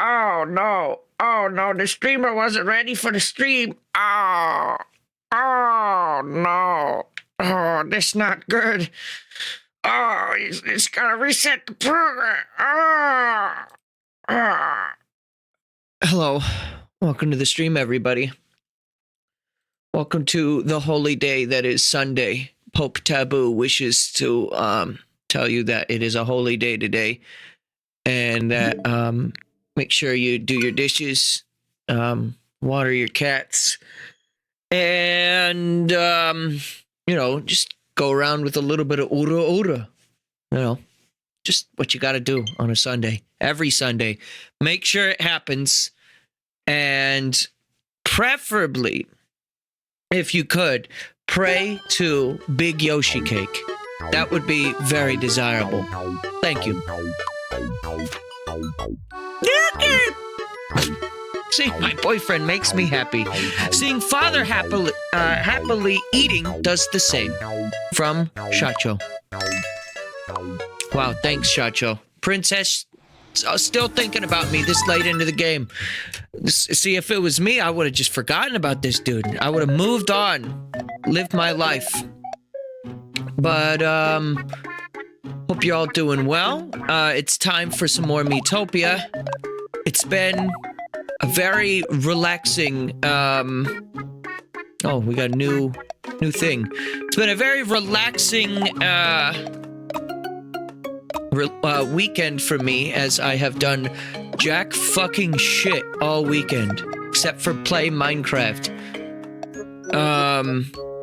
Oh no. Oh no, the streamer wasn't ready for the stream. Oh. Oh no. Oh, this not good. Oh, it's gotta reset the program. Oh. Oh. Hello. Welcome to the stream, everybody. Welcome to the holy day that is Sunday. Pope Taboo wishes to tell you that it is a holy day today, and that make sure you do your dishes, water your cats, and just go around with a little bit of ura. Just what you got to do on a Sunday. Every Sunday, make sure it happens, and preferably, if you could, pray to Big Yoshi Cake. That would be very desirable. Thank you. See, my boyfriend makes me happy. Seeing father happily eating does the same. From Shacho. Wow, thanks, Shacho. Princess still thinking about me this late into the game. See, if it was me, I would have just forgotten about this dude. I would have moved on, lived my life. But, hope you're all doing well. It's time for some more Miitopia. It's been a very relaxing, oh, we got a new thing. It's been a very relaxing, weekend for me, as I have done jack fucking shit all weekend, except for play Minecraft.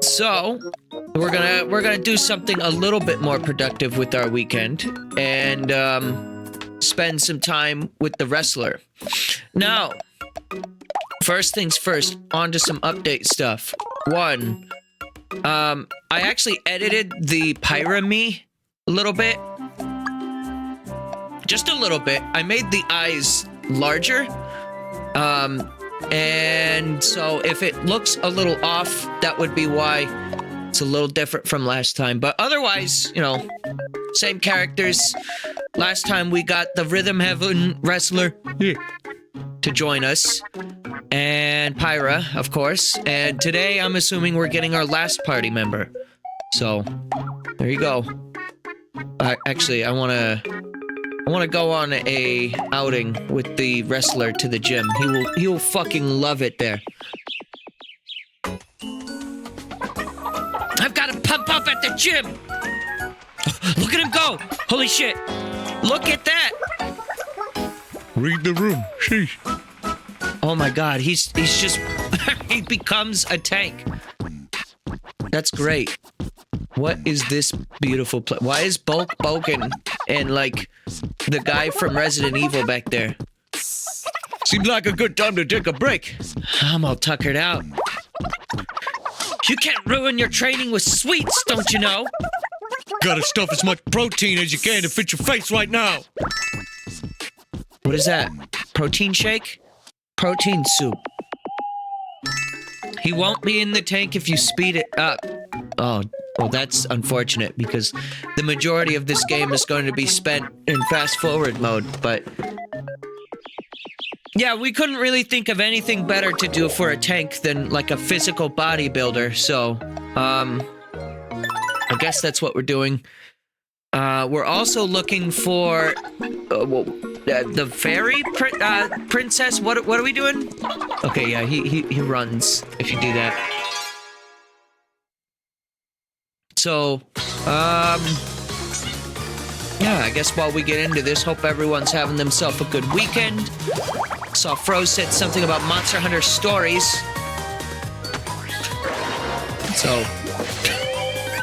So we're gonna do something a little bit more productive with our weekend and spend some time with the wrestler. Now, first things first, on to some update stuff. One, I actually edited the Pyra-me a little bit. Just a little bit. I made the eyes larger. And so if it looks a little off, that would be why it's a little different from last time. But otherwise, same characters. Last time we got the Rhythm Heaven wrestler to join us. And Pyra, of course. And today, I'm assuming we're getting our last party member. So, there you go. Actually, I want to go on a outing with the wrestler to the gym. He will fucking love it there. I've got to pump up at the gym. Look at him go. Holy shit. Look at that. Read the room. Sheesh. Oh my god, he's just he becomes a tank. That's great. What is this beautiful place? Why is Bulk Boken and, like, the guy from Resident Evil back there? Seems like a good time to take a break. I'm all tuckered out. You can't ruin your training with sweets, don't you know? Gotta stuff as much protein as you can to fit your face right now. What is that? Protein shake? Protein soup. He won't be in the tank if you speed it up. Oh, well, that's unfortunate, because the majority of this game is going to be spent in fast-forward mode, but... yeah, we couldn't really think of anything better to do for a tank than, like, a physical bodybuilder, so, I guess that's what we're doing. We're also looking for, the fairy princess. What are we doing? Okay, yeah, he runs if you do that. So, yeah, I guess while we get into this, hope everyone's having themselves a good weekend. Saw Fro said something about Monster Hunter stories. So,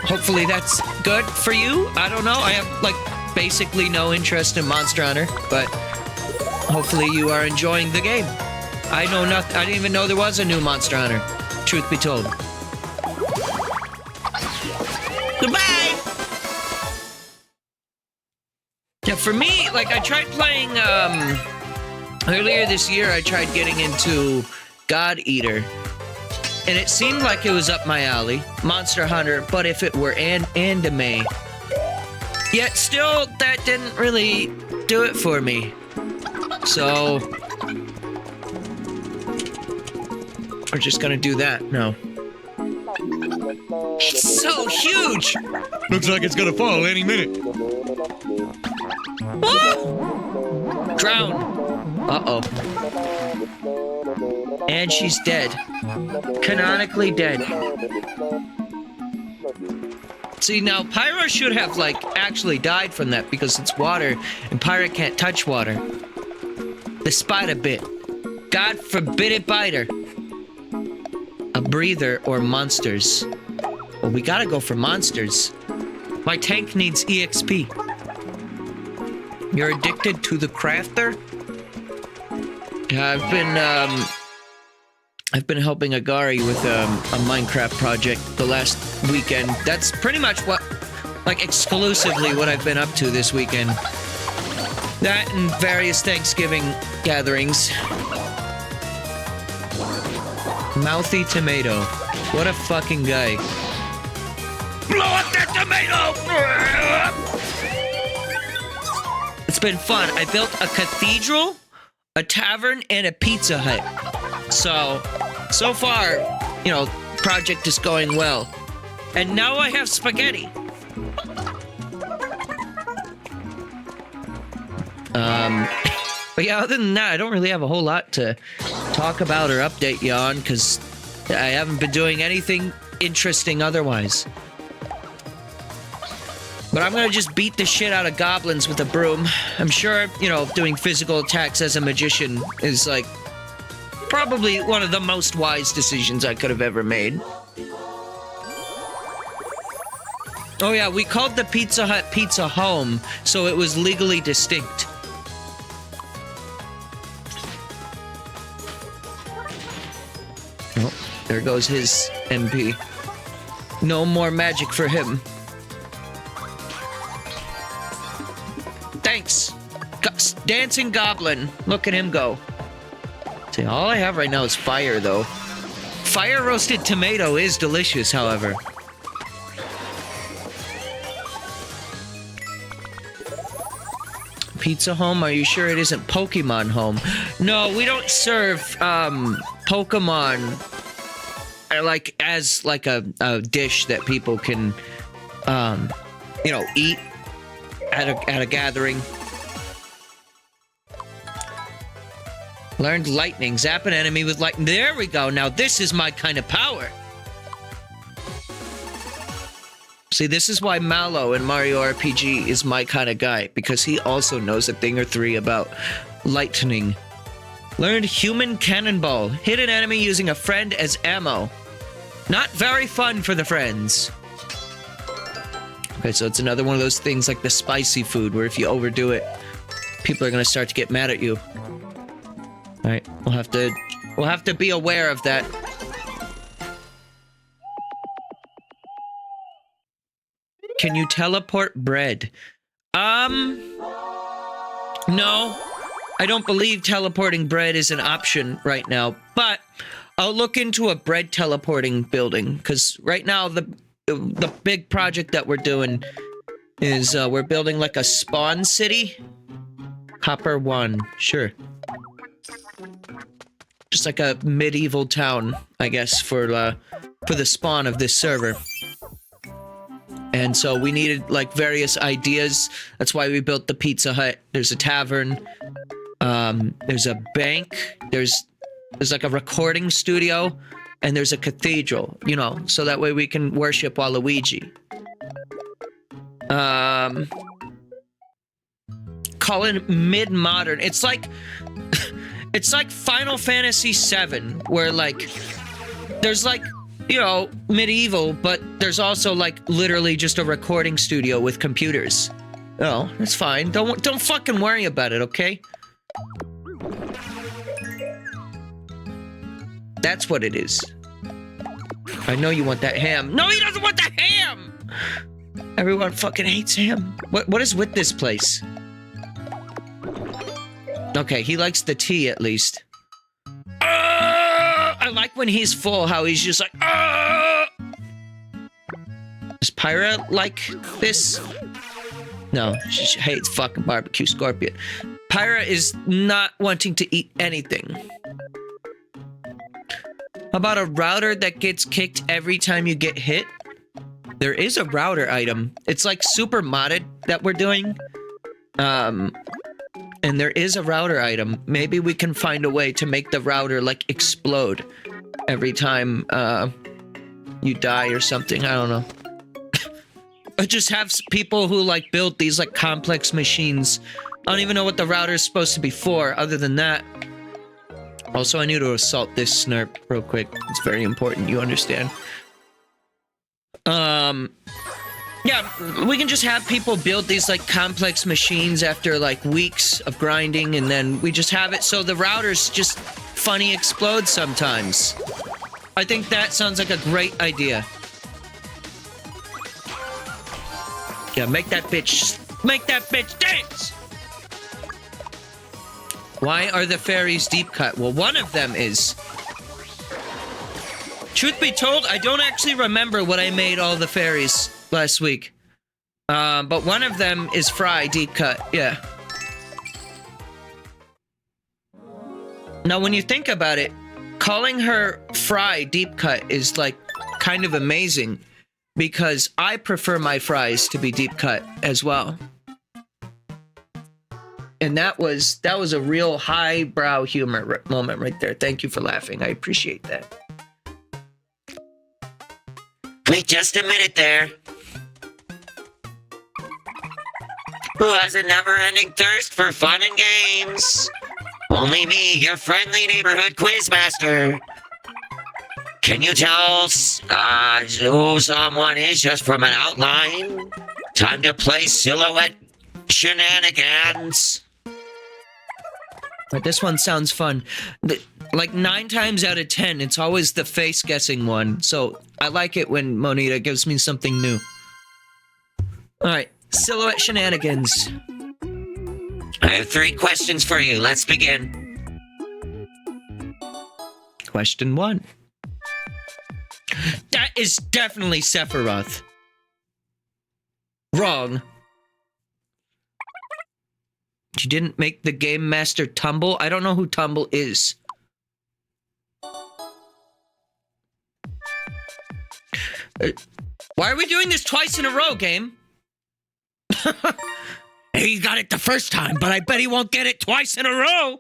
hopefully that's good for you. I don't know. I have, like, basically no interest in Monster Hunter, but hopefully you are enjoying the game. I know nothing. I didn't even know there was a new Monster Hunter, truth be told. Goodbye! Yeah, for me, like, I tried playing, earlier this year, I tried getting into God Eater, and it seemed like it was up my alley, Monster Hunter, but if it were an anime. Yet still, that didn't really do it for me. So, We're just gonna do that. No. It's so huge! Looks like it's gonna fall any minute. Ah! Drown! Uh-oh. And she's dead. Canonically dead. See, now, Pyra should have, like, actually died from that because it's water, and Pyra can't touch water. The spider bit. God forbid it bite her. A breather or monsters. Well, we gotta go for monsters. My tank needs EXP. You're addicted to the crafter? Yeah, I've been helping Agari with a Minecraft project the last weekend. That's pretty much what, like, exclusively what I've been up to this weekend. That and various Thanksgiving gatherings. Mouthy Tomato. What a fucking guy. Blow up that tomato! It's been fun. I built a cathedral, a tavern, and a Pizza Hut. So far, you know, project is going well. And now I have spaghetti. But yeah, other than that, I don't really have a whole lot to talk about or update you on, because I haven't been doing anything interesting otherwise. But I'm gonna just beat the shit out of goblins with a broom. I'm sure, you know, doing physical attacks as a magician is, like, probably one of the most wise decisions I could have ever made. Oh yeah, we called the Pizza Hut Pizza Home, so it was legally distinct. Oh, there goes his MP. No more magic for him. Thanks. Dancing Goblin. Look at him go. See, all I have right now is fire, though. Fire roasted tomato is delicious, however. Pizza Home? Are you sure it isn't Pokemon Home? No, we don't serve, Pokemon, like, as, like, a dish that people can, you know, eat at a gathering. Learned lightning. Zap an enemy with lightning. There we go. Now this is my kind of power. See, this is why Mallow in Mario RPG is my kind of guy, because he also knows a thing or three about lightning. Learned human cannonball. Hit an enemy using a friend as ammo. Not very fun for the friends. Okay, so it's another one of those things like the spicy food, where if you overdo it, people are gonna start to get mad at you. All right, we'll have to be aware of that. Can you teleport bread? No. I don't believe teleporting bread is an option right now, but I'll look into a bread teleporting building, because right now the big project that we're doing is we're building like a spawn city. Copper 1, sure. Just like a medieval town, I guess, for the spawn of this server. And so we needed, like, various ideas. That's why we built the Pizza Hut. There's a tavern. There's a bank. There's like a recording studio. And there's a cathedral, you know, so that way we can worship Waluigi. Call it mid-modern. It's like... It's like Final Fantasy VII, where, like, there's, like, you know, medieval, but there's also, like, literally just a recording studio with computers. Oh, that's fine. Don't fucking worry about it, okay? That's what it is. I know you want that ham. No, he doesn't want the ham! Everyone fucking hates ham. What is with this place? Okay, he likes the tea at least. I like when he's full, how he's just like, Does Pyra like this? No, she hates fucking barbecue scorpion. Pyra is not wanting to eat anything. How about a router that gets kicked every time you get hit? There is a router item. It's like super modded that we're doing. And there is a router item. Maybe we can find a way to make the router like explode every time you die or something. I don't know. I just have people who like build these like complex machines. I don't even know what the router is supposed to be for other than that. Also, I need to assault this snurp real quick. It's very important, you understand. Yeah, we can just have people build these like complex machines after like weeks of grinding, and then we just have it so the routers just funny explode sometimes. I think that sounds like a great idea. Yeah, make that bitch dance! Why are the fairies deep cut? Well, one of them is. Truth be told, I don't actually remember what I made all the fairies last week. But one of them is Fry deep cut, yeah. Now, when you think about it, calling her Fry deep cut is like kind of amazing because I prefer my fries to be deep cut as well. And that was a real highbrow humor moment right there. Thank you for laughing. I appreciate that. Wait just a minute there. Who has a never-ending thirst for fun and games? Only me, your friendly neighborhood quizmaster. Can you tell who someone is just from an outline? Time to play silhouette shenanigans. But this one sounds fun. Like 9 times out of 10, it's always the face guessing one. So I like it when Monita gives me something new. Alright, silhouette shenanigans. I have 3 questions for you. Let's begin. Question 1. That is definitely Sephiroth. Wrong. You didn't make the Game Master Tumble? I don't know who Tumble is. Why are we doing this twice in a row, game? He got it the first time, but I bet he won't get it twice in a row.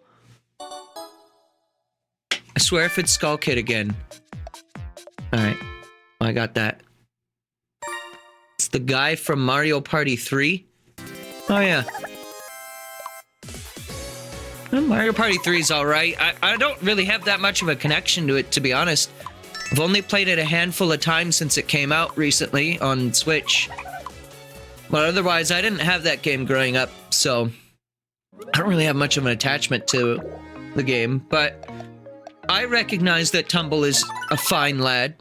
I swear if it's Skull Kid again. Alright. I got that. It's the guy from Mario Party 3. Oh, yeah. Well, Mario Party 3 is alright. I don't really have that much of a connection to it, to be honest. I've only played it a handful of times since it came out recently on Switch. But otherwise, I didn't have that game growing up, so I don't really have much of an attachment to the game. But I recognize that Tumble is a fine lad.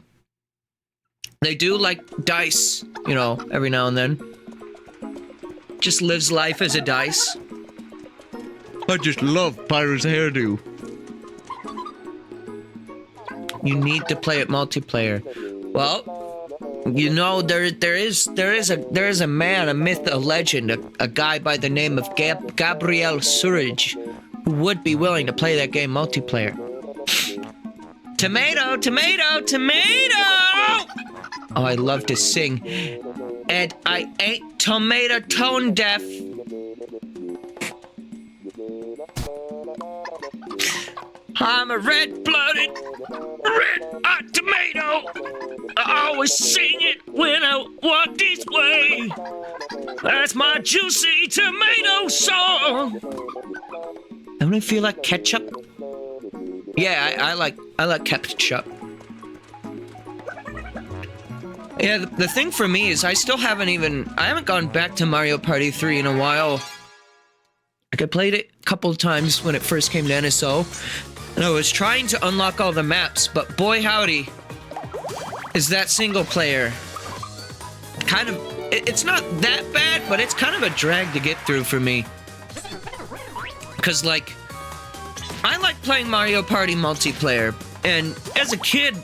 They do like dice, you know, every now and then. Just lives life as a dice. I just love Pyra's hairdo. You need to play it multiplayer. Well, you know, there is a man, a myth, a legend, a guy by the name of Gabriel who would be willing to play that game multiplayer. Tomato, tomato, tomato! Oh, I love to sing. And I ain't tomato tone deaf. I'm a red-blooded, red-hot tomato. I always sing it when I walk this way. That's my juicy tomato song. Don't it feel like ketchup? Yeah, I like ketchup. Yeah, the thing for me is I haven't gone back to Mario Party 3 in a while. Like, I played it a couple of times when it first came to NSO, and I was trying to unlock all the maps, but boy howdy, is that single player kind of... It's not that bad, but it's kind of a drag to get through for me. Because, like, I like playing Mario Party multiplayer, and as a kid,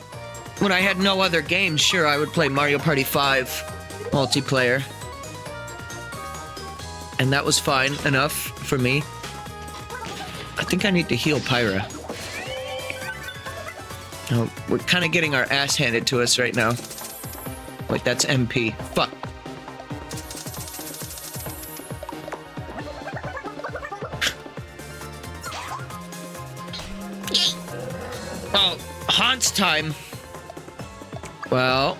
when I had no other games, sure, I would play Mario Party 5 multiplayer. And that was fine enough for me. think I need to heal Pyra. Oh, we're kind of getting our ass handed to us right now. Wait, that's MP. Fuck. Oh, Haunts time. Well,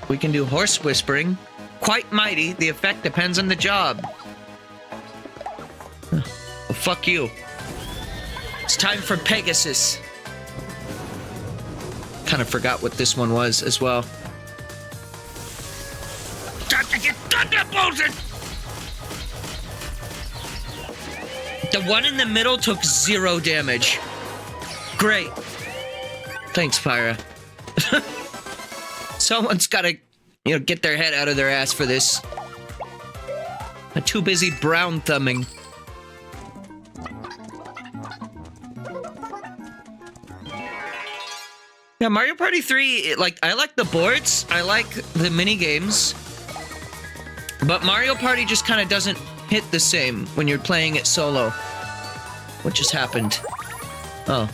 we can do horse whispering. Quite mighty. The effect depends on the job. Well, fuck you. It's time for Pegasus. Kind of forgot what this one was as well. Time to get thunderbolted! The one in the middle took 0 damage. Great. Thanks, Pyra. Someone's gotta, get their head out of their ass for this. I'm too busy brown thumbing. Yeah, Mario Party 3, I like the boards, I like the mini games, but Mario Party just kind of doesn't hit the same when you're playing it solo. What just happened? Oh,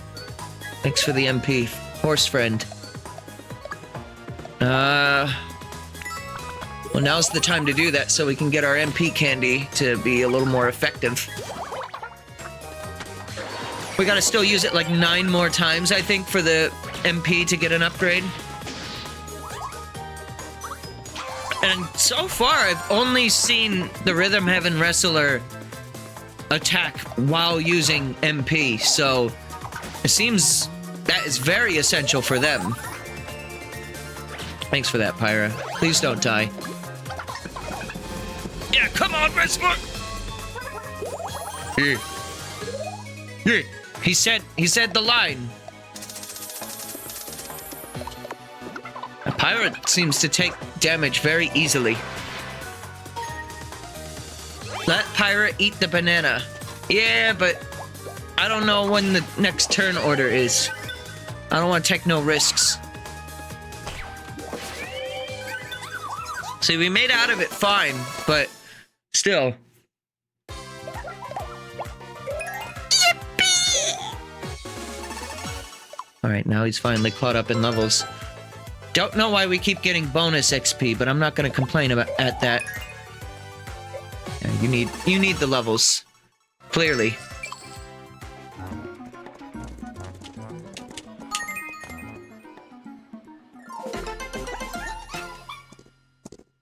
thanks for the MP, horse friend. Well, now's the time to do that so we can get our MP candy to be a little more effective. We gotta still use it like 9 more times, I think, for the MP to get an upgrade. And so far, I've only seen the Rhythm Heaven Wrestler attack while using MP, so it seems that is very essential for them. Thanks for that, Pyra. Please don't die. Yeah, come on, wrestler! Yeah. Yeah. He said the line. A pirate seems to take damage very easily. Let pirate eat the banana. Yeah, but I don't know when the next turn order is. I don't want to take no risks. See, we made out of it fine, but still. Alright, now he's finally caught up in levels. Don't know why we keep getting bonus XP, but I'm not gonna complain at that. Yeah, you need the levels. Clearly.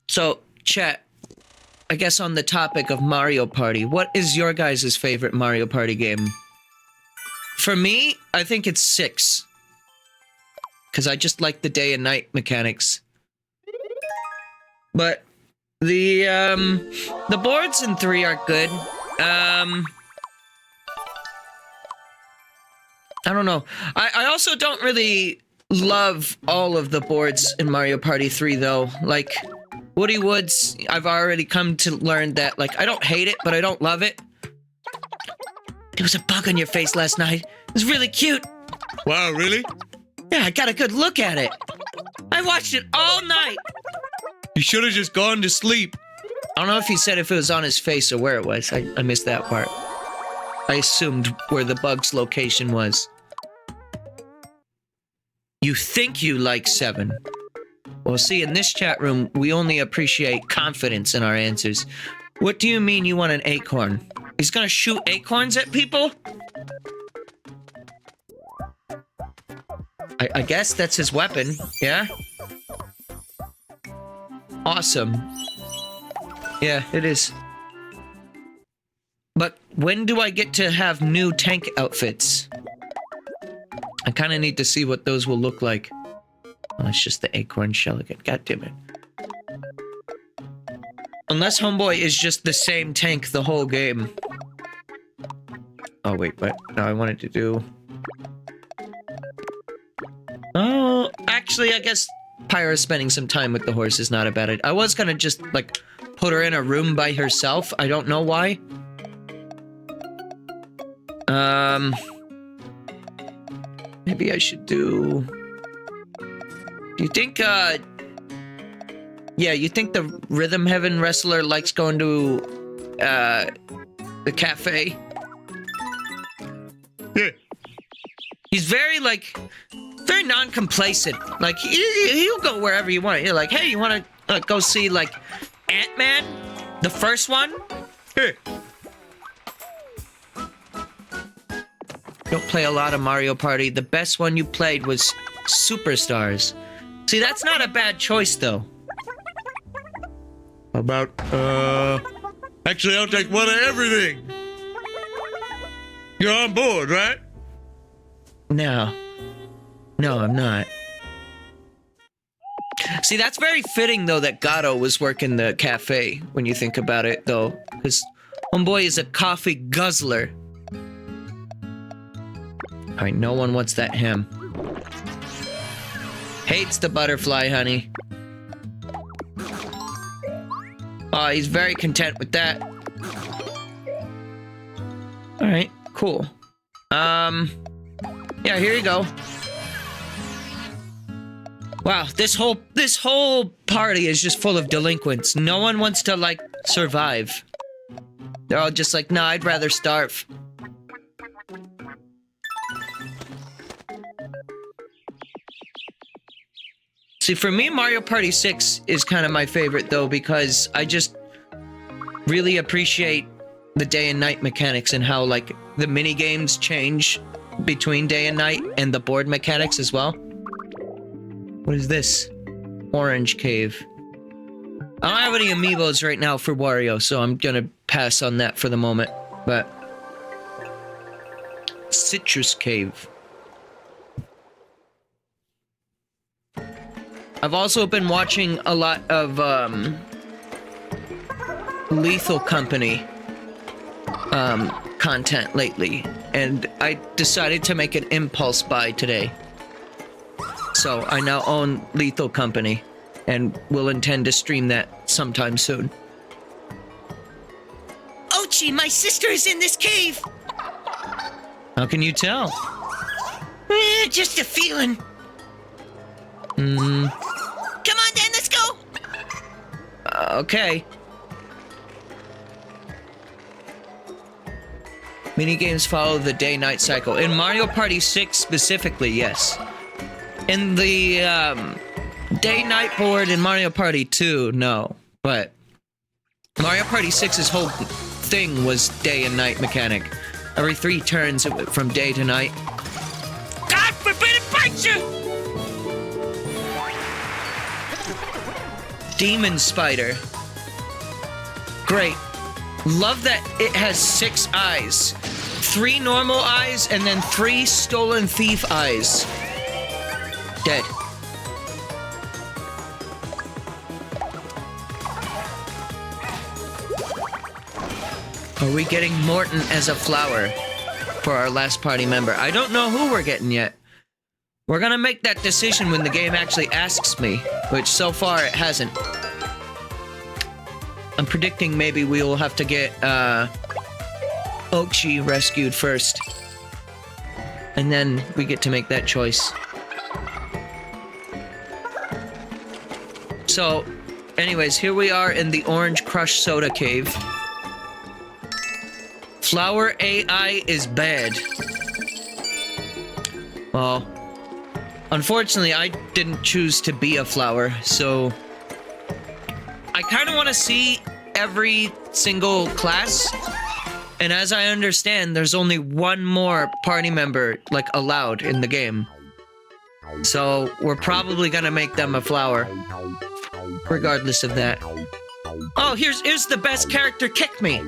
So, chat, I guess on the topic of Mario Party, what is your guys' favorite Mario Party game? For me, I think it's 6. Because I just like the day and night mechanics. But the boards in 3 are good. I don't know. I also don't really love all of the boards in Mario Party 3 though. Like Woody Woods, I've already come to learn that, like, I don't hate it, but I don't love it. There was a bug on your face last night. It was really cute. Wow, really? Yeah, I got a good look at it. I watched it all night. You should have just gone to sleep. I don't know if he said if it was on his face or where it was. I missed that part. I assumed where the bug's location was. You think you like 7. Well, see, in this chat room, we only appreciate confidence in our answers. What do you mean you want an acorn? He's gonna shoot acorns at people? I guess that's his weapon, yeah? Awesome. Yeah, it is. But when do I get to have new tank outfits? I kind of need to see what those will look like. Oh, it's just the acorn shell again. God damn it. Unless Homeboy is just the same tank the whole game. Oh, wait, what? No, I wanted to do... Oh, actually, I guess Pyra spending some time with the horse is not a bad idea. I was gonna just, like, put her in a room by herself. I don't know why. Maybe I should do... Do you think, yeah, you think the Rhythm Heaven Wrestler likes going to, the cafe? He's very like very non-complacent. Like he'll go wherever you want. You're like, hey, you want to go see like Ant-Man, the first one? Hey. Don't play a lot of Mario Party. The best one you played was Superstars. See, that's not a bad choice though. How about, actually, I'll take one of everything. You're on board, right? No. No, I'm not. See, that's very fitting, though, that Gato was working the cafe, when you think about it, though. Because homeboy is a coffee guzzler. Alright, no one wants that ham. Hates the butterfly, honey. Oh, he's very content with that. Alright, cool. Yeah, here you go. Wow, this whole party is just full of delinquents. No one wants to, like, survive. They're all just like, nah, I'd rather starve. See, for me, Mario Party 6 is kind of my favorite, though, because I just really appreciate the day and night mechanics and how, like, the mini games change between day and night, and the board mechanics as well. What is this? Orange Cave. I don't have any amiibos right now for Wario, so I'm gonna pass on that for the moment, but... Citrus Cave. I've also been watching a lot of, Lethal Company, content lately, and I decided to make an impulse buy today. So I now own Lethal Company, and will intend to stream that sometime soon. Ochi, my sister is in this cave! How can you tell? Just a feeling. Come on then, let's go! Okay. Minigames follow the day-night cycle. In Mario Party 6 specifically, yes. In the, day-night board in Mario Party 2, no. But Mario Party 6's whole thing was day and night mechanic. Every 3 turns, it went from day to night. God forbid it bites you! Demon Spider. Great. Love that it has 6 eyes. 3 normal eyes, and then 3 stolen thief eyes. Dead. Are we getting Morton as a flower for our last party member? I don't know who we're getting yet. We're gonna make that decision when the game actually asks me, which so far it hasn't. I'm predicting maybe we will have to get, Ochi rescued first. And then we get to make that choice. So, anyways, here we are in the Orange Crush Soda Cave. Flower AI is bad. Well, unfortunately, I didn't choose to be a flower, so... I kind of want to see every single class, and as I understand, there's only one more party member, like, allowed in the game. So, we're probably gonna make them a flower, regardless of that. Oh, here's the best character, Kick Me!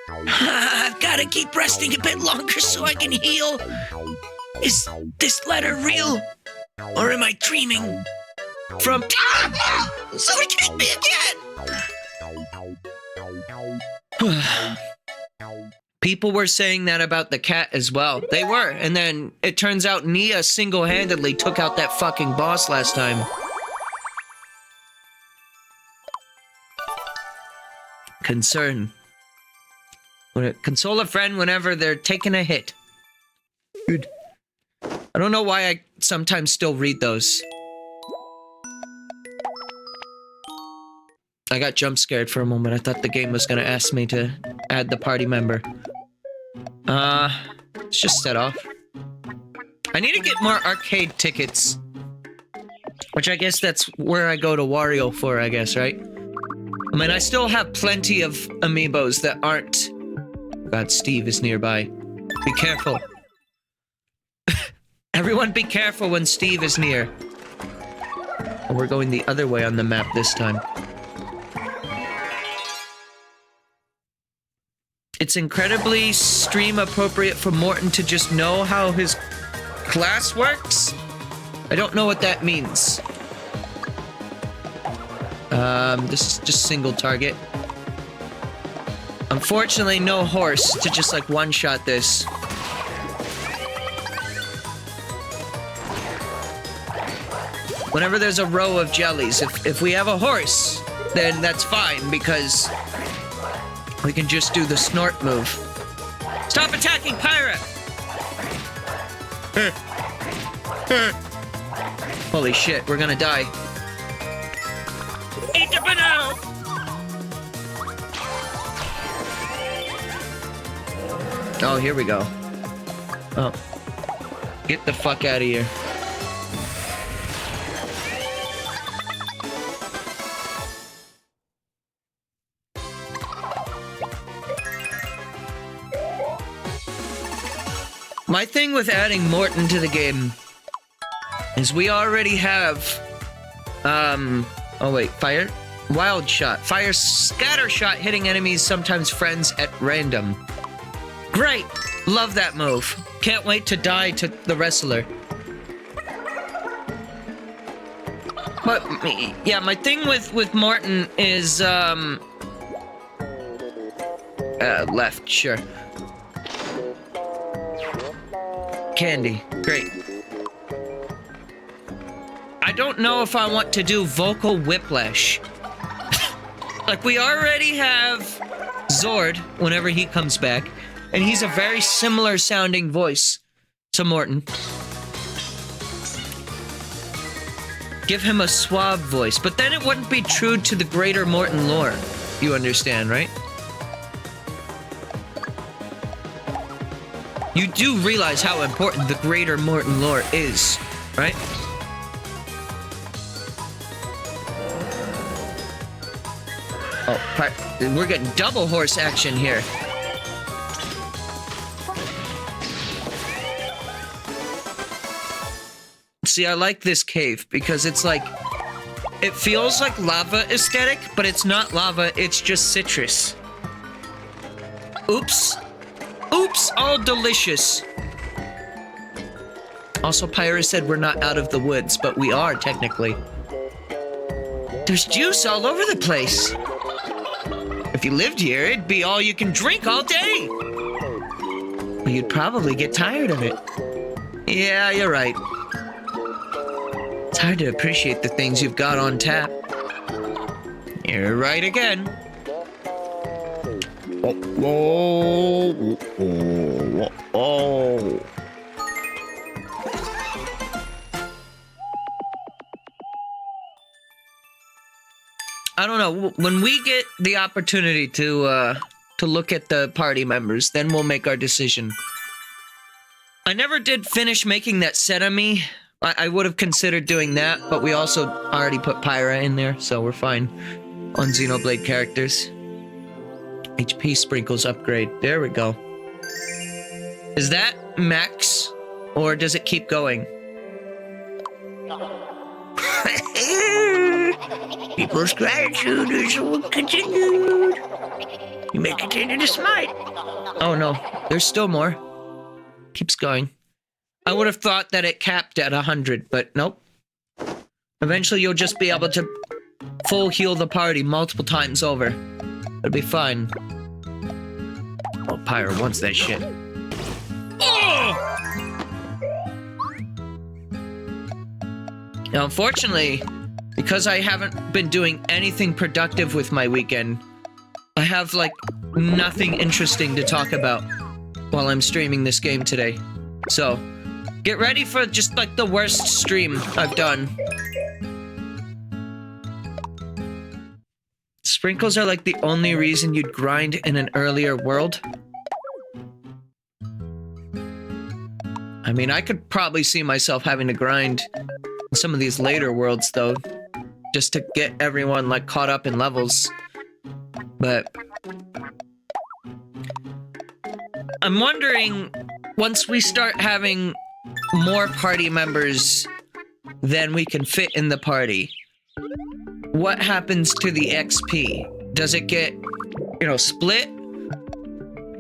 I've gotta keep resting a bit longer so I can heal. Is this letter real? Or am I dreaming? From... So it kicked me again! People were saying that about the cat as well. They were, and then it turns out Nia single-handedly took out that fucking boss last time. Concern. Console a friend whenever they're taking a hit. Good. I don't know why I sometimes still read those. I got jump scared for a moment. I thought the game was gonna ask me to add the party member. Let's just set off. I need to get more arcade tickets. Which I guess that's where I go to Wario for, I guess, right? I mean, I still have plenty of amiibos that aren't... God, Steve is nearby. Be careful. Everyone be careful when Steve is near. Oh, we're going the other way on the map this time. It's incredibly stream appropriate for Morton to just know how his class works. I don't know what that means. This is just single target. Unfortunately, no horse to just like one-shot this. Whenever there's a row of jellies, if we have a horse, then that's fine because we can just do the snort move. Stop attacking Pyra! Holy shit, we're gonna die. Eat the banana! Oh, here we go. Oh. Get the fuck out of here. My thing with adding Morton to the game is we already have, oh wait, fire? Wild shot. Fire scatter shot hitting enemies, sometimes friends at random. Great! Love that move. Can't wait to die to the wrestler. But, yeah, my thing with Morton is, left, sure. Candy. Great. I don't know if I want to do vocal whiplash. Like, we already have Zord whenever he comes back, and he's a very similar sounding voice to Morton. Give him a suave voice, but then it wouldn't be true to the greater Morton lore. You understand, right? You do realize how important the greater Morton lore is, right? Oh, we're getting double horse action here. See, I like this cave because it's like... It feels like lava aesthetic, but it's not lava, it's just citrus. Oops. Oops, all delicious. Also, Pyra said we're not out of the woods, but we are, technically. There's juice all over the place. If you lived here, it'd be all you can drink all day. But you'd probably get tired of it. Yeah, you're right. It's hard to appreciate the things you've got on tap. You're right again. Oh. I don't know. When we get the opportunity to look at the party members, then we'll make our decision. I never did finish making that set of me. I would have considered doing that, but we also already put Pyra in there, so we're fine on Xenoblade characters. HP sprinkles upgrade. There we go. Is that max, or does it keep going? People's gratitude is continued. You may continue to smite. Oh no, there's still more. Keeps going. I would have thought that it capped at 100, but nope. Eventually you'll just be able to full heal the party multiple times over. It'll be fine. Oh, Pyra wants that shit. Oh! Now, unfortunately, because I haven't been doing anything productive with my weekend, I have, like, nothing interesting to talk about while I'm streaming this game today. So, get ready for just, like, the worst stream I've done. Sprinkles are like the only reason you'd grind in an earlier world. I'm mean, I could probably see myself having to grind some of these later worlds, though, just to get everyone, like, caught up in levels. But I'm wondering, once we start having more party members than we can fit in the party, what happens to the XP? Does it get, split?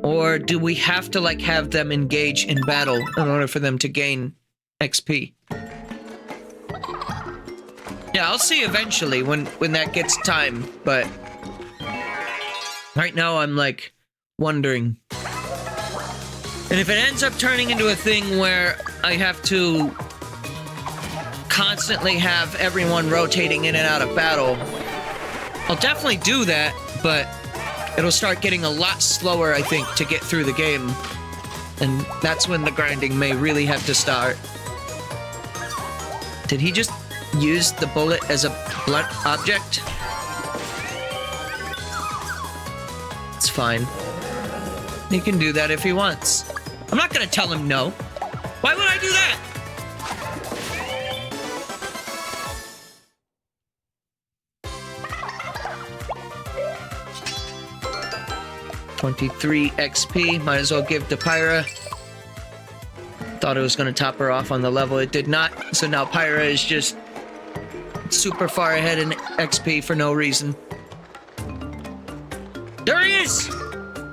Or do we have to, like, have them engage in battle in order for them to gain XP? Yeah, I'll see eventually when that gets time, but right now I'm, like, wondering. And if it ends up turning into a thing where I have to constantly have everyone rotating in and out of battle, I'll definitely do that, but it'll start getting a lot slower, I think, to get through the game. And that's when the grinding may really have to start. Did he just use the bullet as a blunt object? It's fine. He can do that if he wants. I'm not gonna tell him no. Why would I do that? 23 XP. Might as well give to Pyra. Thought it was going to top her off on the level. It did not. So now Pyra is just super far ahead in XP for no reason. There he is!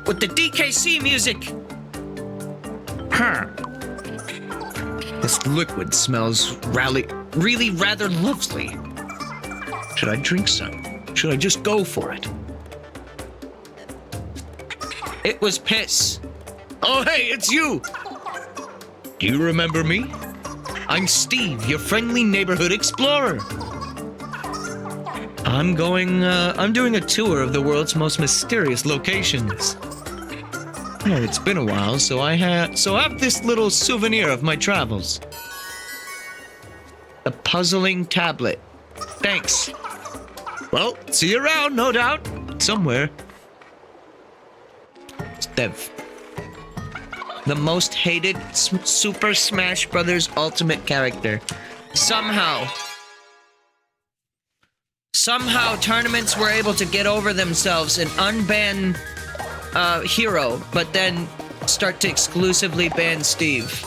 With the DKC music! Huh. This liquid smells really rather lovely. Should I drink some? Should I just go for it? It was piss. Oh, hey, it's you! Do you remember me? I'm Steve, your friendly neighborhood explorer. I'm doing a tour of the world's most mysterious locations. Oh, it's been a while, so I have this little souvenir of my travels. A puzzling tablet. Thanks. Well, see you around, no doubt. Somewhere. Dev. The most hated Super Smash Bros. Ultimate character. Somehow, tournaments were able to get over themselves and unban Hero, but then start to exclusively ban Steve.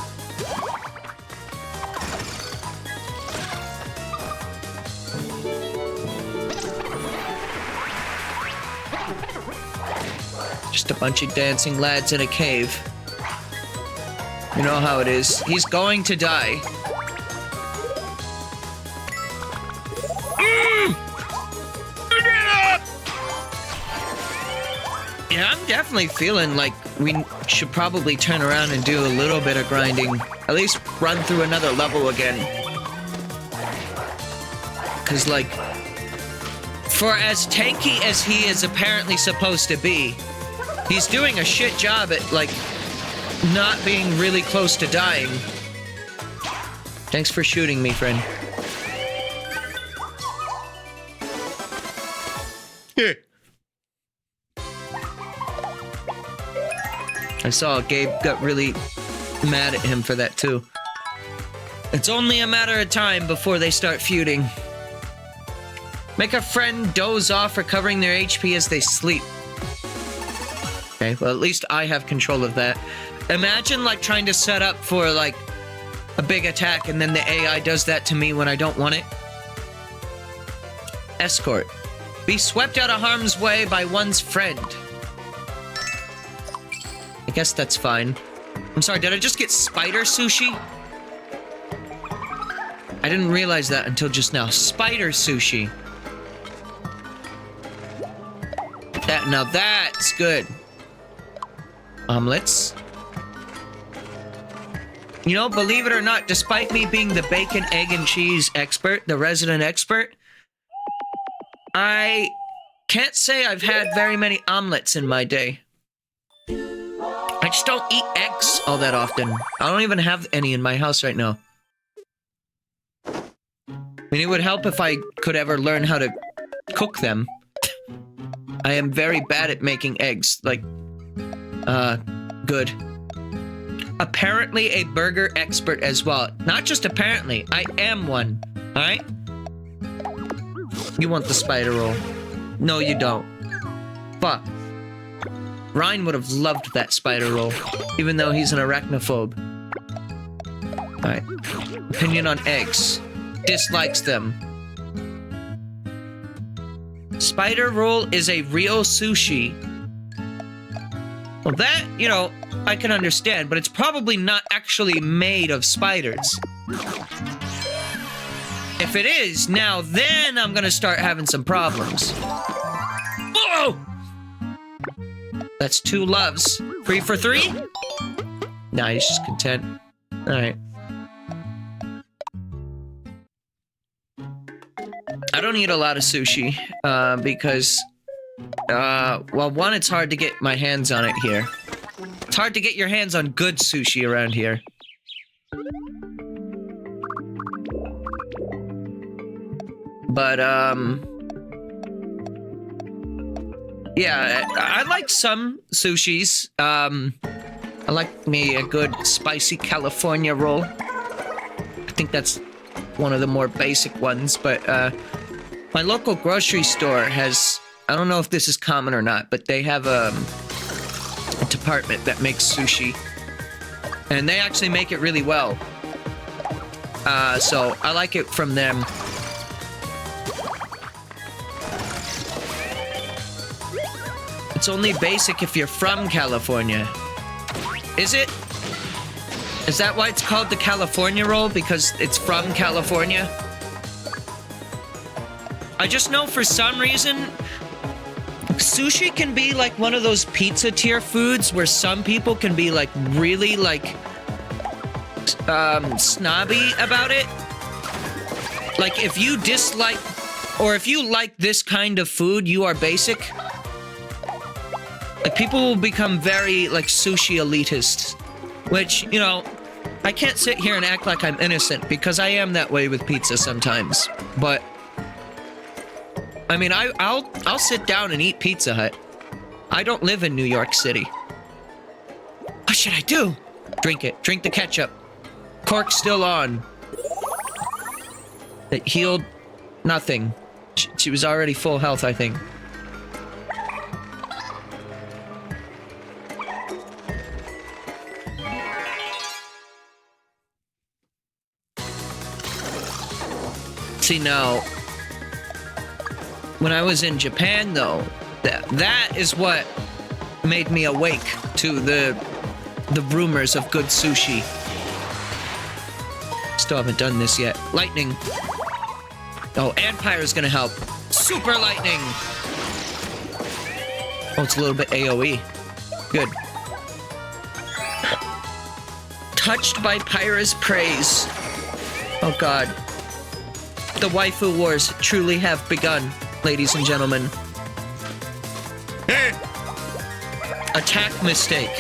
Just a bunch of dancing lads in a cave. You know how it is. He's going to die. Yeah, I'm definitely feeling like we should probably turn around and do a little bit of grinding. At least run through another level again. Because, like, for as tanky as he is apparently supposed to be, he's doing a shit job at, like, not being really close to dying. Thanks for shooting me, friend. Yeah. I saw Gabe got really mad at him for that, too. It's only a matter of time before they start feuding. Make a friend doze off, recovering their HP as they sleep. Okay, well, at least I have control of that. Imagine, like, trying to set up for, like, a big attack, and then the AI does that to me when I don't want it. Escort. Be swept out of harm's way by one's friend. I guess that's fine. I'm sorry, did I just get spider sushi? I didn't realize that until just now. Spider sushi. Now that's good. Omelets. You know, believe it or not, despite me being the bacon, egg, and cheese expert, the resident expert, I can't say I've had very many omelets in my day. I just don't eat eggs all that often. I don't even have any in my house right now. I mean, it would help if I could ever learn how to cook them. I am very bad at making eggs, like, good. apparently a burger expert as well. Not just apparently, I am one. All right? You want the spider roll. No, you don't. Fuck. Ryan would have loved that spider roll, even though he's an arachnophobe. Alright. Opinion on eggs. Dislikes them. Spider roll is a real sushi. Well, that, you know, I can understand, but it's probably not actually made of spiders. If it is, now then I'm gonna start having some problems. Whoa! That's 2 loves. 3 for 3? Nah, he's just content. Alright. I don't eat a lot of sushi, because, well, one, it's hard to get my hands on it here. It's hard to get your hands on good sushi around here. But, yeah, I like some sushis. I like me a good spicy California roll. I think that's one of the more basic ones, but, my local grocery store has, I don't know if this is common or not, but they have, a department that makes sushi. And they actually make it really well. So I like it from them. It's only basic if you're from California. Is it? Is that why it's called the California roll? Because it's from California? I just know for some reason, sushi can be like one of those pizza tier foods where some people can be like really like snobby about it. Like if you dislike or if you like this kind of food, you are basic. Like people will become very like sushi elitist, which, you know, I can't sit here and act like I'm innocent because I am that way with pizza sometimes. But I mean, I'll sit down and eat Pizza Hut. I don't live in New York City. What should I do? Drink it. Drink the ketchup. Cork's still on. It healed nothing. She was already full health, I think. See, now, when I was in Japan, though, that is what made me awake to the rumors of good sushi. Still haven't done this yet. Lightning. Oh, and Pyro's gonna help. Super lightning! Oh, it's a little bit AoE. Good. Touched by Pyra's praise. Oh, God. The waifu wars truly have begun, ladies and gentlemen. Attack mistake.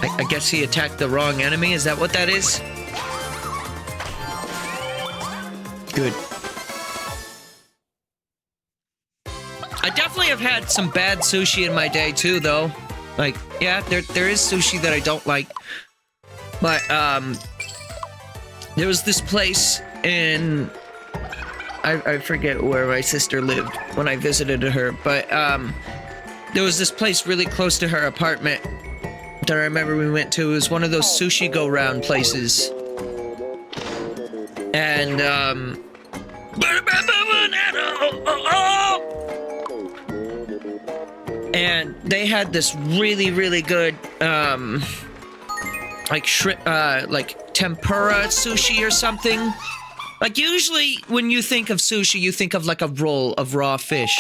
I guess he attacked the wrong enemy. Is that what that is? Good. I definitely have had some bad sushi in my day too, though. Like, yeah, there is sushi that I don't like. But, there was this place in... I forget where my sister lived when I visited her, but, there was this place really close to her apartment that I remember we went to. It was one of those sushi go-round places. And, and they had this really, really good, like shrimp, like tempura sushi or something. Like usually when you think of sushi, you think of like a roll of raw fish.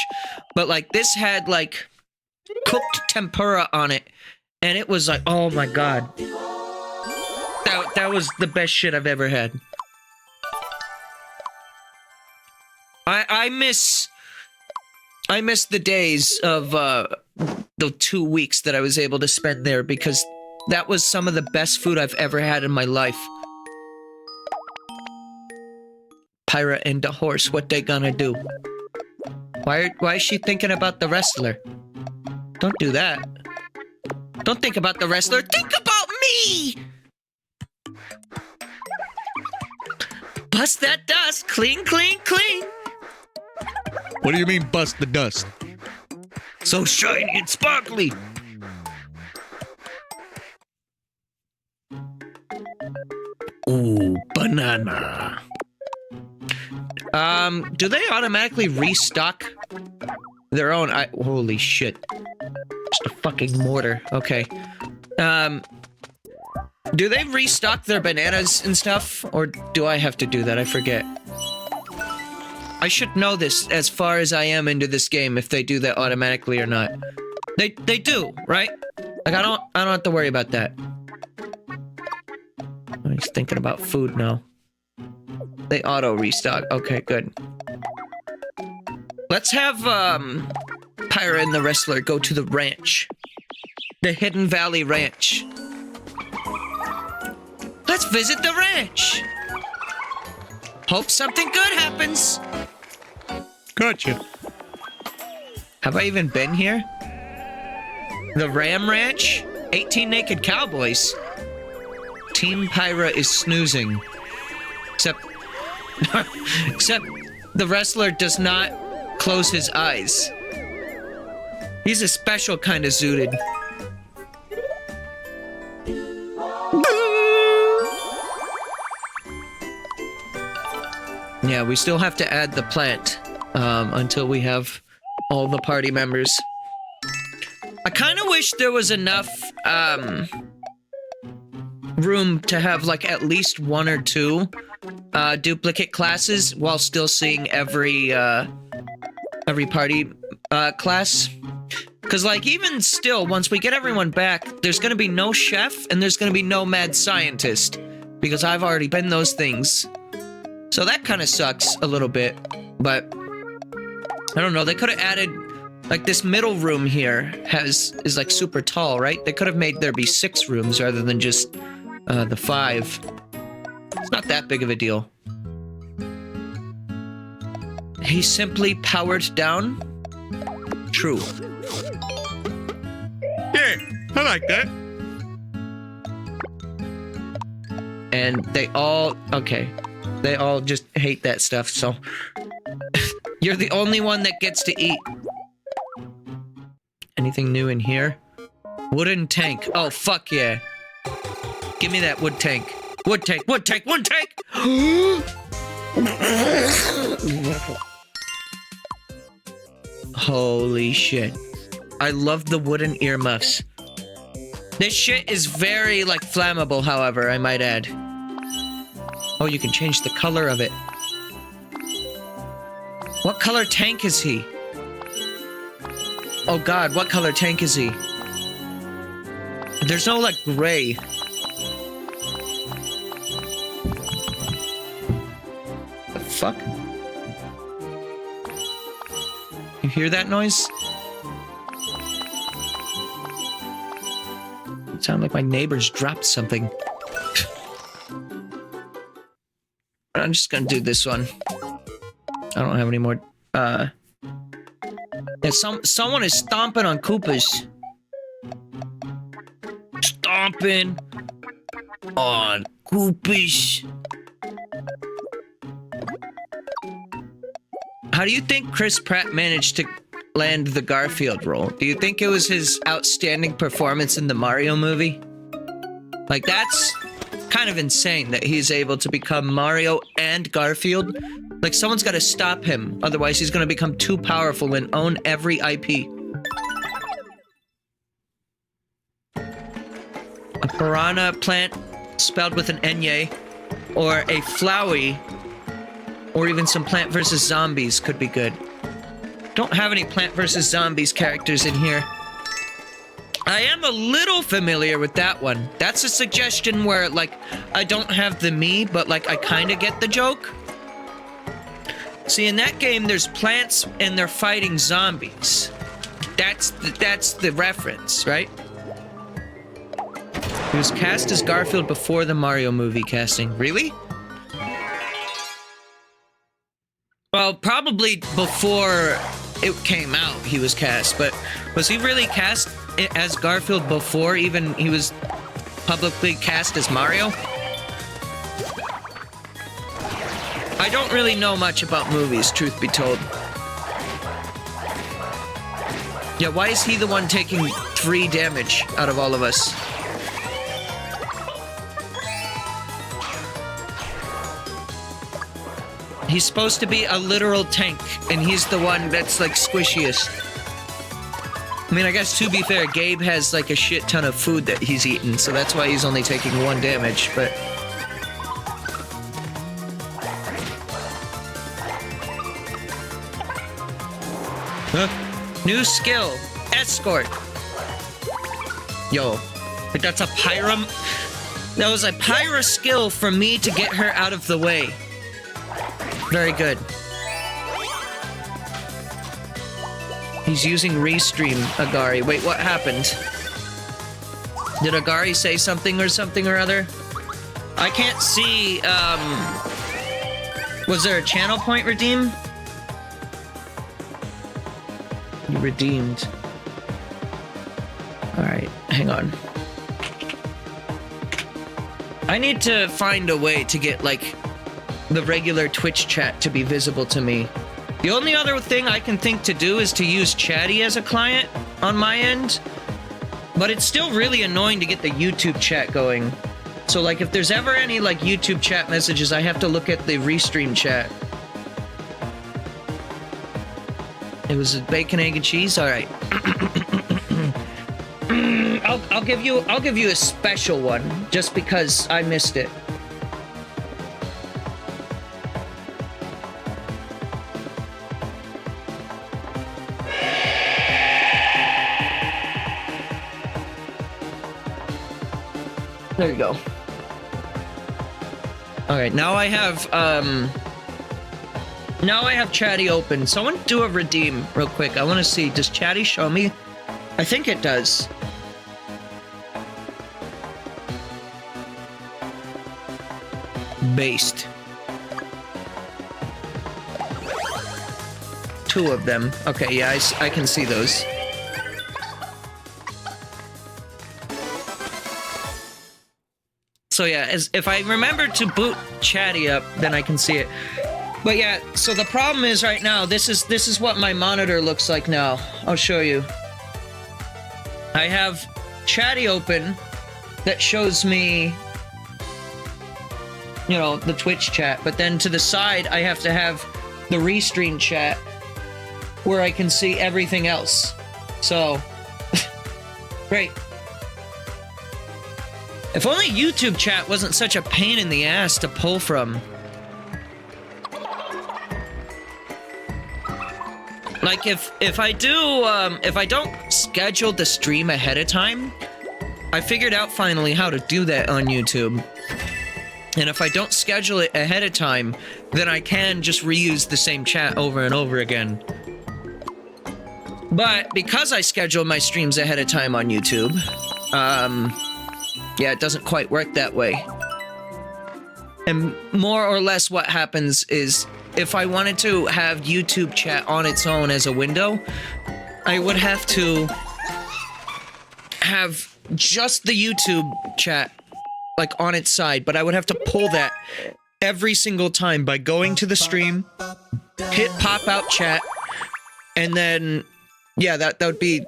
But like this had like cooked tempura on it. And it was like, oh my God. That was the best shit I've ever had. I miss the days of the 2 weeks that I was able to spend there because that was some of the best food I've ever had in my life. Pyra and the horse, what they gonna do? Why is she thinking about the wrestler? Don't do that. Don't think about the wrestler. Think about me! Bust that dust. Clean, clean, clean. What do you mean, bust the dust? So shiny and sparkly. Ooh, banana. Do they automatically restock their own? Holy shit. Just a fucking mortar. Okay. Do they restock their bananas and stuff? Or do I have to do that? I forget. I should know this as far as I am into this game, if they do that automatically or not. They do, right? Like, I don't have to worry about that. I'm just thinking about food now. They auto restock. Okay, good. Let's have Pyra and the wrestler go to the ranch. The Hidden Valley Ranch. Let's visit the ranch. Hope something good happens. Gotcha. Have I even been here? The Ram Ranch? 18 naked cowboys. Team Pyra is snoozing. Except the wrestler does not close his eyes. He's a special kind of zooted. Yeah, we still have to add the plant until we have all the party members. I kind of wish there was enough room to have like at least 1 or 2 duplicate classes while still seeing every party class. Because like even still, once we get everyone back, there's going to be no chef and there's going to be no mad scientist because I've already been those things. So that kind of sucks a little bit, but I don't know. They could have added, like this middle room here is like super tall, right? They could have made there be 6 rooms rather than just the 5. It's not that big of a deal. He simply powered down. True. Yeah, I like that. And they all, okay. They all just hate that stuff, so you're the only one that gets to eat. Anything new in here? Wooden tank. Oh, fuck yeah. Give me that wood tank. Wood tank, wood tank, wood tank! Holy shit. I love the wooden earmuffs. This shit is very, like, flammable, however, I might add. Oh, you can change the color of it. What color tank is he? Oh god, what color tank is he? There's no, like, gray. The fuck? You hear that noise? It sounded like my neighbors dropped something. I'm just gonna do this one. I don't have any more. Yeah, someone is stomping on Koopas. Stomping on Koopas. How do you think Chris Pratt managed to land the Garfield role? Do you think it was his outstanding performance in the Mario movie? Like, that's kind of insane that he's able to become Mario and Garfield. Like, someone's got to stop him, otherwise he's going to become too powerful and own every IP. A piranha plant spelled with an N-Y, or a Flowey, or even some Plant vs. Zombies could be good. Don't have any Plant vs. Zombies characters in here. I am a little familiar with that one. That's a suggestion where, like, I don't have the me, but, like, I kind of get the joke. See, in that game, there's plants and they're fighting zombies. That's the reference, right? He was cast as Garfield before the Mario movie casting. Really? Well, probably before it came out, he was cast, but was he really cast as Garfield before even he was publicly cast as Mario. I don't really know much about movies, truth be told. Yeah, why is he the one taking 3 damage out of all of us? He's supposed to be a literal tank, and he's the one that's, like, squishiest. I mean, I guess to be fair, Gabe has, like, a shit ton of food that he's eaten, so that's why he's only taking 1 damage, but... Huh? New skill. Escort. Yo. Like, that's a pyram... That was a pyra skill for me to get her out of the way. Very good. He's using Restream Agari. Wait, what happened? Did Agari say something or other? I can't see, Was there a channel point redeem? You redeemed. Alright, hang on. I need to find a way to get, like, the regular Twitch chat to be visible to me. The only other thing I can think to do is to use Chatty as a client on my end, but it's still really annoying to get the YouTube chat going. So, like, if there's ever any, like, YouTube chat messages, I have to look at the Restream chat. It was bacon, egg, and cheese? Alright. I'll give you a special one, just because I missed it. There you go. Alright, now I have Chatty open. Someone do a redeem real quick. I want to see. Does Chatty show me? I think it does. Based. 2 of them. Okay, yeah, I can see those. So yeah, if I remember to boot Chatty up, then I can see it. But yeah, so the problem is right now, this is what my monitor looks like now. I'll show you. I have Chatty open that shows me, you know, the Twitch chat, but then to the side, I have to have the Restream chat where I can see everything else. So, great. If only YouTube chat wasn't such a pain in the ass to pull from. Like, if I don't schedule the stream ahead of time, I figured out finally how to do that on YouTube. And if I don't schedule it ahead of time, then I can just reuse the same chat over and over again. But because I schedule my streams ahead of time on YouTube, yeah, it doesn't quite work that way. And more or less what happens is, if I wanted to have YouTube chat on its own as a window, I would have to have just the YouTube chat, like, on its side, but I would have to pull that every single time by going to the stream, hit pop out chat, and then, yeah, that would be...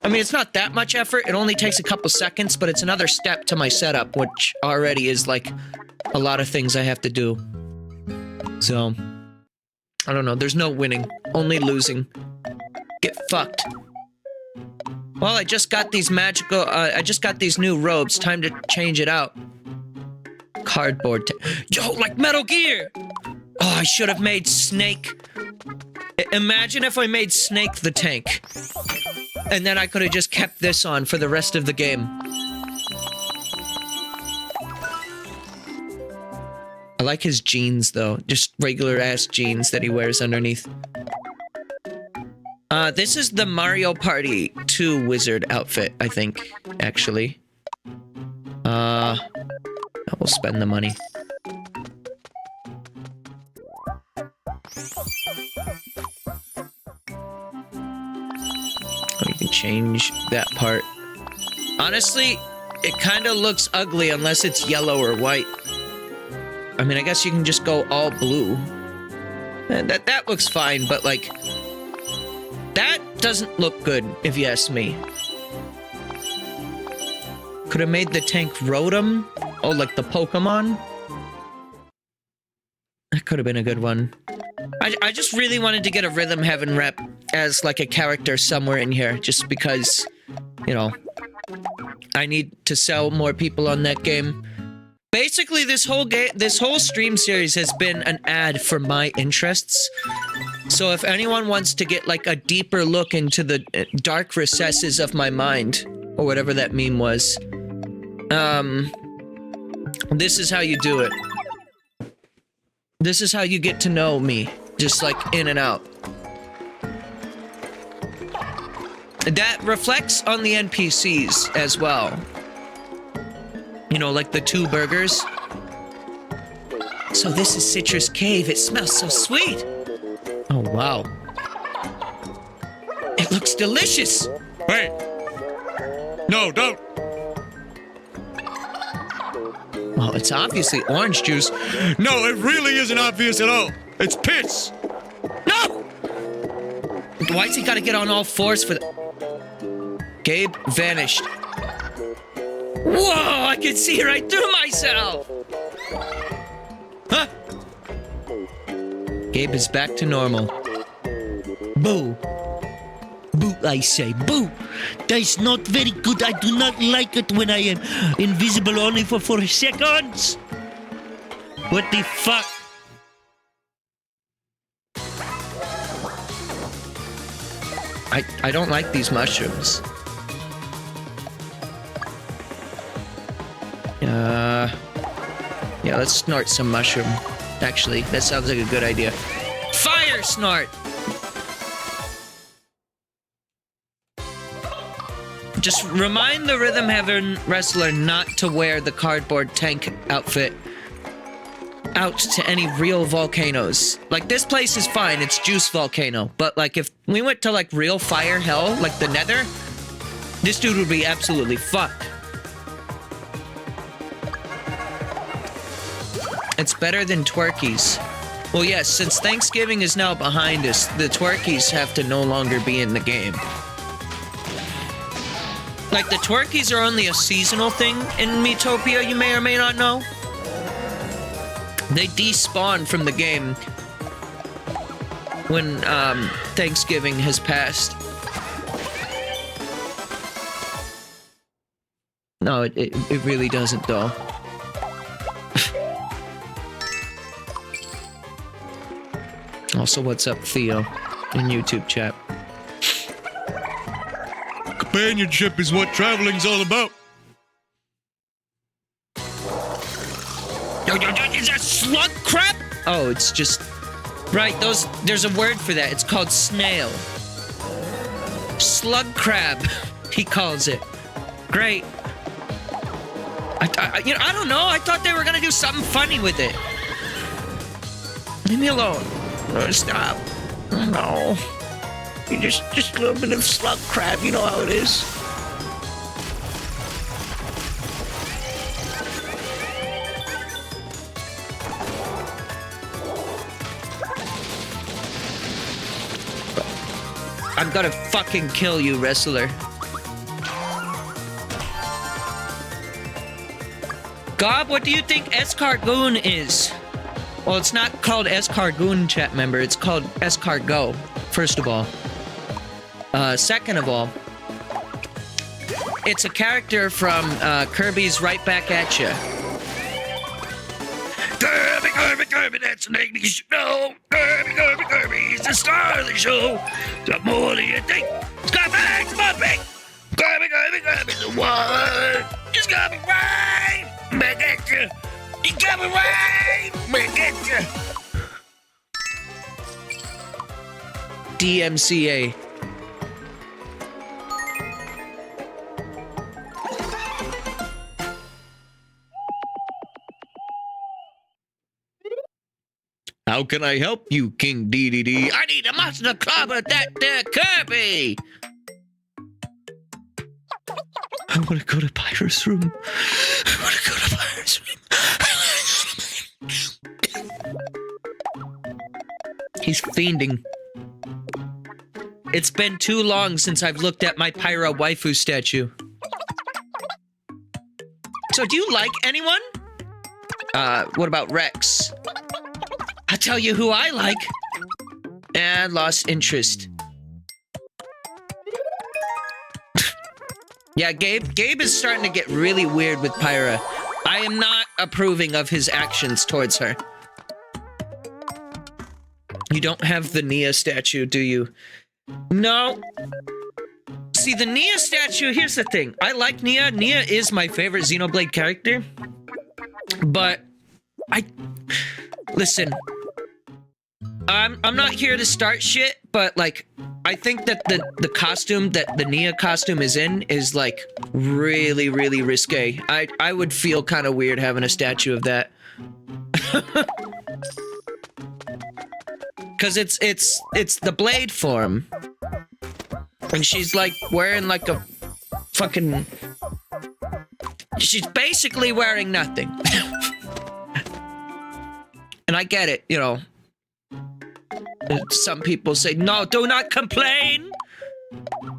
I mean, it's not that much effort. It only takes a couple seconds, but it's another step to my setup, which already is, like, a lot of things I have to do. So, I don't know. There's no winning. Only losing. Get fucked. Well, I just got these magical, I just got these new robes. Time to change it out. Cardboard. Yo, like Metal Gear! Oh, I should have made Snake. Imagine if I made Snake the tank. And then I could have just kept this on for the rest of the game. I like his jeans, though. Just regular-ass jeans that he wears underneath. This is the Mario Party 2 wizard outfit, I think, actually. I will spend the money. Oh, you can change that part. Honestly, it kind of looks ugly unless it's yellow or white. I mean, I guess you can just go all blue. And that looks fine, but like, that doesn't look good, if you ask me. Could have made the tank Rotom. Oh, like the Pokemon? That could have been a good one. I just really wanted to get a Rhythm Heaven rep as like a character somewhere in here, just because, you know, I need to sell more people on that game. Basically, this whole stream series has been an ad for my interests. So if anyone wants to get like a deeper look into the dark recesses of my mind, or whatever that meme was, this is how you do it. This is how you get to know me, just like in and out. That reflects on the NPCs as well. You know, like the 2 burgers. So this is Citrus Cave. It smells so sweet. Oh, wow. It looks delicious. Wait. No, don't. Well, it's obviously orange juice. No, it really isn't obvious at all. It's piss. No! Why's he gotta get on all fours for the... Gabe vanished. Whoa, I can see right through myself! Huh? Gabe is back to normal. Boo. Boo, I say. Boo. That's not very good. I do not like it when I am invisible only for 4 seconds. What the fuck? I don't like these mushrooms. Yeah, let's snort some mushroom. Actually, that sounds like a good idea. Fire snort! Just remind the Rhythm Heaven wrestler not to wear the cardboard tank outfit out to any real volcanoes. Like, this place is fine, it's Juice Volcano. But, like, if we went to, like, real fire hell, like the Nether, this dude would be absolutely fucked. It's better than Twerkies. Well, yes, since Thanksgiving is now behind us, the Twerkies have to no longer be in the game. Like, the Twerkies are only a seasonal thing in Miitopia, you may or may not know. They despawn from the game when Thanksgiving has passed. No, it really doesn't, though. Also, what's up, Theo, in YouTube chat? Companionship is what traveling's all about. Is that slug crap? Oh, it's just... Right, there's a word for that. It's called snail. Slug crab, he calls it. Great. I don't know. I thought they were gonna do something funny with it. Leave me alone. No, stop. No. You just a little bit of slug crab. You know how it is. I'm gonna fucking kill you, wrestler. Gabe, what do you think escargoon is? Well, it's not called escargoon, chat member. It's called escargot, first of all. Second of all, it's a character from Kirby's Right Back at Ya. Kirby, that's the name you should know. Kirby, he's the star of the show. What more do you think? It's got back to my pick. Kirby, the one. Just got me right. Back at you. You got me right. Back at you. DMCA. How can I help you, King DDD? I need a monster club at that there Kirby. I want to go to Pyro's room. I want to go to Pyro's room. He's fiending. It's been too long since I've looked at my Pyro waifu statue. So do you like anyone? What about Rex? I'll tell you who I like. And lost interest. Yeah, Gabe is starting to get really weird with Pyra. I am not approving of his actions towards her. You don't have the Nia statue, do you? No. See, the Nia statue, here's the thing. I like Nia. Nia is my favorite Xenoblade character. But, listen. I'm not here to start shit, but, like, I think that the costume that the Nia costume is in is, like, really, really risque. I would feel kind of weird having a statue of that. Because it's the blade form. And she's, like, wearing, like, a fucking... She's basically wearing nothing. And I get it, you know. Some people say, no, do not complain.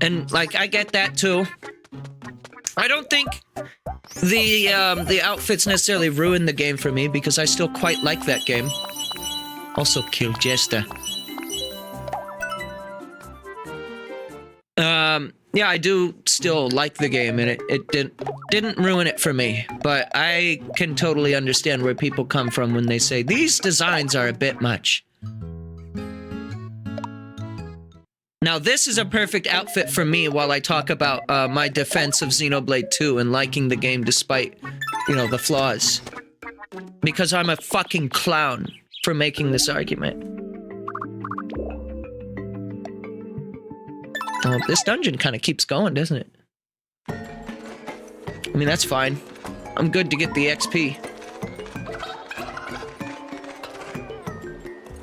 And, like, I get that, too. I don't think the outfits necessarily ruined the game for me, because I still quite like that game. Also, kill Jester. Yeah, I do still like the game, and it didn't ruin it for me. But I can totally understand where people come from when they say, these designs are a bit much. Now, this is a perfect outfit for me while I talk about my defense of Xenoblade 2 and liking the game despite, you know, the flaws. Because I'm a fucking clown for making this argument. Oh, this dungeon kind of keeps going, doesn't it? I mean, that's fine. I'm good to get the XP.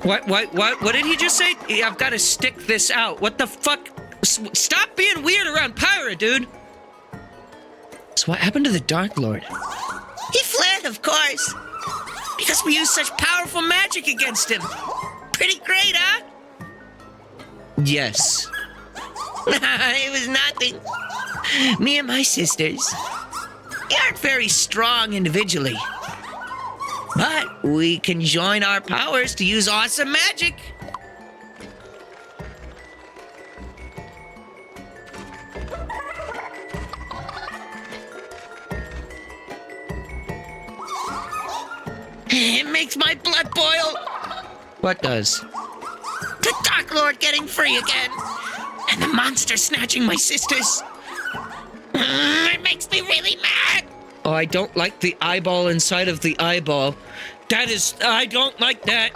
What did he just say? Yeah, I've got to stick this out. What the fuck? Stop being weird around Pyra, dude. So what happened to the Dark Lord? He fled, of course. Because we used such powerful magic against him. Pretty great, huh? Yes. It was nothing. Me and my sisters. We aren't very strong individually. But we can join our powers to use awesome magic. It makes my blood boil. What does? The Dark Lord getting free again. And the monster snatching my sisters. It makes me really mad. Oh, I don't like the eyeball inside of the eyeball. That is... I don't like that.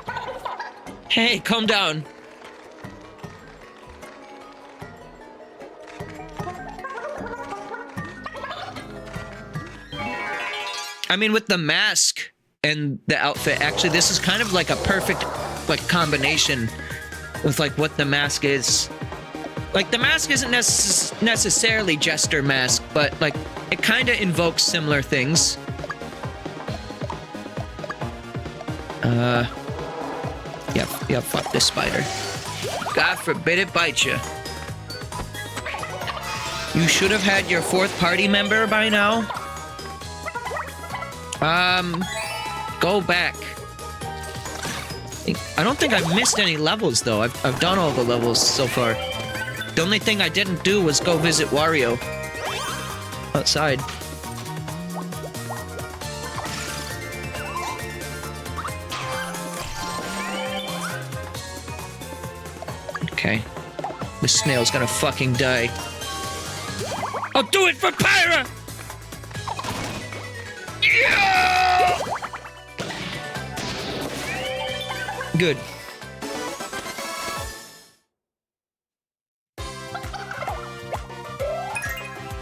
Hey, calm down. I mean, with the mask and the outfit, actually, this is kind of like a perfect, like, combination with, like, what the mask is. Like, the mask isn't necessarily Jester mask, but, like, it kind of invokes similar things. Yeah, fuck this spider. God forbid it bite you. You should have had your 4th party member by now. Go back. I don't think I've missed any levels, though. I've done all the levels so far. The only thing I didn't do was go visit Wario. Outside. Okay. The snail's gonna fucking die. I'll do it for Pyra! Yeah! Good.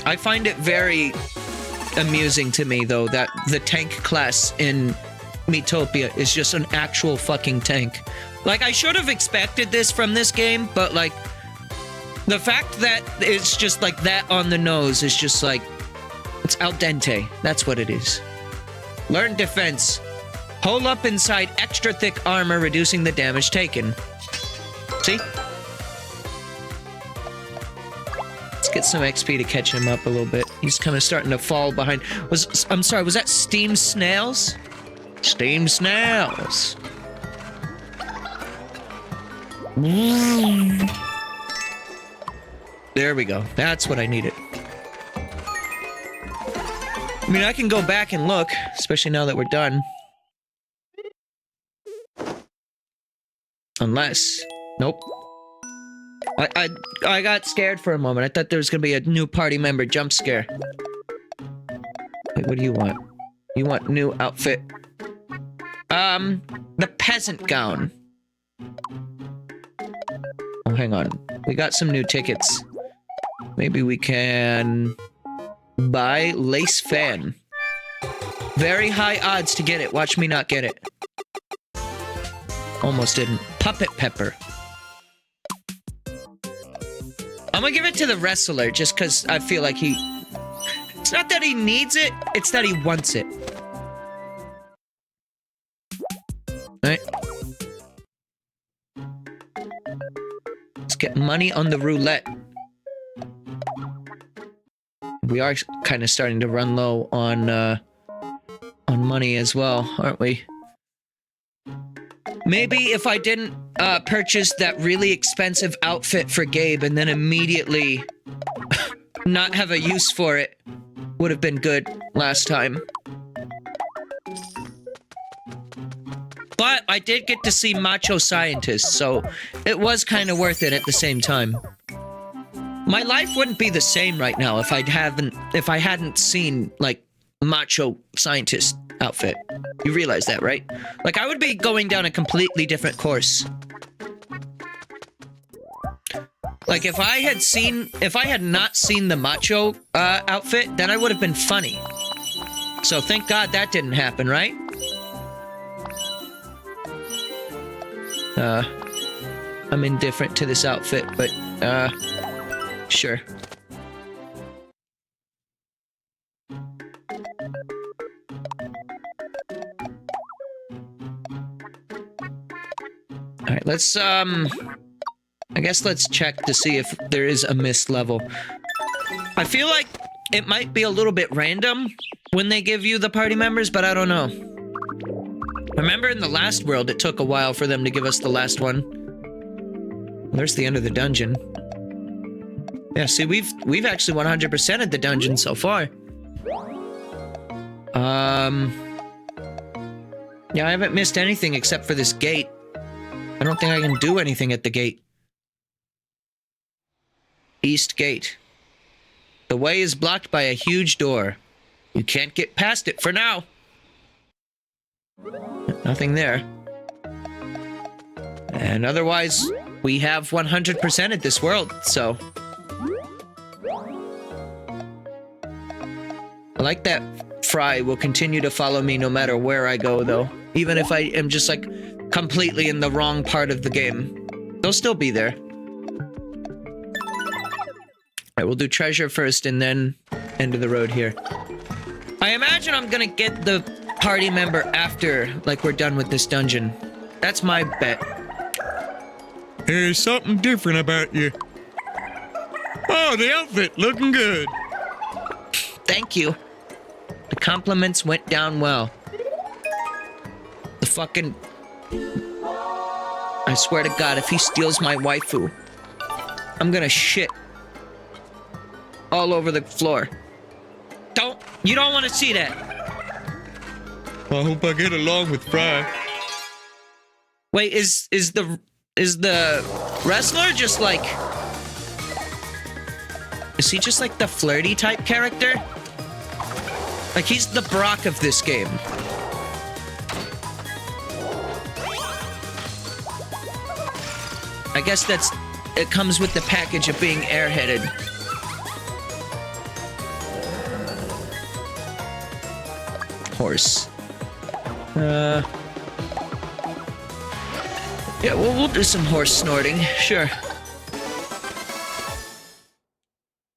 I find it very amusing to me, though, that the tank class in Miitopia is just an actual fucking tank. Like, I should have expected this from this game, but, like, the fact that it's just, like, that on the nose is just, like, It's al dente. That's what it is. Learn defense. Hole up inside extra thick armor, reducing the damage taken. See? Let's get some XP to catch him up a little bit. He's kind of starting to fall behind. I'm sorry, was that steamed snails? Steamed snails. There we go. That's what I needed. I mean, I can go back and look, especially now that we're done. Unless... Nope. I got scared for a moment. I thought there was gonna be a new party member jump scare. Wait, what do you want? You want new outfit? The peasant gown. Oh, hang on. We got some new tickets. Maybe we can... buy lace fan. Very high odds to get it. Watch me not get it. Almost didn't. Puppet pepper. I'm gonna give it to the wrestler just because I feel like he... It's not that he needs it, it's that he wants it. Alright. Let's get money on the roulette. We are kind of starting to run low on money as well, aren't we? Maybe if I didn't purchase that really expensive outfit for Gabe and then immediately not have a use for it would have been good last time. But I did get to see Macho Scientist, so it was kind of worth it at the same time. My life wouldn't be the same right now if I hadn't seen, like, Macho Scientist outfit. You realize that, right? Like, I would be going down a completely different course. Like, if I had not seen the Macho outfit, then I would have been funny. So thank God that didn't happen, right? I'm indifferent to this outfit, but, sure. Alright, let's, I guess let's check to see if there is a missed level. I feel like it might be a little bit random when they give you the party members, but I don't know. Remember in the last world, it took a while for them to give us the last one. There's the end of the dungeon. Yeah, see, we've actually 100%ed the dungeon so far. Yeah, I haven't missed anything except for this gate. I don't think I can do anything at the gate. East Gate. The way is blocked by a huge door. You can't get past it for now. Nothing there. And otherwise, we have 100%ed this world, so... I like that Fry will continue to follow me no matter where I go, though. Even if I am just, like, completely in the wrong part of the game. They'll still be there. Alright, we'll do treasure first and then end of the road here. I imagine I'm gonna get the party member after, like, we're done with this dungeon. That's my bet. There's something different about you. Oh, the outfit, looking good. Thank you. The compliments went down well. The fucking... I swear to God, if he steals my waifu, I'm gonna shit all over the floor. You don't want to see that. I hope I get along with Fry. Wait, is the wrestler just like... Is he just like the flirty type character? Like he's the Brock of this game. I guess it comes with the package of being airheaded. Horse. Yeah, we'll do some horse snorting, sure.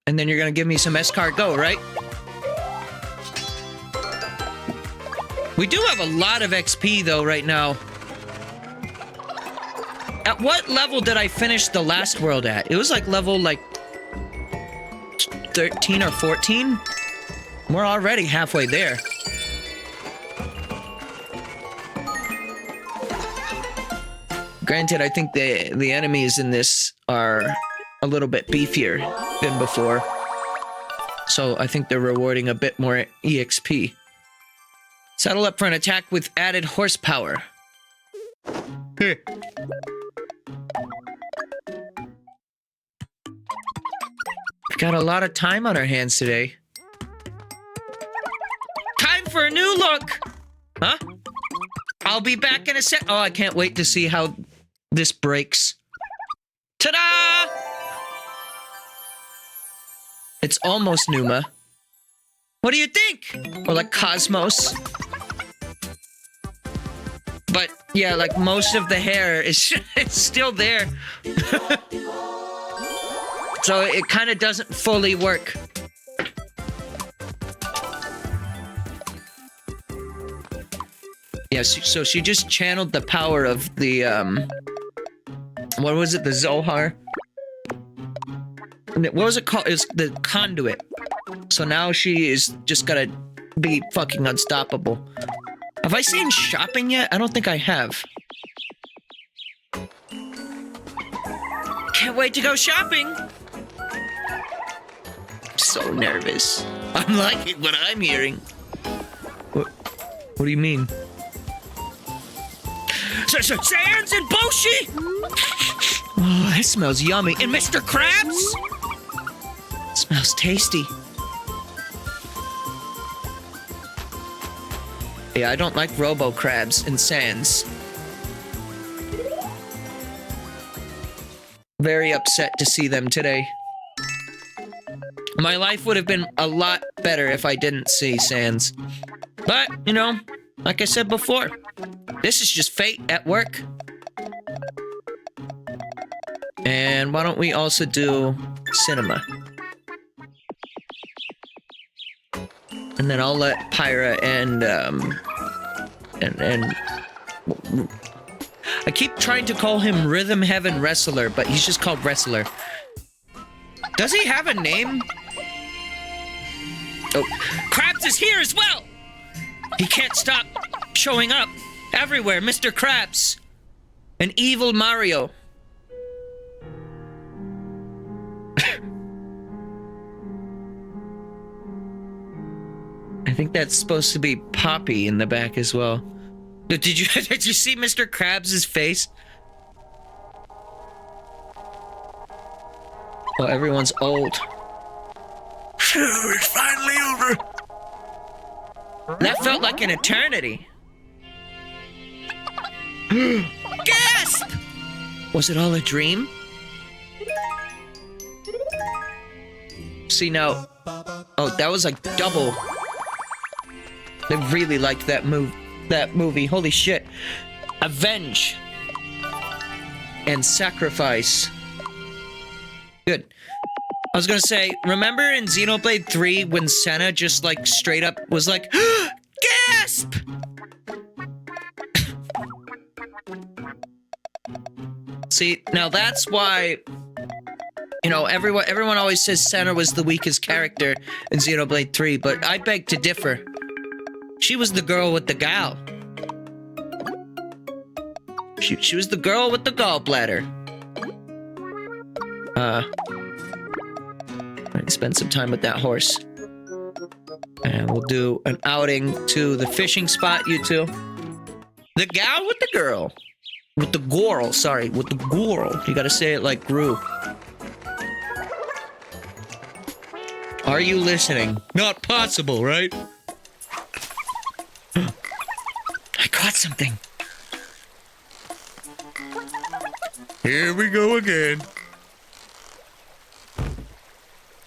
And then you're gonna give me some escargot, right? We do have a lot of XP though right now. At what level did I finish the last world at? It was like level 13 or 14. We're already halfway there. Granted, I think the enemies in this are a little bit beefier than before. So I think they're rewarding a bit more EXP. Saddle up for an attack with added horsepower. Heh. We've got a lot of time on our hands today. Time for a new look! Huh? I'll be back in a sec. Oh, I can't wait to see how this breaks. Ta-da! It's almost Numa. What do you think? Or like Cosmos. But yeah, like most of the hair is it's still there. So it kind of doesn't fully work. Yeah, so she just channeled the power of the, what was it? The Zohar? What was it called? It's the conduit. So now she is just gonna be fucking unstoppable. Have I seen shopping yet? I don't think I have. Can't wait to go shopping! So nervous. I'm liking what I'm hearing. What do you mean? Sans and Boshi! Oh, that smells yummy. And Mr. Krabs? Smells tasty. Yeah, I don't like Robo Crabs and Sans. Very upset to see them today. My life would have been a lot better if I didn't see Sans. But, you know, like I said before, this is just fate at work. And why don't we also do cinema? And then I'll let Pyra and I keep trying to call him Rhythm Heaven Wrestler, but he's just called Wrestler. Does he have a name? Oh, Krabs is here as well! He can't stop showing up everywhere, Mr. Krabs. An evil Mario. I think that's supposed to be Poppy in the back as well. Did you see Mr. Krabs' face? Oh, everyone's old. It's finally over. That felt like an eternity. Gasp! Was it all a dream? See now. Oh, that was like double. I really liked that movie. Holy shit. Avenge. And sacrifice. Good. I was gonna say, remember in Xenoblade 3 when Senna just like straight up was like, gasp! See, now that's why, you know, everyone always says Senna was the weakest character in Xenoblade 3, but I beg to differ. She was the girl with the gal. She was the girl with the gallbladder. Let me spend some time with that horse. And we'll do an outing to the fishing spot, you two. The gal with the girl. With the girl, sorry. With the girl. You gotta say it like Gru. Are you listening? Not possible, right? I caught something. Here we go again.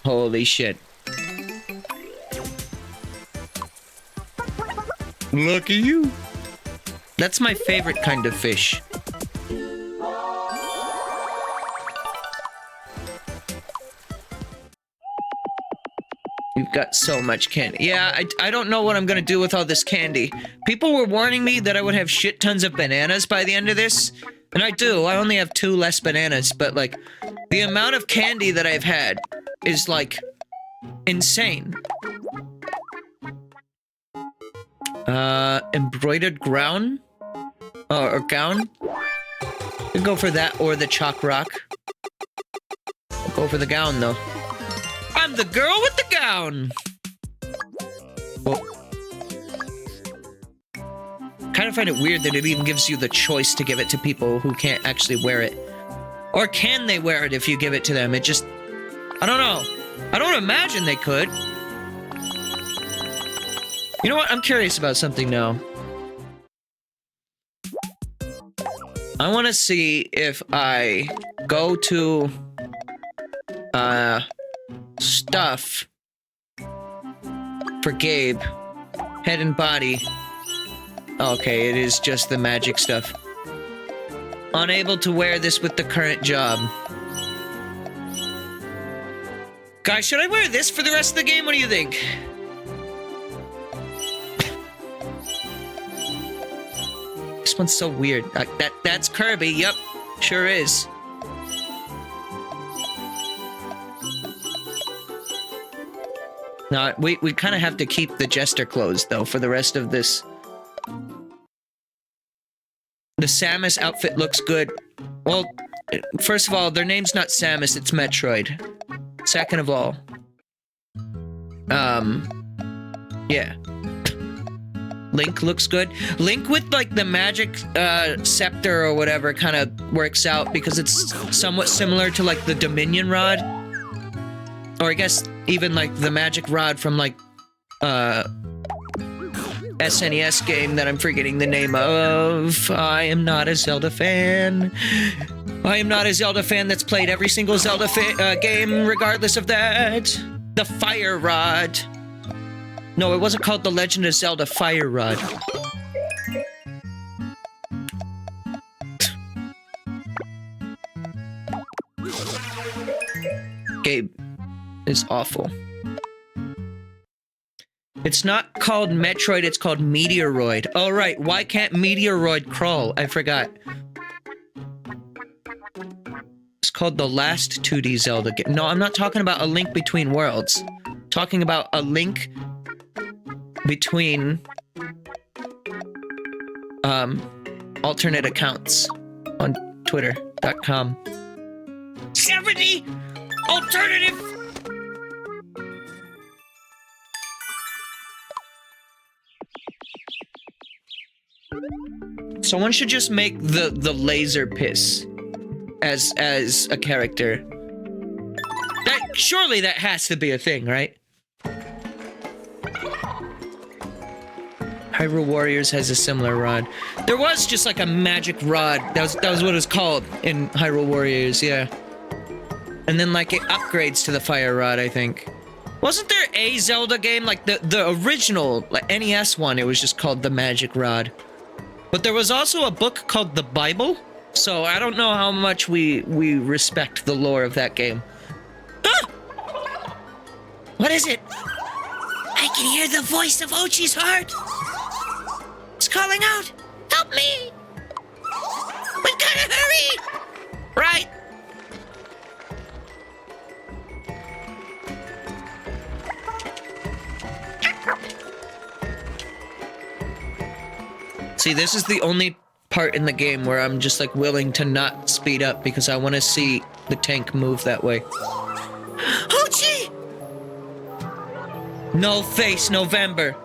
Holy shit. Lucky you. That's my favorite kind of fish. We've got so much candy. Yeah, I don't know what I'm gonna do with all this candy. People were warning me that I would have shit tons of bananas by the end of this. And I do. I only have 2 less bananas. But, like, the amount of candy that I've had is, like, insane. Embroidered gown? Or gown? We'll go for that or the chalk rock. I'll go for the gown, though. I'm the girl with the gown! Well, kind of find it weird that it even gives you the choice to give it to people who can't actually wear it. Or can they wear it if you give it to them? It just... I don't know. I don't imagine they could. You know what? I'm curious about something now. I want to see if I go to... stuff for Gabe. Head and body. Okay, it is just the magic stuff. Unable to wear this with the current job. Guys, should I wear this for the rest of the game? What do you think? This one's so weird. That's Kirby. Yep, sure is. No, we kind of have to keep the jester clothes, though, for the rest of this. The Samus outfit looks good. Well, first of all, their name's not Samus, it's Metroid. Second of all, yeah. Link looks good. Link with, like, the magic, scepter or whatever kind of works out because it's somewhat similar to, like, the Dominion Rod. Or I guess even, like, the magic rod from, like, SNES game that I'm forgetting the name of. I am not a Zelda fan. I am not a Zelda fan that's played every single Zelda game regardless of that. The Fire Rod. No, it wasn't called The Legend of Zelda Fire Rod. Gabe is awful. It's not called Metroid, it's called Meteoroid. Oh, right. Why can't Meteoroid crawl? I forgot. It's called the last 2D Zelda game. No, I'm not talking about A Link Between Worlds. I'm talking about A Link Between alternate accounts on twitter.com. 70 alternative. Someone should just make the laser piss as a character. Surely that has to be a thing, right? Hyrule Warriors has a similar rod. There was just like a magic rod. That was what it was called in Hyrule Warriors, yeah. And then like it upgrades to the fire rod, I think. Wasn't there a Zelda game like the original like NES one? It was just called the Magic Rod. But there was also a book called the Bible. So I don't know how much we respect the lore of that game. Ah! What is it? I can hear the voice of Ochi's heart. It's calling out. Help me! We gotta hurry! Right. See, this is the only part in the game where I'm just like willing to not speed up because I want to see the tank move that way. Hoochie! No face November.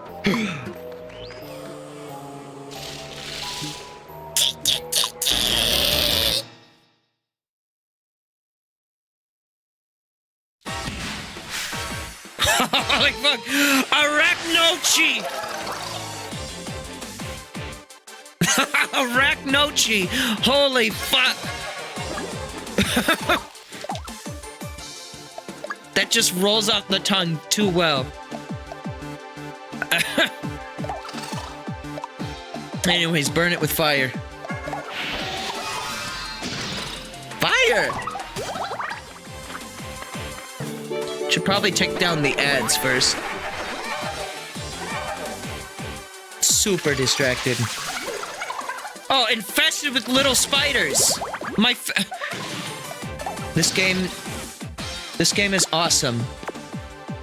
Holy fuck! Arachnochi! Arachnochi! Holy fuck! That just rolls off the tongue too well. Anyways, burn it with fire. Fire! Should probably take down the ads first. Super distracted. Oh, infested with little spiders. This game is awesome.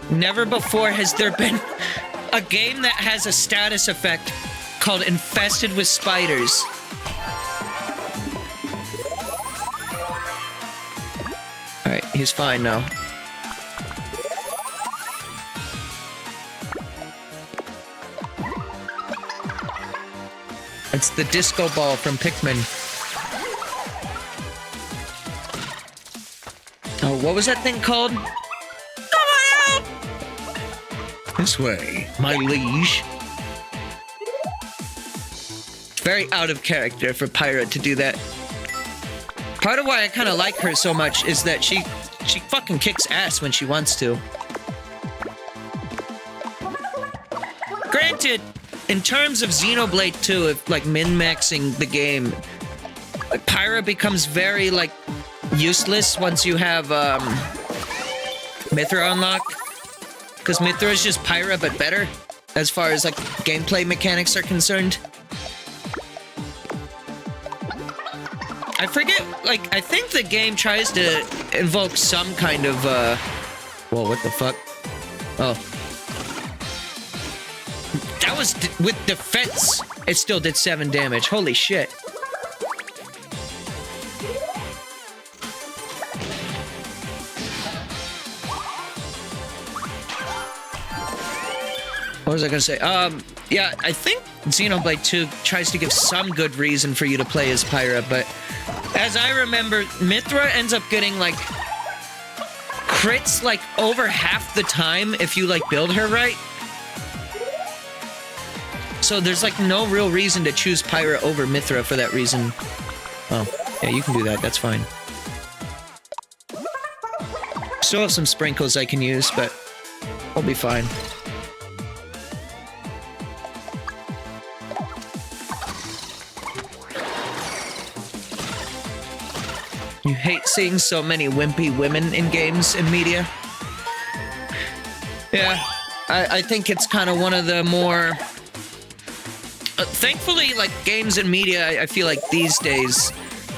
Never before has there been a game that has a status effect called infested with spiders. Alright, he's fine now. It's the disco ball from Pikmin. Oh, what was that thing called? This way, my liege. It's very out of character for Pyra to do that. Part of why I kind of like her so much is that she fucking kicks ass when she wants to. Granted, in terms of Xenoblade 2, if like min-maxing the game, like, Pyra becomes very like useless once you have Mithra unlocked. Because Mithra is just Pyra, but better, as far as, like, gameplay mechanics are concerned. I forget, like, I think the game tries to invoke some kind of, whoa, what the fuck? Oh. That was with defense. It still did 7 damage. Holy shit. What was I gonna say? Yeah, I think Xenoblade 2 tries to give some good reason for you to play as Pyra, but as I remember, Mithra ends up getting, like, crits, like, over half the time if you, like, build her right. So there's, like, no real reason to choose Pyra over Mithra for that reason. Oh, yeah, you can do that, that's fine. Still have some sprinkles I can use, but I'll be fine. You hate seeing so many wimpy women in games and media? Yeah, I think it's kind of one of the more... thankfully, like, games and media, I feel like these days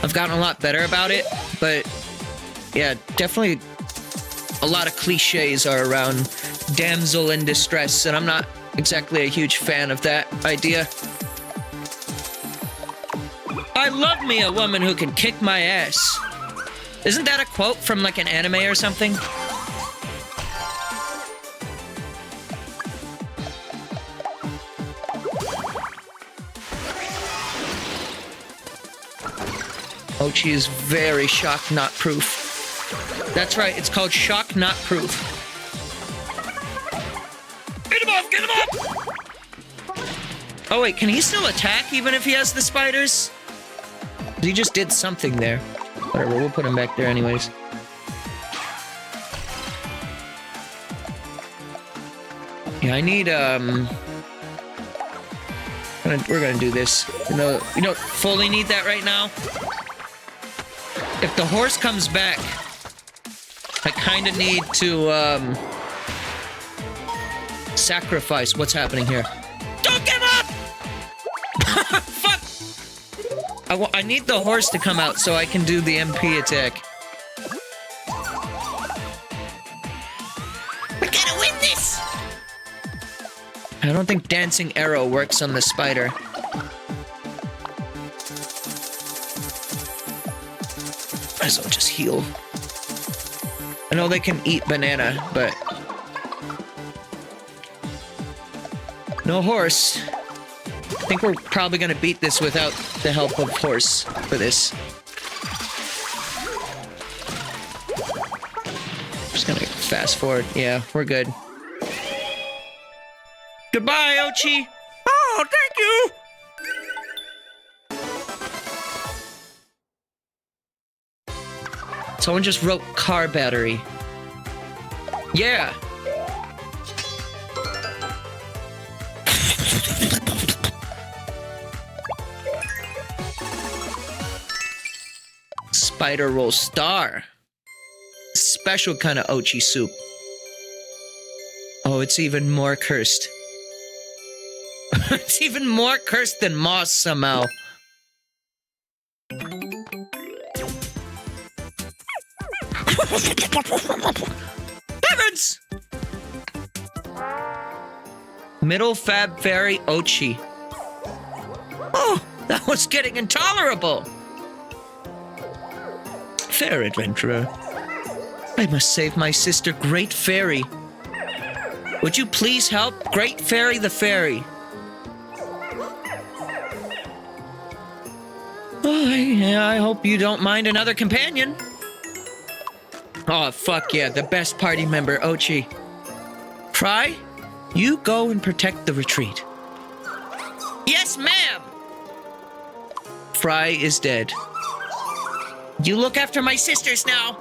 I've gotten a lot better about it, but yeah, definitely a lot of cliches are around damsel in distress, and I'm not exactly a huge fan of that idea. I love me a woman who can kick my ass. Isn't that a quote from, like, an anime or something? Ochi is very shock not proof. That's right, it's called shock not proof. Get him off! Get him off! Oh wait, can he still attack even if he has the spiders? He just did something there. Whatever, we'll put him back there anyways. Yeah, I need, we're gonna do this. You don't fully need that right now. If the horse comes back, I kinda need to, sacrifice what's happening here. Don't give up! Fuck! I need the horse to come out so I can do the MP attack. We're gonna win this! I don't think Dancing Arrow works on the spider. Might as well just heal. I know they can eat banana, but... no horse. I think we're probably gonna beat this without the help of horse for this. Just gonna fast forward. Yeah, we're good. Goodbye, Ochi! Oh, thank you! Someone just wrote car battery. Yeah! Spider roll star. Special kind of Ochi soup. Oh, it's even more cursed. It's even more cursed than moss somehow. Heavens! Middle Fab Fairy Ochi. Oh, that was getting intolerable. Fair adventurer. I must save my sister, Great Fairy. Would you please help Great Fairy the Fairy? Oh, I hope you don't mind another companion. Oh, fuck yeah, the best party member, Ochi. Fry, you go and protect the retreat. Yes, ma'am! Fry is dead. You look after my sisters now.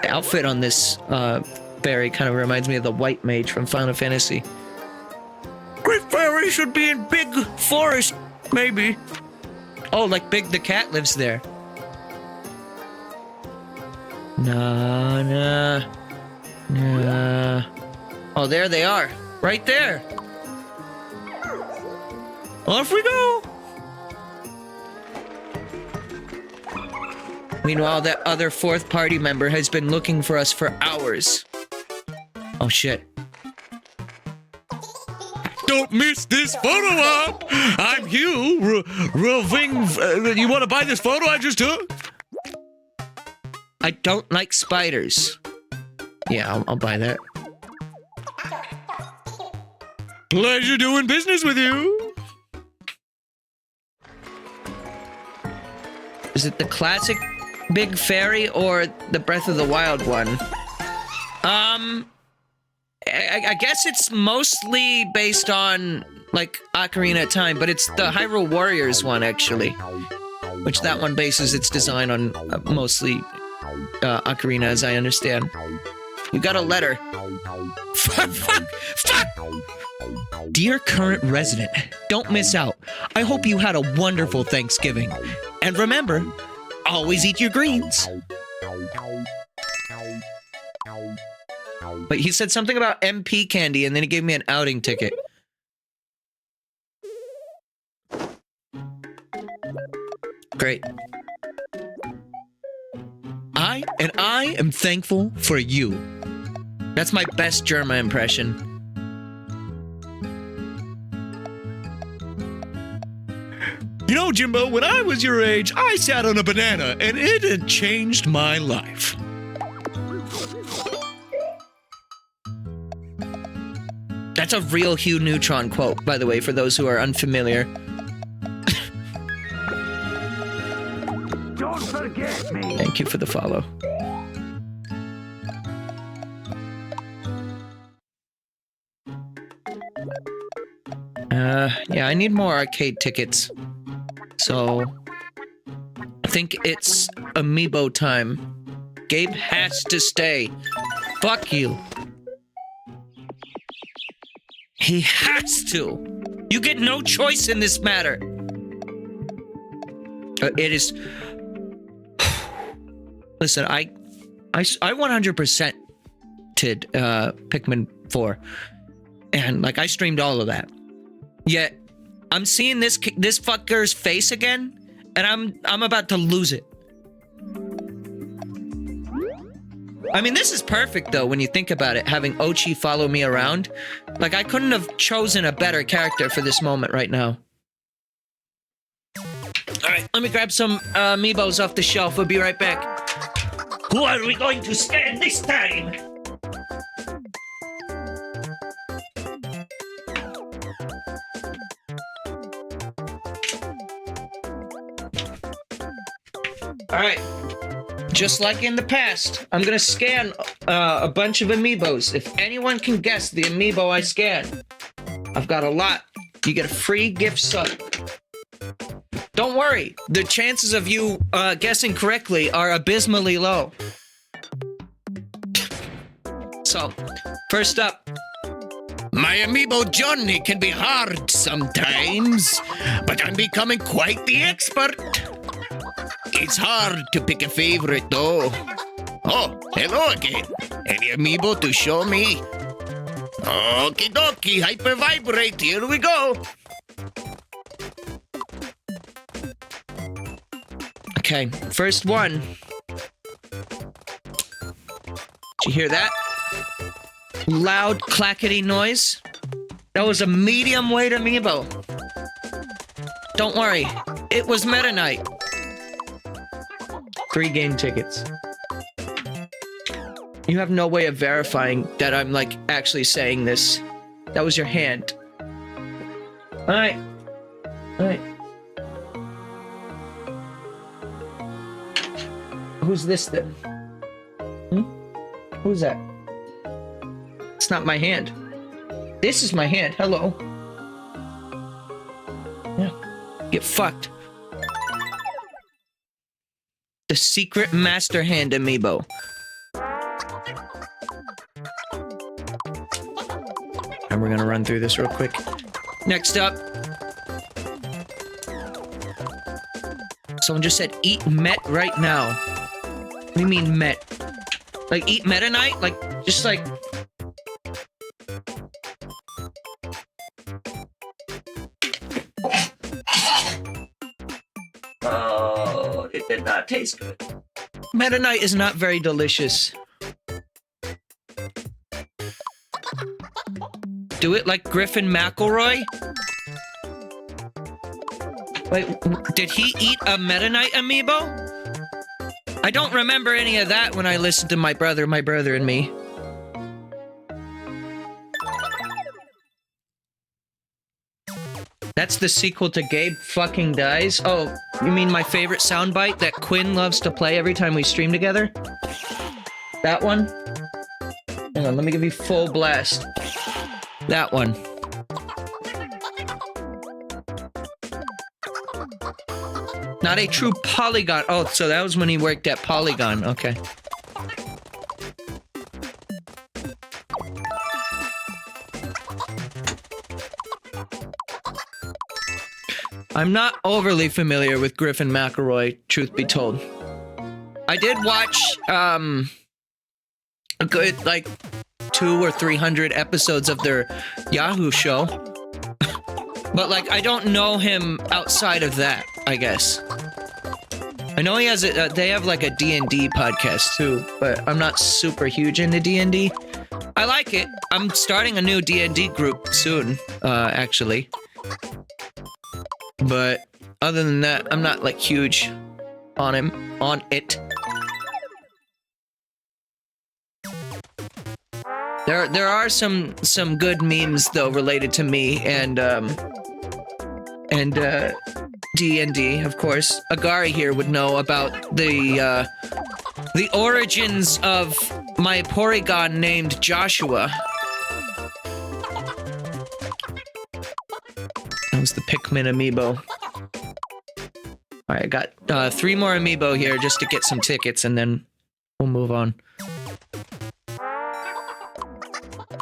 The outfit on this fairy kind of reminds me of the white mage from Final Fantasy. Great Fairy should be in Big Forest, maybe. Oh, like Big the cat lives there. Nah. Oh, there they are. Right there. Off we go. Meanwhile, that other fourth party member has been looking for us for hours. Oh, shit. Don't miss this photo op! I'm Hugh, Roving. You want to buy this photo I just took? I don't like spiders. Yeah, I'll buy that. Pleasure doing business with you. Is it the classic Big Fairy or the Breath of the Wild one? I guess it's mostly based on, like, Ocarina of Time, but it's the Hyrule Warriors one, actually. Which that one bases its design on mostly Ocarina, as I understand. You got a letter. Fuck! Dear current resident, don't miss out. I hope you had a wonderful Thanksgiving. And remember, always eat your greens. But he said something about MP candy, and then he gave me an outing ticket. Great. I am thankful for you. That's my best Germa impression. You know, Jimbo, when I was your age, I sat on a banana, and it had changed my life. That's a real Hugh Neutron quote, by the way, for those who are unfamiliar. Don't forget me. Thank you for the follow. Yeah, I need more arcade tickets. So, I think it's amiibo time. Gabe has to stay. Fuck you. He has to. You get no choice in this matter. It is. Listen, I 100% did Pikmin 4, and like I streamed all of that. Yet I'm seeing this fucker's face again, and I'm about to lose it. I mean, this is perfect, though, when you think about it, having Ochi follow me around. Like, I couldn't have chosen a better character for this moment right now. Alright, let me grab some amiibos off the shelf. We'll be right back. Who are we going to scan this time? Alright. Just like in the past, I'm gonna scan a bunch of amiibos. If anyone can guess the amiibo I scan, I've got a lot. You get a free gift sub. Don't worry, the chances of you guessing correctly are abysmally low. So, first up, my amiibo Johnny can be hard sometimes, but I'm becoming quite the expert. It's hard to pick a favorite, though. Oh, hello again. Any amiibo to show me? Okie dokie, hyper vibrate. Here we go. Okay, first one. Did you hear that? Loud clackety noise. That was a medium weight amiibo. Don't worry, it was Meta Knight. 3 game tickets. You have no way of verifying that I'm like actually saying this. That was your hand. Alright. Alright. Who's this then? Who's that? It's not my hand. This is my hand. Hello. Yeah. Get fucked. The secret master hand amiibo. And we're gonna run through this real quick. Next up. Someone just said eat Met right now. What do you mean Met? Like eat Meta Knight? Like just like oh, it did not taste good. Meta Knight is not very delicious. Do it like Griffin McElroy? Wait, did he eat a Meta Knight amiibo? I don't remember any of that when I listened to my brother and me. That's the sequel to Gabe fucking dies? Oh, you mean my favorite soundbite that Quinn loves to play every time we stream together? That one? Hang on, let me give you full blast. That one. Not a true Polygon. Oh, so that was when he worked at Polygon. Okay. I'm not overly familiar with Griffin McElroy, truth be told. I did watch, a good, like, 200 or 300 episodes of their Yahoo show. But, like, I don't know him outside of that, I guess. I know he has they have, like, a D&D podcast, too, but I'm not super huge into D&D. I like it. I'm starting a new D&D group soon, actually. But other than that, I'm not, like, huge on it. There are some good memes though related to me and D&D, of course. Agari here would know about the origins of my Porygon named Joshua. That was the Pikmin amiibo. Alright, I got 3 more amiibo here just to get some tickets and then we'll move on.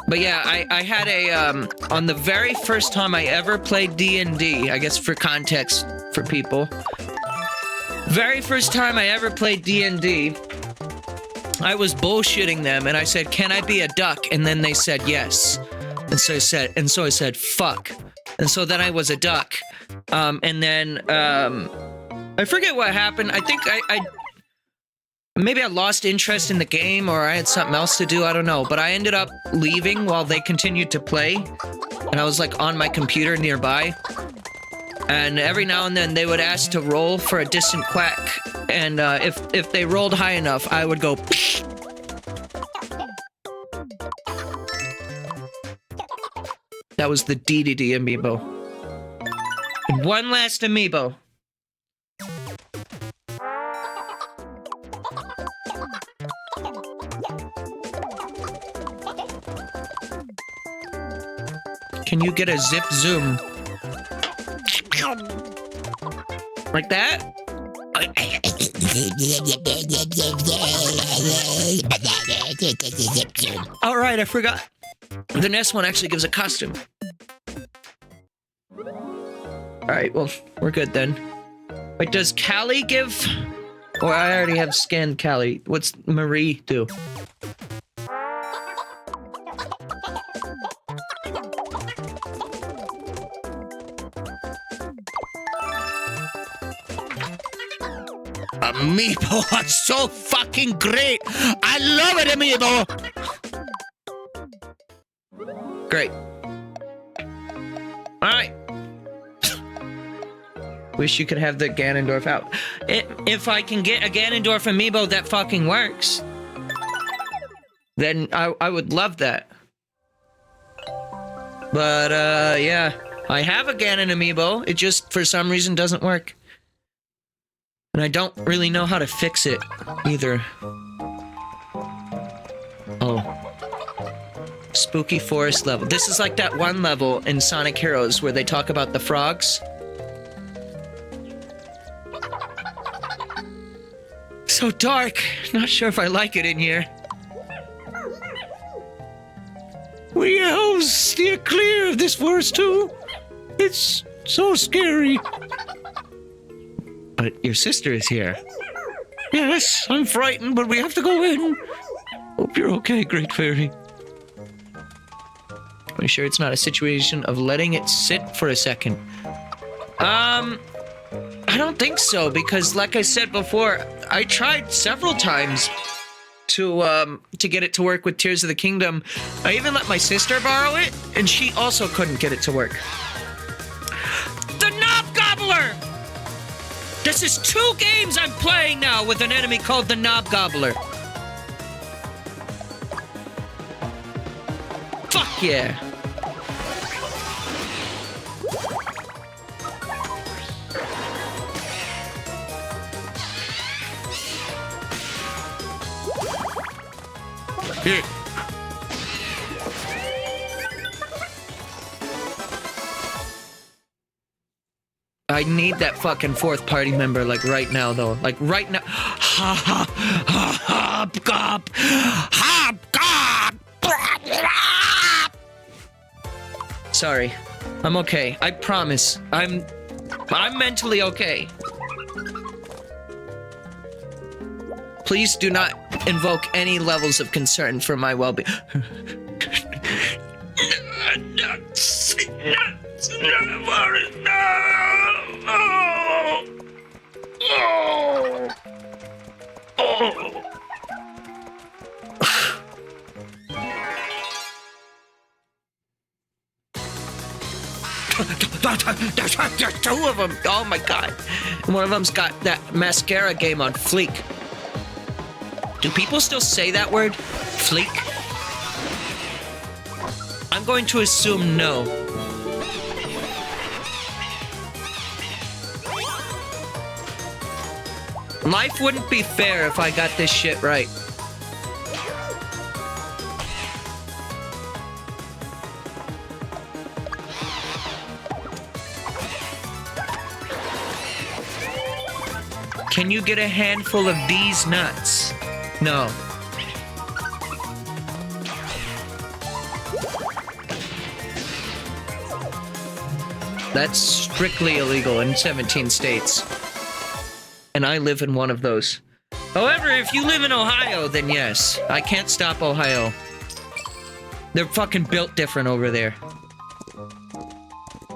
But yeah, I had a, on the very first time I ever played D&D, I guess for context for people. Very first time I ever played D&D, I was bullshitting them and I said, "Can I be a duck?" And then they said yes. And so I said, "Fuck." And so then I was a duck. And then, I forget what happened. I think maybe I lost interest in the game or I had something else to do, I don't know. But I ended up leaving while they continued to play. And I was like on my computer nearby. And every now and then they would ask to roll for a distant quack. And if they rolled high enough, I would go psh. That was the DDD amiibo. And one last amiibo. Can you get a zip zoom? Like that? All right, I forgot. The next one actually gives a costume. All right, well, we're good then. Wait, does Callie give Or I already have scanned Callie. What's Marie do? Amiibo are so fucking great. I love it, Amiibo. Great. Alright. Wish you could have the Ganondorf out. If I can get a Ganondorf amiibo that fucking works, then I would love that. But, yeah. I have a Ganon amiibo. It just, for some reason, doesn't work. And I don't really know how to fix it, either. Oh. Spooky forest level. This is like that one level in Sonic Heroes where they talk about the frogs. So dark. Not sure if I like it in here. We elves steer clear of this forest too. It's so scary. But your sister is here. Yes, I'm frightened, but we have to go in. Hope you're okay, Great Fairy. Are you sure it's not a situation of letting it sit for a second? I don't think so, because like I said before, I tried several times to get it to work with Tears of the Kingdom. I even let my sister borrow it, and she also couldn't get it to work. The Knob Gobbler! This is 2 games I'm playing now with an enemy called the Knob Gobbler. Fuck yeah. Here. I need that fucking 4th party member, like, right now, though. Like, right now. Ha ha ha ha gop. Ha gop. Sorry. I'm okay. I promise. I'm mentally okay. Please do not invoke any levels of concern for my well-being. There's 2 of them. Oh my god. And one of them's got that mascara game on fleek. Do people still say that word? Fleek? I'm going to assume no. Life wouldn't be fair if I got this shit right. Can you get a handful of these nuts? No. That's strictly illegal in 17 states. And I live in one of those. However, if you live in Ohio, then yes. I can't stop Ohio. They're fucking built different over there.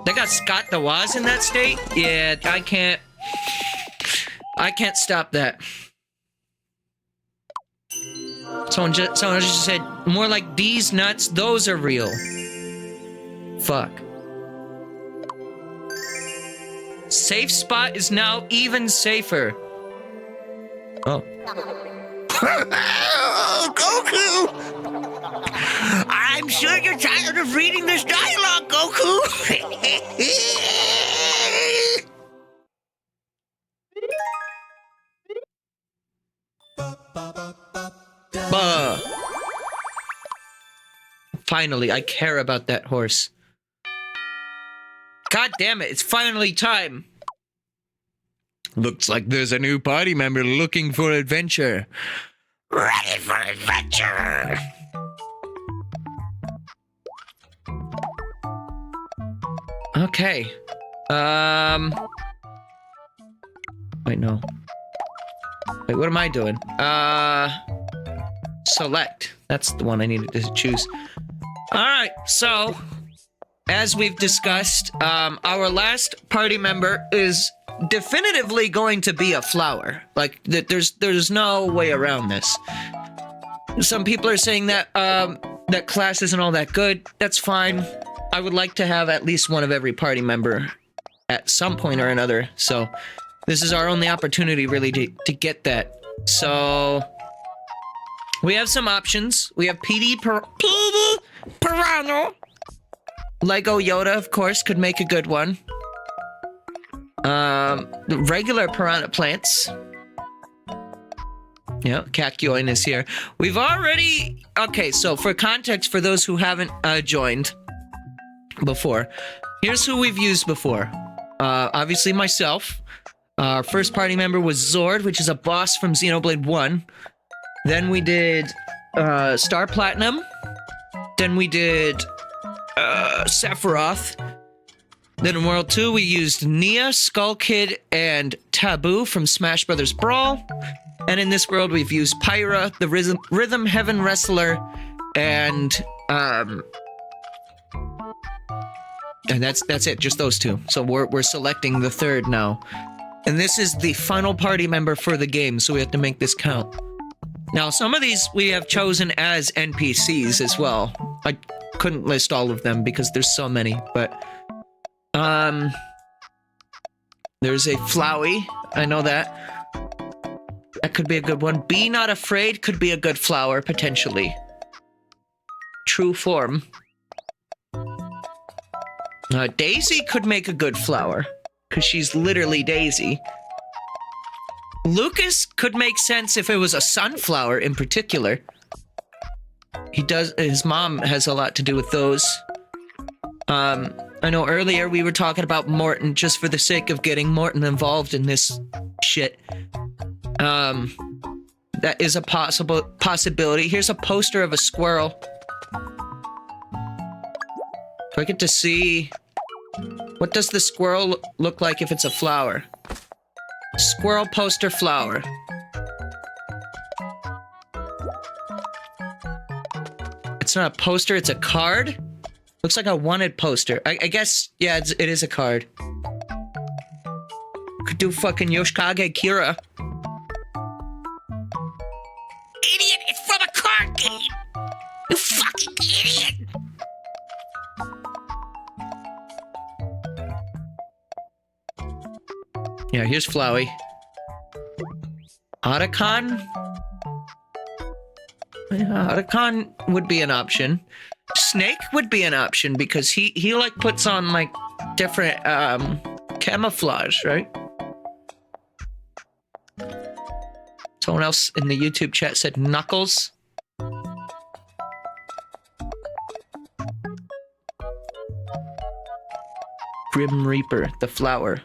They got Scott the Woz in that state? Yeah, I can't stop that. Someone just said, more like these nuts, those are real. Fuck. Safe spot is now even safer. Oh. Goku! I'm sure you're tired of reading this dialogue, Goku! Bah. Finally, I care about that horse. God damn it, it's finally time. Looks like there's a new party member looking for adventure. Ready for adventure! Okay. Wait, no. Wait, what am I doing? Select. That's the one I needed to choose. Alright, so as we've discussed, our last party member is definitively going to be a flower. Like, there's no way around this. Some people are saying that that class isn't all that good. That's fine. I would like to have at least one of every party member at some point or another. So this is our only opportunity really to get that. So we have some options. We have PD Piranha. Lego Yoda, of course, could make a good one. The regular piranha plants. Yeah, Kakyoin is here. We've already... Okay, so for context, for those who haven't joined before, here's who we've used before. Obviously myself. Our first party member was Zord, which is a boss from Xenoblade 1. Then we did Star Platinum. Then we did Sephiroth. Then in World 2, we used Nia, Skull Kid, and Taboo from Smash Bros. Brawl. And in this world, we've used Pyra, the Rhythm Heaven Wrestler, and that's it, just those two. So we're selecting the third now. And this is the final party member for the game, so we have to make this count. Now, some of these we have chosen as NPCs as well. I couldn't list all of them because there's so many, but... There's a Flowey, I know that. That could be a good one. Be Not Afraid could be a good flower, potentially. True Form. Daisy could make a good flower, because she's literally Daisy. Lucas could make sense if it was a sunflower in particular. His mom has a lot to do with those. I know earlier we were talking about Morton just for the sake of getting Morton involved in this shit. That is a possibility. Here's a poster of a squirrel. Do I get to see... What does the squirrel look like if it's a flower? Squirrel poster flower. It's not a poster, it's a card? Looks like a wanted poster. I guess, yeah, it is a card. Could do fucking Yoshikage Kira. Idiot, it's from a card game! You fucking idiot! Yeah, here's Flowey. Otacon? Yeah, Otacon would be an option. Snake would be an option because he like puts on like different camouflage, right? Someone else in the YouTube chat said Knuckles. Grim Reaper, the flower.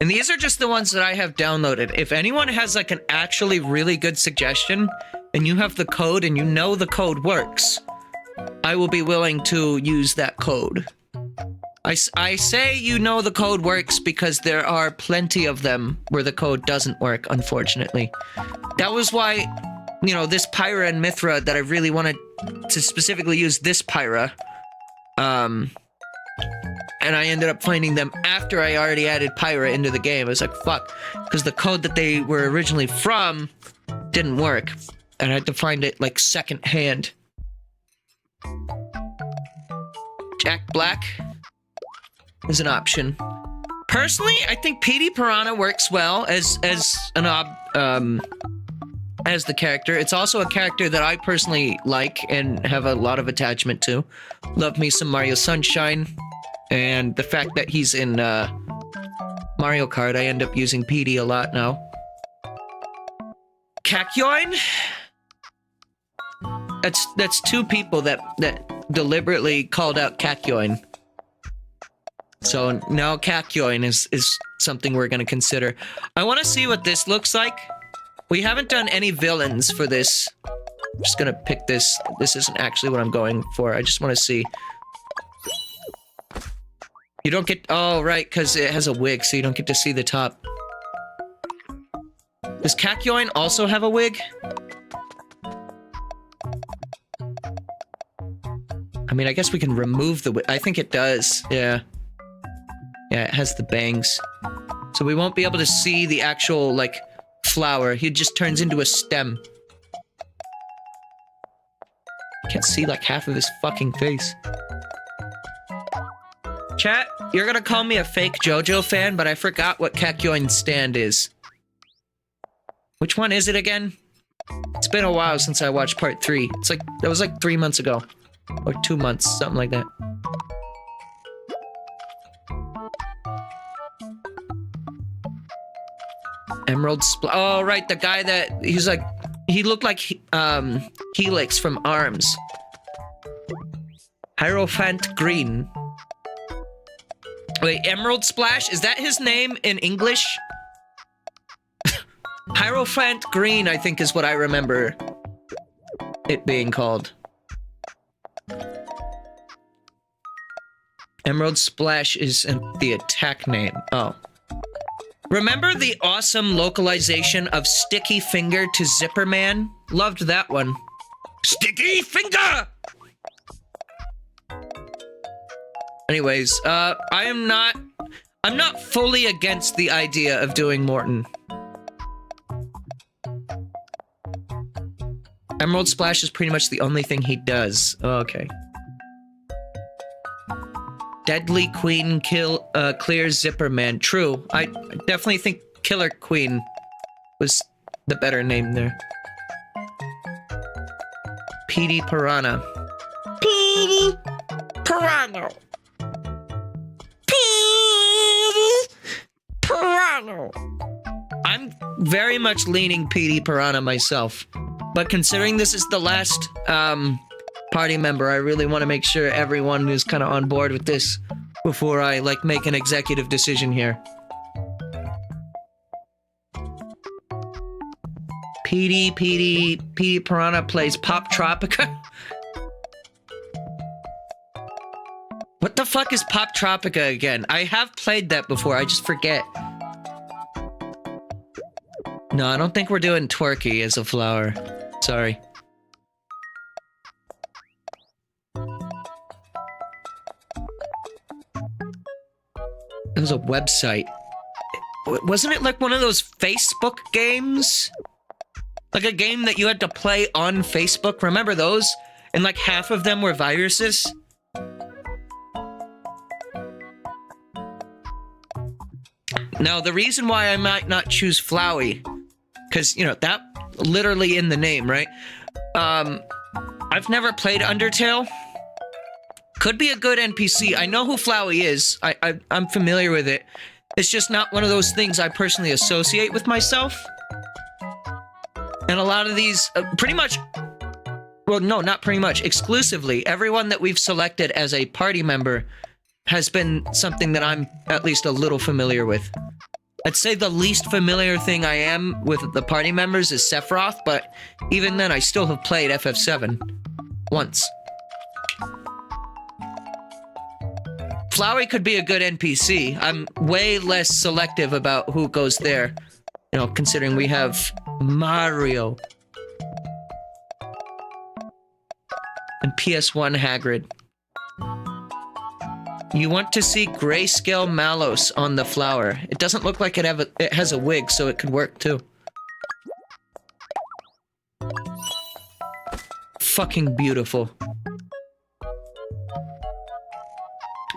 And these are just the ones that I have downloaded. If anyone has like an actually really good suggestion and you have the code and you know the code works, I will be willing to use that code. I say you know the code works because there are plenty of them where the code doesn't work, unfortunately. That was why, you know, this Pyra and Mithra that I really wanted to specifically use this Pyra. And I ended up finding them after I already added Pyra into the game. I was like, fuck. Because the code that they were originally from didn't work. And I had to find it, like, second hand. Jack Black is an option. Personally, I think PD Piranha works well as the character. It's also a character that I personally like and have a lot of attachment to. Love me some Mario Sunshine. And the fact that he's in Mario Kart, I end up using PD a lot now. Kakyoin? That's two people that deliberately called out Kakyoin. So now Kakyoin is something we're going to consider. I want to see what this looks like. We haven't done any villains for this. I'm just going to pick this. This isn't actually what I'm going for. I just want to see. You don't get... Oh, right, because it has a wig, so you don't get to see the top. Does Kakyoin also have a wig? I mean, I guess we can remove the wig. I think it does. Yeah. Yeah, it has the bangs. So we won't be able to see the actual, like, flower. He just turns into a stem. Can't see, like, half of his fucking face. Chat, you're gonna call me a fake JoJo fan, but I forgot what Kakyoin's stand is. Which one is it again? It's been a while since I watched part 3. It's like, that was like 3 months ago. Or 2 months, something like that. Emerald oh, right, the guy that, he's like, he looked like, Helix from ARMS. Hierophant Green. Wait, Emerald Splash? Is that his name in English? Hierophant Green, I think, is what I remember it being called. Emerald Splash is the attack name. Oh. Remember the awesome localization of Sticky Finger to Zipper Man? Loved that one. Sticky Finger! Anyways, I'm not fully against the idea of doing Morton. Emerald Splash is pretty much the only thing he does. Oh, okay. Deadly Queen clears Zipper Man. True. I definitely think Killer Queen was the better name there. Petey Piranha. Petey Piranha. Petey Piranha. I'm very much leaning Petey Piranha myself. But considering this is the last party member, I really want to make sure everyone is kind of on board with this before I, like, make an executive decision here. Petey Piranha plays Pop Tropica? What the fuck is Pop Tropica again? I have played that before, I just forget. No, I don't think we're doing Twerky as a flower. Sorry. It was a website. Wasn't it like one of those Facebook games? Like a game that you had to play on Facebook? Remember those? And like half of them were viruses? Now, the reason why I might not choose Flowey, because, you know, that literally in the name, right? I've never played Undertale. Could be a good NPC. I know who Flowey is. I'm familiar with it. It's just not one of those things I personally associate with myself. And a lot of these, pretty much, well, no, not pretty much, exclusively, everyone that we've selected as a party member has been something that I'm at least a little familiar with. I'd say the least familiar thing I am with the party members is Sephiroth, but even then I still have played FF7 once. Flowey could be a good NPC. I'm way less selective about who goes there, you know, considering we have Mario and PS1 Hagrid. You want to see Grayscale Malos on the flower. It doesn't look like it has a wig, so it could work too. Fucking beautiful.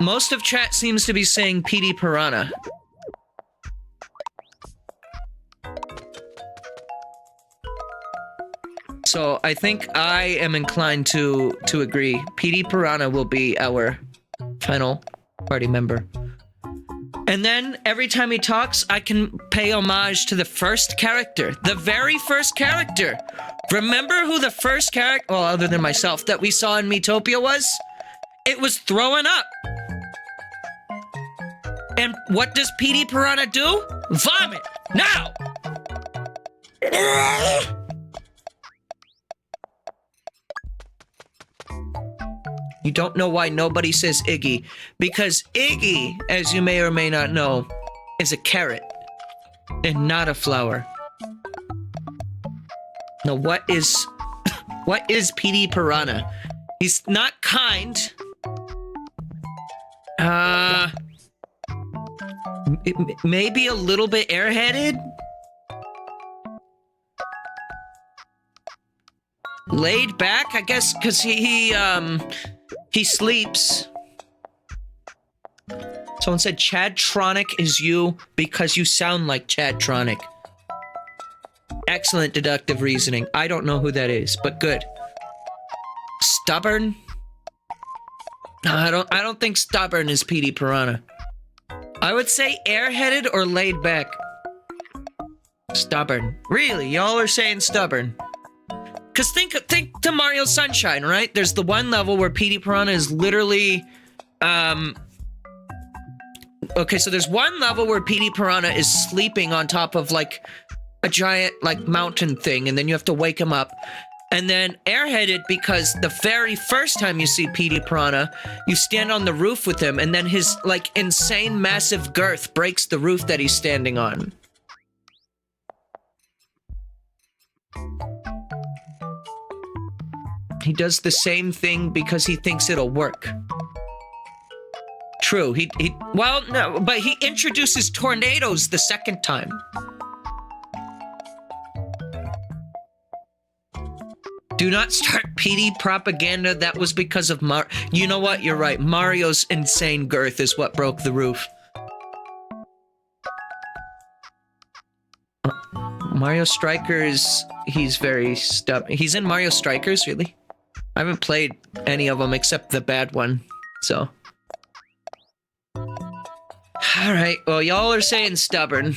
Most of chat seems to be saying Petey Piranha. So I think I am inclined to agree. Petey Piranha will be our final party member. And then every time he talks, I can pay homage to the first character. The very first character. Remember who the first character, well, other than myself, that we saw in Miitopia was? It was Throwing Up. And what does Petey Piranha do? Vomit! Now! You don't know why nobody says Iggy. Because Iggy, as you may or may not know, is a carrot and not a flower. Now, what is PD Piranha? He's not kind. Maybe a little bit airheaded. Laid back, I guess, because he sleeps. Someone said Chadtronic is you because you sound like Chadtronic. Excellent deductive reasoning. I don't know who that is, but good. Stubborn? No, I don't think stubborn is PD Piranha. I would say airheaded or laid back. Stubborn. Really? Y'all are saying stubborn. Cause think to Mario Sunshine, right? There's the one level where PD Piranha is literally okay, so there's one level where PD Piranha is sleeping on top of like a giant like mountain thing, and then you have to wake him up. And then airheaded because the very first time you see PD Piranha, you stand on the roof with him, and then his like insane massive girth breaks the roof that he's standing on. He does the same thing because he thinks it'll work. True, well, no, but he introduces tornadoes the second time. Do not start PD propaganda. That was because of You know what? You're right. Mario's insane girth is what broke the roof. Mario Strikers, he's very stubborn. He's in Mario Strikers, really? I haven't played any of them except the bad one, so. Alright, well, y'all are saying stubborn.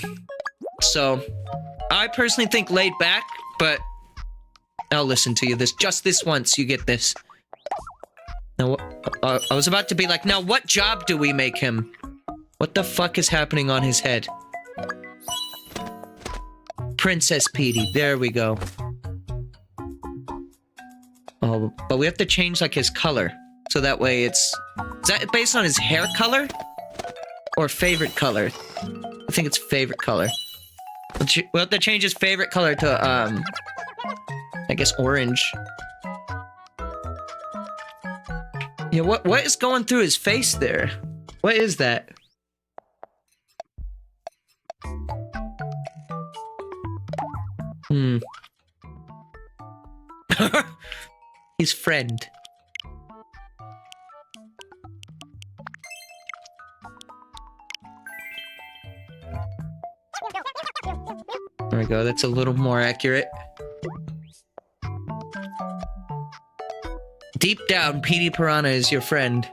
So, I personally think laid back, but I'll listen to you just this once, you get this. Now, I was about to be like, now what job do we make him? What the fuck is happening on his head? Princess Petey, there we go. Oh, but we have to change like his color. So that way is that based on his hair color? Or favorite color? I think it's favorite color. We'll have to change his favorite color to, I guess orange. Yeah, what is going through his face there? What is that? His friend. There we go, that's a little more accurate. Deep down, PD Piranha is your friend.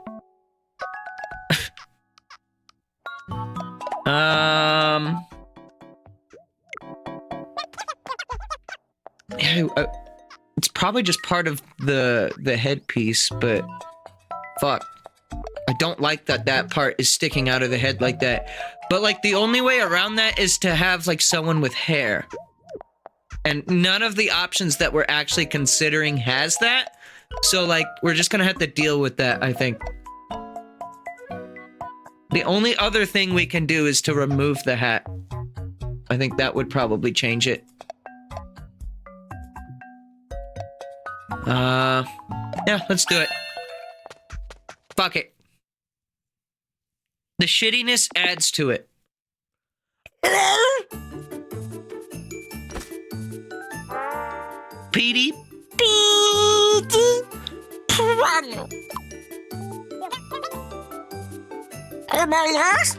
It's probably just part of the headpiece, but fuck. I don't like that part is sticking out of the head like that. But like the only way around that is to have like someone with hair. And none of the options that we're actually considering has that. So like we're just gonna have to deal with that, I think. The only other thing we can do is to remove the hat. I think that would probably change it. Yeah, let's do it. Fuck it. The shittiness adds to it. PD Piranha. Am I lost?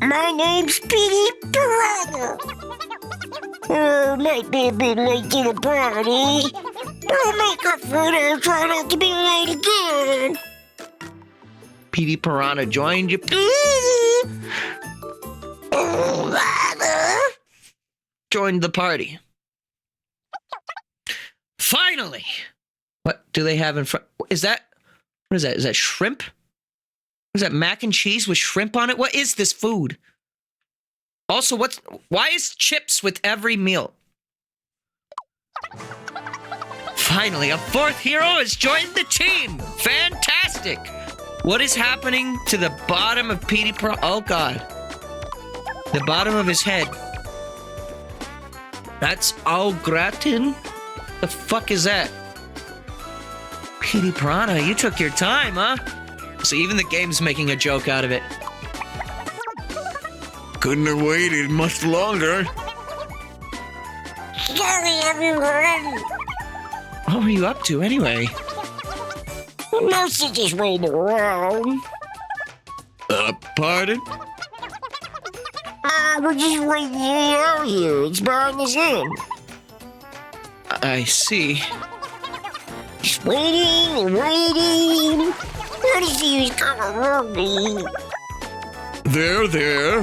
My name's PD Piranha. Oh, might be a bit late to the party. Don't make up for it and try not to be late again. PD Piranha joined you. Joined the party. Finally! What do they have in front? Is that... What is that? Is that shrimp? Is that mac and cheese with shrimp on it? What is this food? Also, why is chips with every meal? Finally, a fourth hero has joined the team! Fantastic! What is happening to the bottom of PD Pro? Oh god. The bottom of his head. That's au gratin? The fuck is that? Petey Piranha, you took your time, huh? So even the game's making a joke out of it. Couldn't have waited much longer. Sorry, everyone. What were you up to anyway? Mostly just waiting around. Pardon? We're just waiting out here. It's behind us in. I see. Just waiting and waiting. What is he coming around me? There.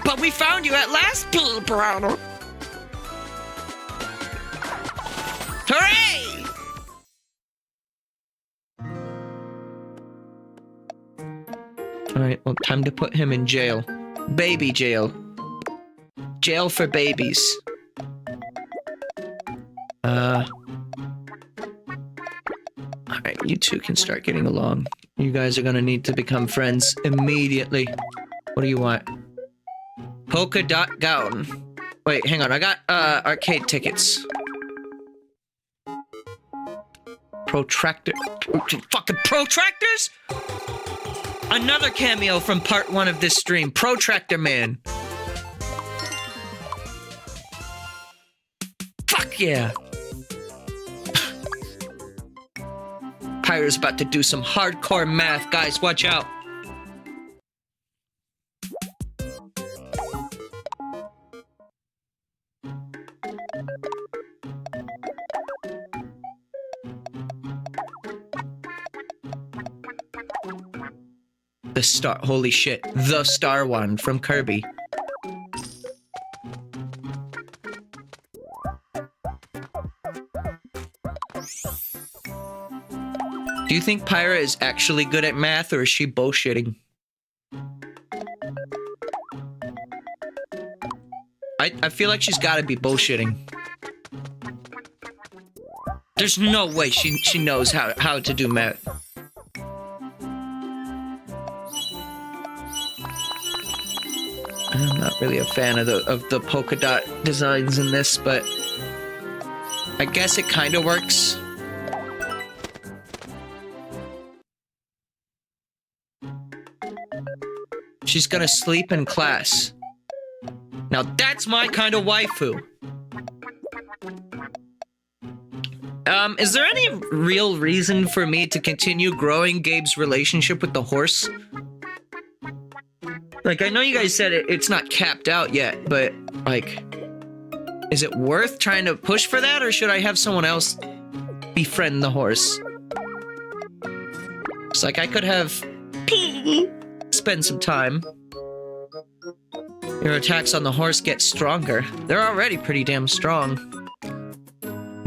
But we found you at last! Petey Piranha. Hooray! Alright, well, time to put him in jail. Baby jail. Jail for babies. Alright, you two can start getting along. You guys are gonna need to become friends immediately. What do you want? Polka dot gown. Wait, hang on, I got, arcade tickets. Protractor. Fucking protractors? Another cameo from part 1 of this stream. Protractor Man. Fuck yeah. Pyro's about to do some hardcore math. Guys, watch out. The star, holy shit, the star one from Kirby. Do you think Pyra is actually good at math, or is she bullshitting? I feel like she's gotta be bullshitting. There's no way she knows how to do math. I'm not really a fan of the polka dot designs in this, but I guess it kind of works. She's gonna sleep in class. Now that's my kind of waifu. Is there any real reason for me to continue growing Gabe's relationship with the horse? Like, I know you guys said it's not capped out yet, but, like, is it worth trying to push for that, or should I have someone else befriend the horse? It's like, I could have spend some time. Your attacks on the horse get stronger. They're already pretty damn strong.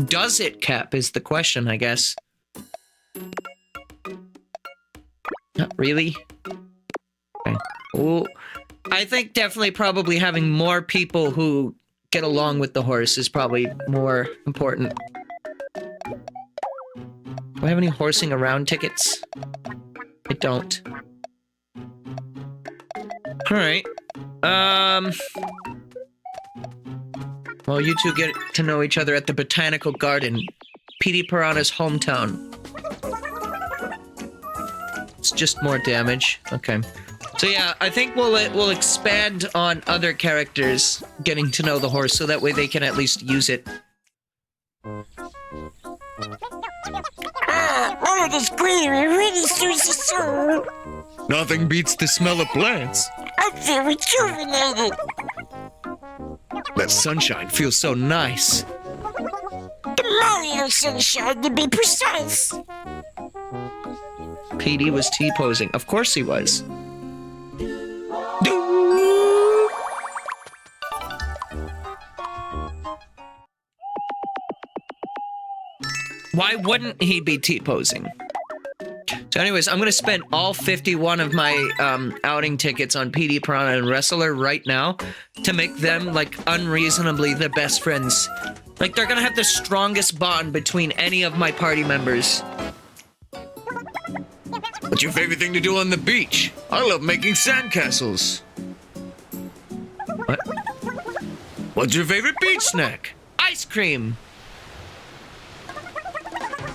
Does it cap is the question, I guess. Not really. Okay. Ooh, I think definitely probably having more people who get along with the horse is probably more important. Do I have any horsing around tickets? I don't. Alright. Well, you two get to know each other at the Botanical Garden, Petey Piranha's hometown. It's just more damage. Okay. So yeah, I think we'll expand on other characters getting to know the horse, so that way they can at least use it. Oh, this greenery really suits the soul. Nothing beats the smell of plants. I feel rejuvenated. That sunshine feels so nice. The Mario sunshine, to be precise. Petey was T-posing. Of course he was. Why wouldn't he be T-posing? So anyways, I'm gonna spend all 51 of my outing tickets on Petey Piranha and Wrestler right now to make them, like, unreasonably the best friends. Like, they're gonna have the strongest bond between any of my party members. What's your favorite thing to do on the beach? I love making sandcastles. What? What's your favorite beach snack? Ice cream.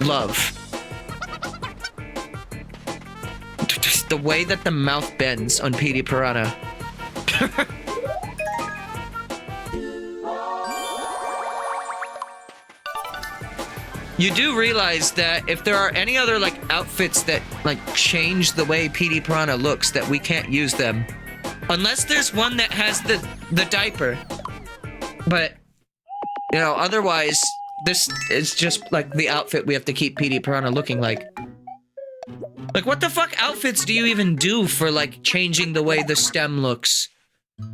Love. Just the way that the mouth bends on Petey Piranha. You do realize that if there are any other like outfits that like change the way Petey Piranha looks, that we can't use them. Unless there's one that has the diaper. But, you know, otherwise, this is just like the outfit we have to keep Petey Piranha looking like. Like, what the fuck outfits do you even do for, like, changing the way the stem looks?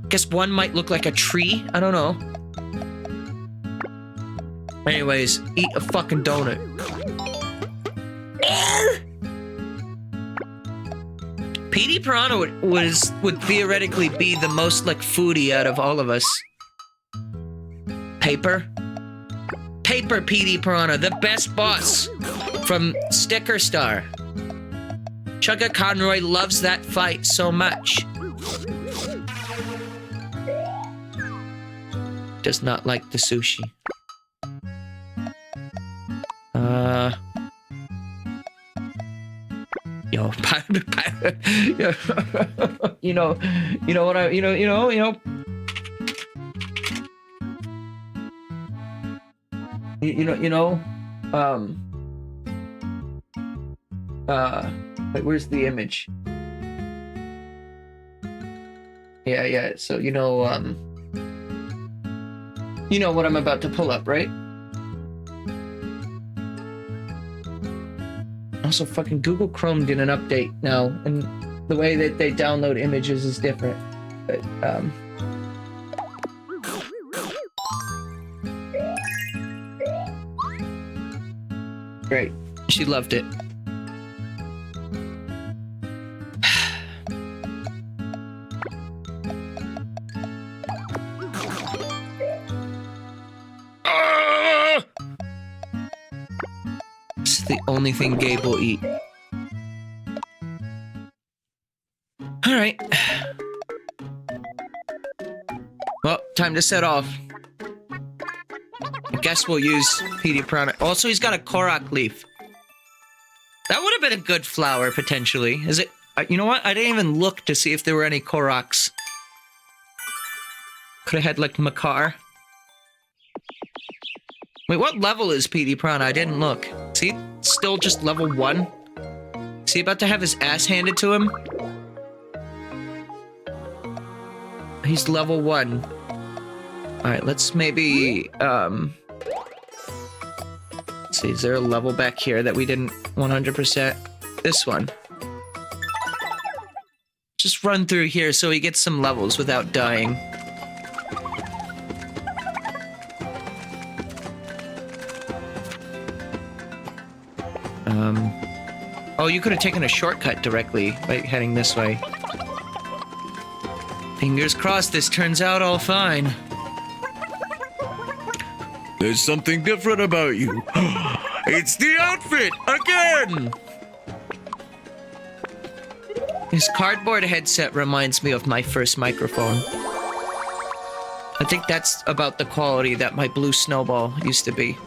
Guess one might look like a tree? I don't know. Anyways, eat a fucking donut. Petey Piranha would theoretically be the most, like, foodie out of all of us. Paper? Paper Petey Piranha, the best boss from Sticker Star. Chugga Conroy loves that fight so much. Does not like the sushi. Yo, you know what I, you know. Wait, where's the image? Yeah, so you know what I'm about to pull up, right? Also, fucking Google Chrome did an update now, and the way that they download images is different. But, great. She loved it. This is the only thing Gabe will eat. Alright. Well, time to set off. I guess we'll use Petey Piranha. Also, he's got a Korok leaf. That would have been a good flower, potentially. Is it? You know what? I didn't even look to see if there were any Koroks. Could have had, like, Makar. Wait, what level is Petey Piranha? I didn't look. Is he still just level 1? Is he about to have his ass handed to him? He's level 1. Alright, let's maybe, let's see, is there a level back here that we didn't 100%? This one. Just run through here so he gets some levels without dying. Oh, you could have taken a shortcut directly by heading this way. Fingers crossed this turns out all fine. There's something different about you. It's the outfit again! His cardboard headset reminds me of my first microphone. I think that's about the quality that my blue snowball used to be.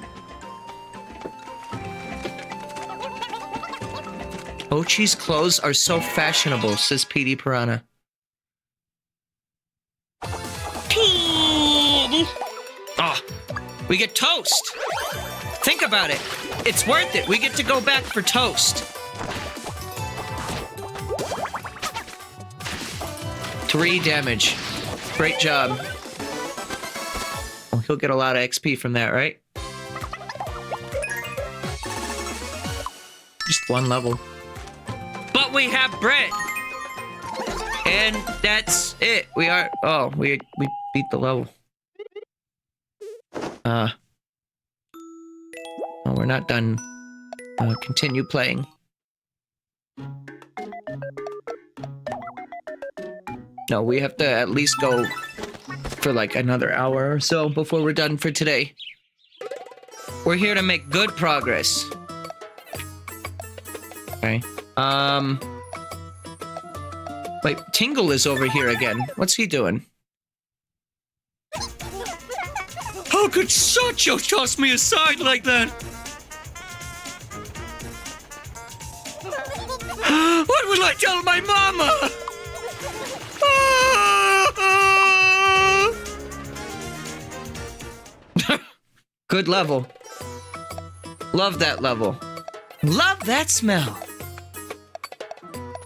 Ochi's clothes are so fashionable, says Petey Piranha. Petey. Ah, we get toast! Think about it. It's worth it. We get to go back for toast. 3 damage. Great job. Well, he'll get a lot of XP from that, right? Just 1 level. But we have bread! And that's it. We are... Oh, we beat the level. Oh, we're not done. Continue playing. No, we have to at least go for like another hour or so before we're done for today. We're here to make good progress. Okay. Wait, Tingle is over here again. What's he doing? How could Sancho toss me aside like that? What will I tell my mama? Good level. Love that level. Love that smell.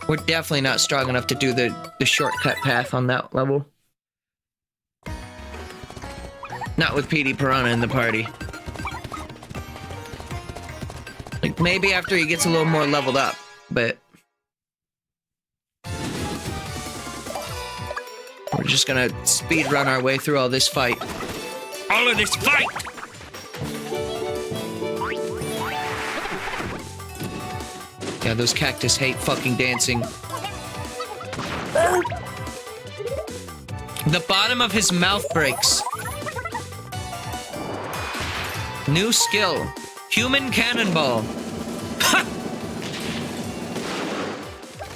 We're definitely not strong enough to do the shortcut path on that level. Not with Petey Piranha in the party. Like, maybe after he gets a little more leveled up, but... We're just gonna speed run our way through all this fight. All of this fight! Yeah, those cactus hate fucking dancing. The bottom of his mouth breaks. New skill. Human cannonball. Ha!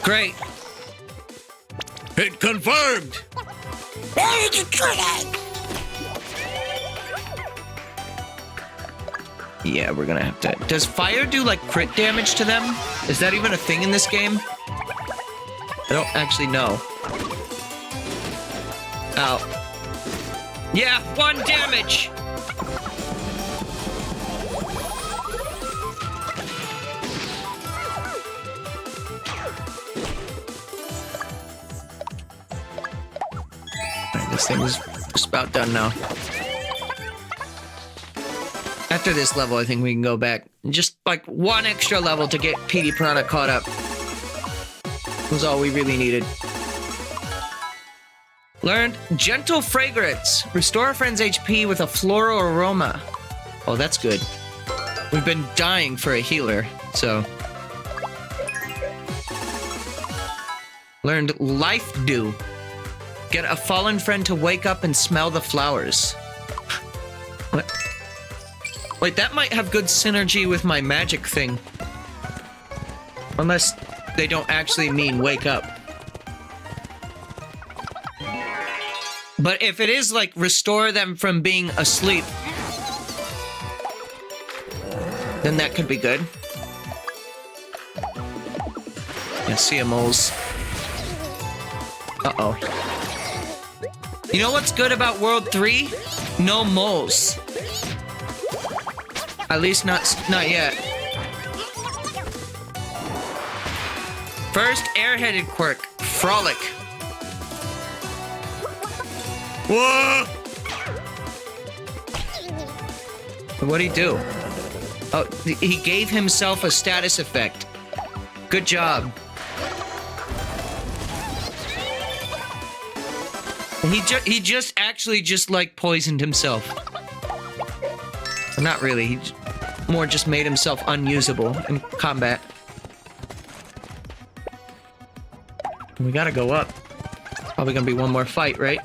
Great. Hit confirmed. Where did you do that? Yeah, we're gonna have to... Does fire do, like, crit damage to them? Is that even a thing in this game? I don't actually know. Ow. Yeah, 1 damage! Alright, this thing is just about done now. After this level, I think we can go back. Just, like, 1 extra level to get Petey Piranha caught up. Was all we really needed. Learned Gentle Fragrance. Restore a friend's HP with a floral aroma. Oh, that's good. We've been dying for a healer, so... Learned Life Dew. Get a fallen friend to wake up and smell the flowers. What? Wait, that might have good synergy with my magic thing. Unless they don't actually mean wake up. But if it is like restore them from being asleep, then that could be good. Yeah, CMOs. Uh-oh. You know what's good about World 3? No moles. At least not yet. First air-headed quirk, Frolic. Whoa! What'd he do? Oh, he gave himself a status effect. Good job. He just actually just like poisoned himself. Not really, he more just made himself unusable in combat. We gotta go up. Probably gonna be one more fight, right?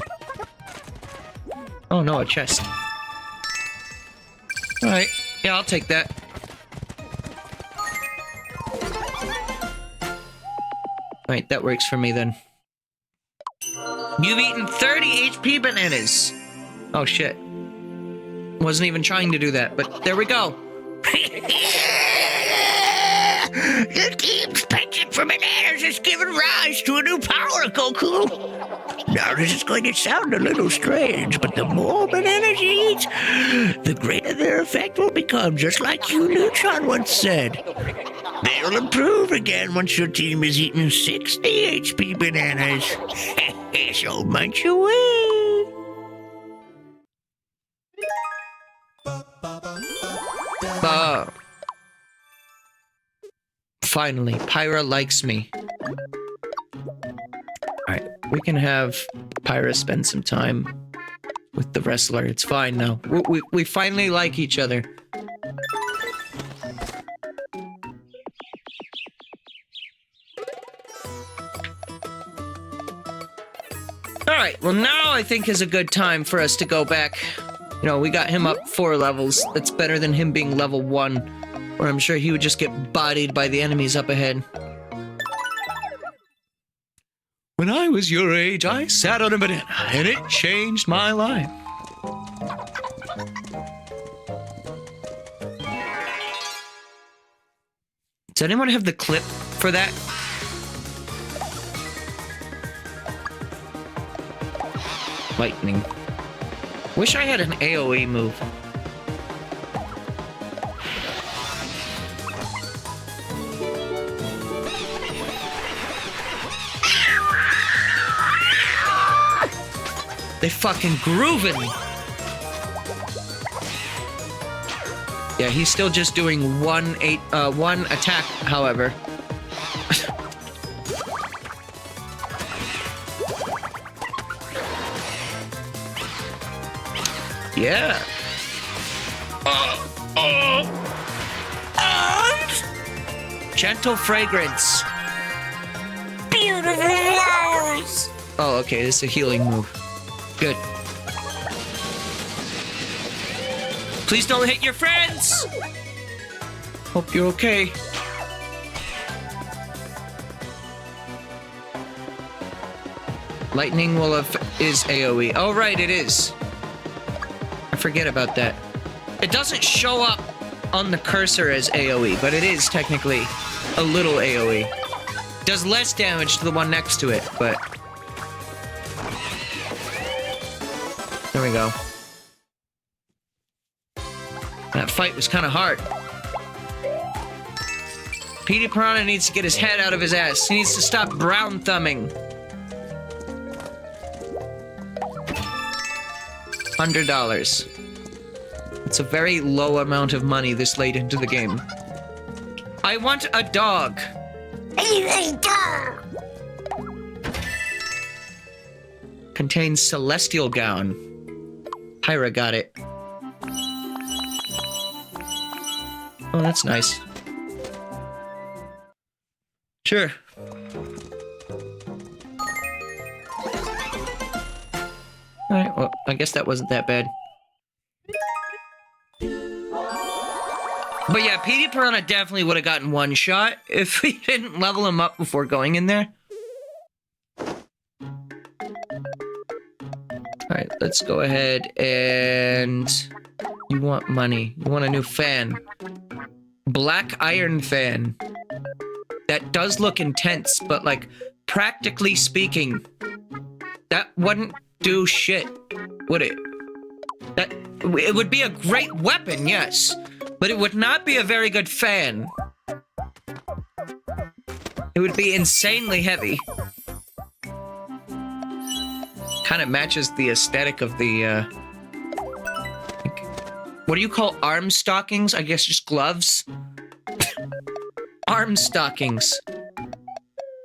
Oh no, a chest. Alright, yeah, I'll take that. Alright, that works for me then. You've eaten 30 HP bananas! Oh shit. Wasn't even trying to do that, but there we go. The team's penchant for bananas has given rise to a new power, Goku. Now this is going to sound a little strange, but the more bananas you eat, the greater their effect will become, just like you, Neutron, once said. They'll improve again once your team has eaten 60 HP bananas. So munch away. Finally, Pyra likes me. Alright, we can have Pyra spend some time with the wrestler. It's fine now. We finally like each other. Alright, well now I think is a good time for us to go back. You know, we got him up 4 levels. That's better than him being level 1, where I'm sure he would just get bodied by the enemies up ahead. When I was your age, I sat on a banana, and it changed my life. Does anyone have the clip for that? Lightning. Wish I had an AoE move. They fucking grooving. Yeah, he's still just doing one attack, however. Yeah. Gentle fragrance. Beautiful flowers. Oh, okay, this is a healing move. Good. Please don't hit your friends! Hope you're okay. Lightning will is AoE. Oh, right, it is. I forget about that. It doesn't show up on the cursor as AoE, but it is technically a little AoE. Does less damage to the one next to it, but... There we go. That fight was kind of hard. Petey Piranha needs to get his head out of his ass. He needs to stop brown thumbing. $100. It's a very low amount of money this late into the game. I want a dog. A dog. Contains celestial gown. Pyra got it. Oh, that's nice. Sure. Alright, well, I guess that wasn't that bad. But yeah, Petey Piranha definitely would have gotten one shot if we didn't level him up before going in there. Alright, let's go ahead and... You want money. You want a new fan. Black iron fan. That does look intense, but like, practically speaking, that wouldn't do shit, would it? It would be a great weapon, yes, but it would not be a very good fan. It would be insanely heavy. Kind of matches the aesthetic of the, what do you call arm stockings? I guess just gloves? Arm stockings.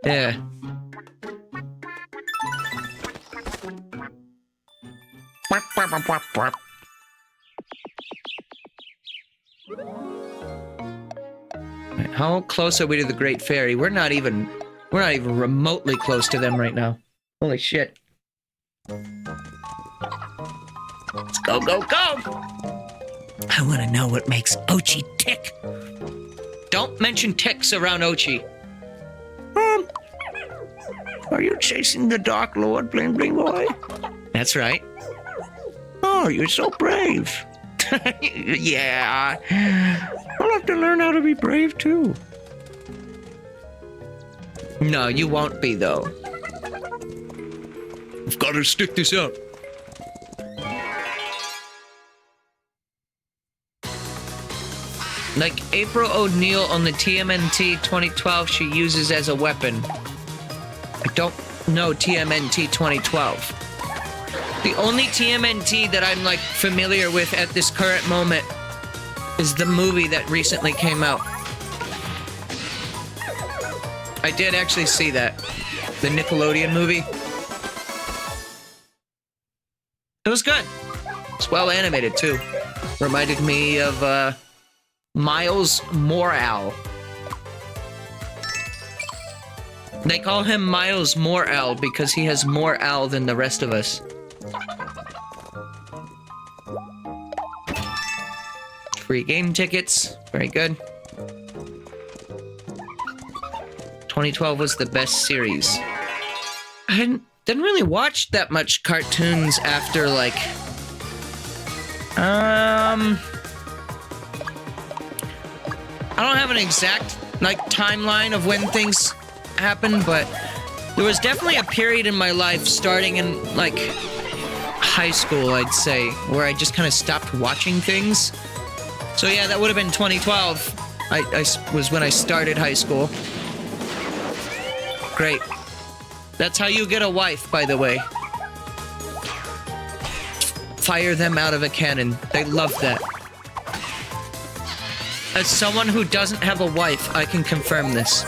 Yeah. How close are we to the Great Fairy? We're not even remotely close to them right now. Holy shit. Let's go, go, go! I want to know what makes Ochi tick. Don't mention ticks around Ochi. Are you chasing the Dark Lord, Bling Bling Boy? That's right. Oh, you're so brave. Yeah. I'll have to learn how to be brave, too. No, you won't be, though. I've got to stick this out. Like April O'Neil on the TMNT 2012 she uses as a weapon. I don't know TMNT 2012. The only TMNT that I'm like familiar with at this current moment is the movie that recently came out. I did actually see that. The Nickelodeon movie. It was good. It's well animated too. Reminded me of Miles Morale. They call him Miles Morale because he has more Al than the rest of us. Free game tickets. Very good. 2012 was the best series. didn't really watch that much cartoons after, like... I don't have an exact, like, timeline of when things happened, but there was definitely a period in my life starting in, like, high school, I'd say, where I just kind of stopped watching things. So yeah, that would have been 2012. I was when I started high school. Great. That's how you get a wife, by the way. Fire them out of a cannon. They love that. As someone who doesn't have a wife, I can confirm this.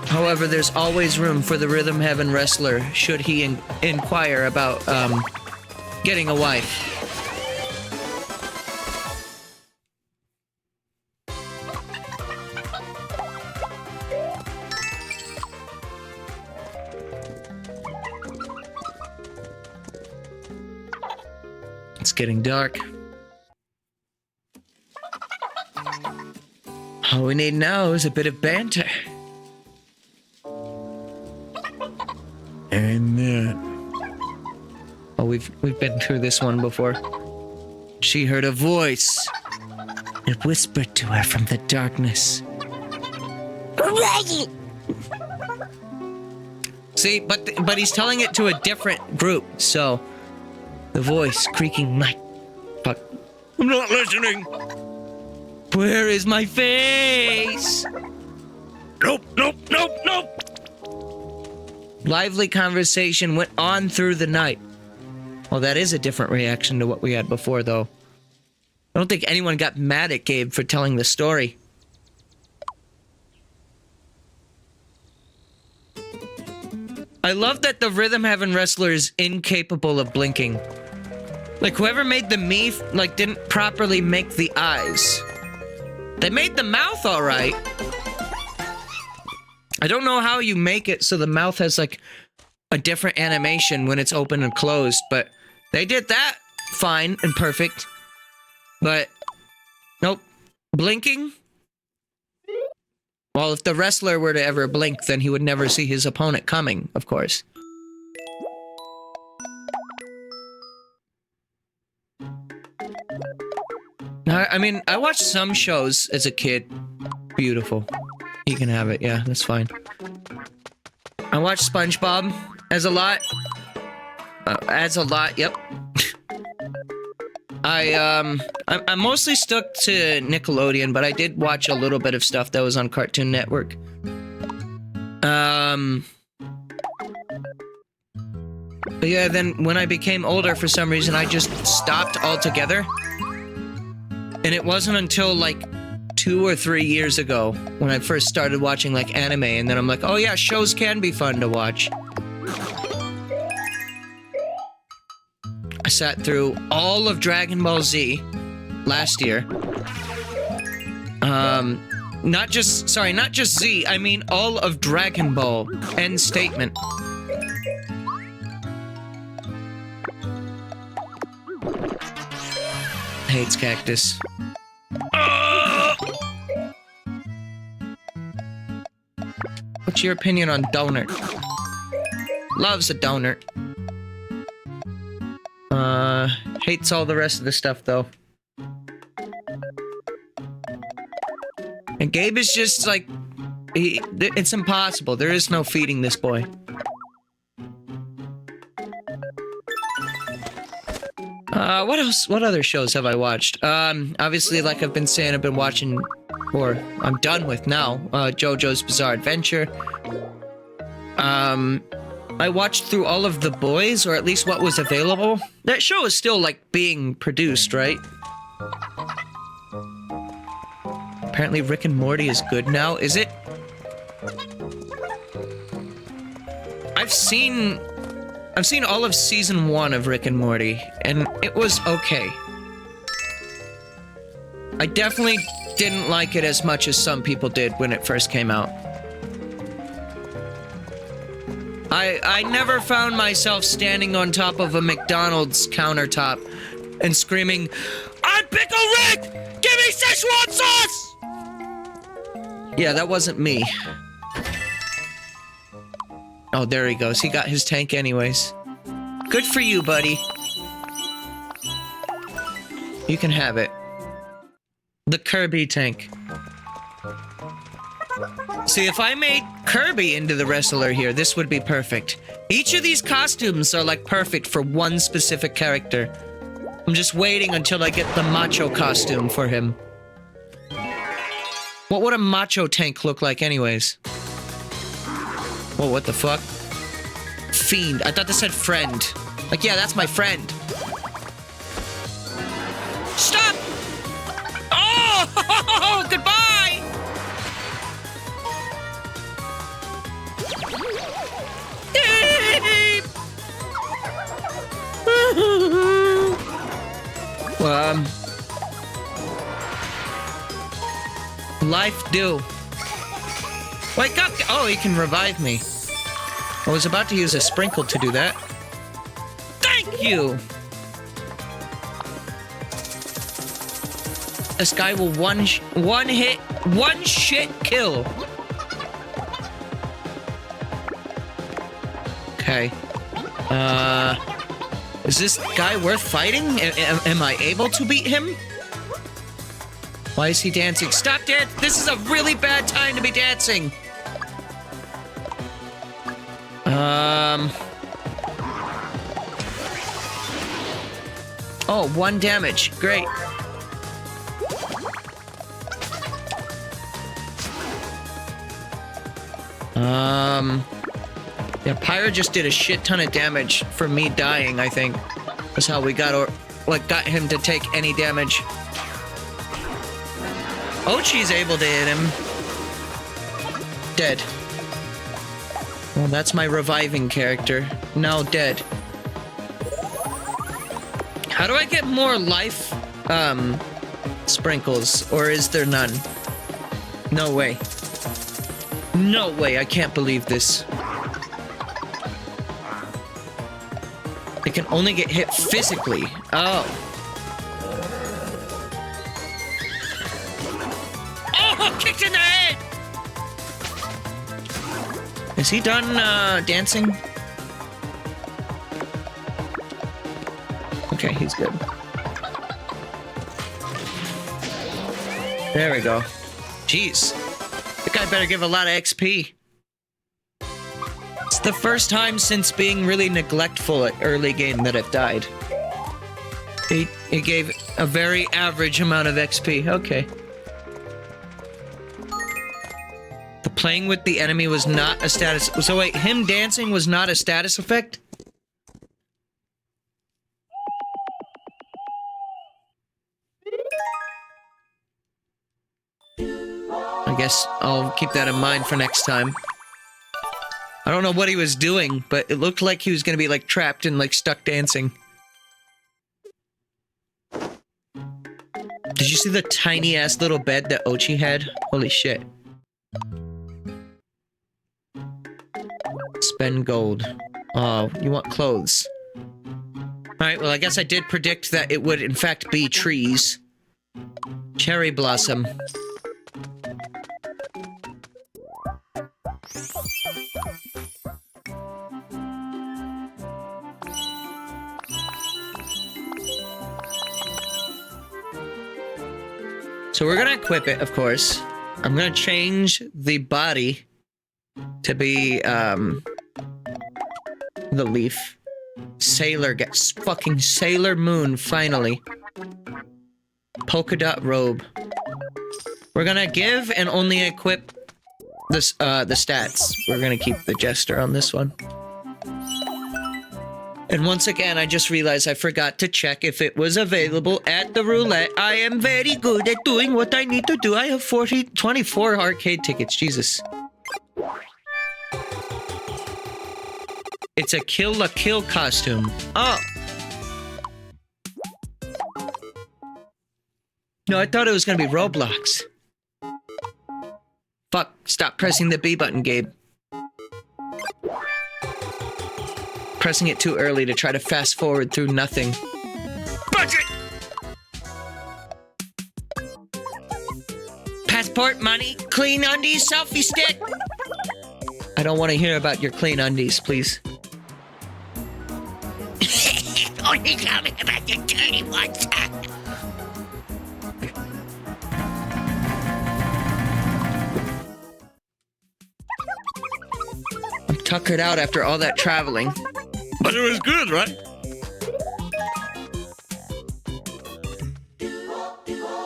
However, there's always room for the Rhythm Heaven wrestler should he inquire about getting a wife. It's getting dark. All we need now is a bit of banter. Amen. Oh, we've been through this one before. She heard a voice. It whispered to her from the darkness. Right. See, but he's telling it to a different group, so the voice creaking like, fuck. I'm not listening. Where is my face? Nope, nope, nope, nope. Lively conversation went on through the night. Well, that is a different reaction to what we had before, though. I don't think anyone got mad at Gabe for telling the story. I love that the Rhythm Heaven wrestler is incapable of blinking. Like, whoever made the Mii, like, didn't properly make the eyes. They made the mouth all right. I don't know how you make it so the mouth has, like, a different animation when it's open and closed, but they did that fine and perfect. But, nope. Blinking? Well, if the wrestler were to ever blink, then he would never see his opponent coming, of course. I mean, I watched some shows as a kid. Beautiful. You can have it, yeah, that's fine. I watched SpongeBob as a lot. Yep. I'm mostly stuck to Nickelodeon, but I did watch a little bit of stuff that was on Cartoon Network. But yeah, then when I became older, for some reason, I just stopped altogether. And it wasn't until, like, 2 or 3 years ago when I first started watching, like, anime, and then I'm like, oh yeah, shows can be fun to watch. I sat through all of Dragon Ball Z last year. Not just Z, I mean all of Dragon Ball. End statement. Hates cactus. What's your opinion on donut? Loves a donut. Hates all the rest of the stuff, though. And Gabe is just like... it's impossible. There is no feeding this boy. What else? What other shows have I watched? Obviously, like I've been saying, I've been watching... or I'm done with now. JoJo's Bizarre Adventure. I watched through all of The Boys, or at least what was available. That show is still, like, being produced, right? Apparently Rick and Morty is good now. Is it? I've seen all of season 1 of Rick and Morty, and it was okay. I definitely didn't like it as much as some people did when it first came out. I never found myself standing on top of a McDonald's countertop and screaming, "I'm Pickle Rick! Give me Szechuan sauce!" Yeah, that wasn't me. Oh, there he goes. He got his tank anyways. Good for you, buddy. You can have it. The Kirby tank. See, if I made Kirby into the wrestler here, this would be perfect. Each of these costumes are like perfect for one specific character. I'm just waiting until I get the macho costume for him. What would a macho tank look like anyways? Whoa, what the fuck? Fiend. I thought this said friend. Like, yeah, that's my friend. Stop! Oh! Goodbye! Life do. Wake up! Oh, he can revive me. I was about to use a sprinkle to do that. Thank you! This guy will one shit kill. Okay. Is this guy worth fighting? Am I able to beat him? Why is he dancing? Stop dance! This is a really bad time to be dancing. Oh, 1 damage. Great. Yeah, Pyra just did a shit ton of damage for me dying, I think. That's how we got him to take any damage. Ochi's able to hit him. Dead. Well, that's my reviving character. Now dead. How do I get more life, sprinkles? Or is there none? No way. No way, I can't believe this. It can only get hit physically. Oh. Oh, kicked in the head! Is he done, dancing? Okay, he's good. There we go. Jeez. That guy better give a lot of XP. It's the first time since being really neglectful at early game that I've died. It gave a very average amount of XP. Okay. The playing with the enemy was not a status... So wait, him dancing was not a status effect? I guess I'll keep that in mind for next time. I don't know what he was doing, but it looked like he was gonna be, like, trapped and, like, stuck dancing. Did you see the tiny-ass little bed that Ochi had? Holy shit. Spend gold. Oh, you want clothes. Alright, well, I guess I did predict that it would, in fact, be trees. Cherry blossom. So we're gonna equip it, of course. I'm gonna change the body to be, the leaf. Sailor gets fucking Sailor Moon, finally. Polka dot robe. We're gonna give and only equip this, the stats. We're gonna keep the Jester on this one. And once again, I just realized I forgot to check if it was available at the roulette. I am very good at doing what I need to do. I have 24 arcade tickets. Jesus. It's a Kill la Kill costume. Oh. No, I thought it was gonna be Roblox. Fuck. Stop pressing the B button, Gabe. Pressing it too early to try to fast forward through nothing. Budget! passport, money, clean undies, selfie stick. I don't want to hear about your clean undies, please. Only tell me about your dirty ones. I'm tuckered out after all that traveling. But it was good, right?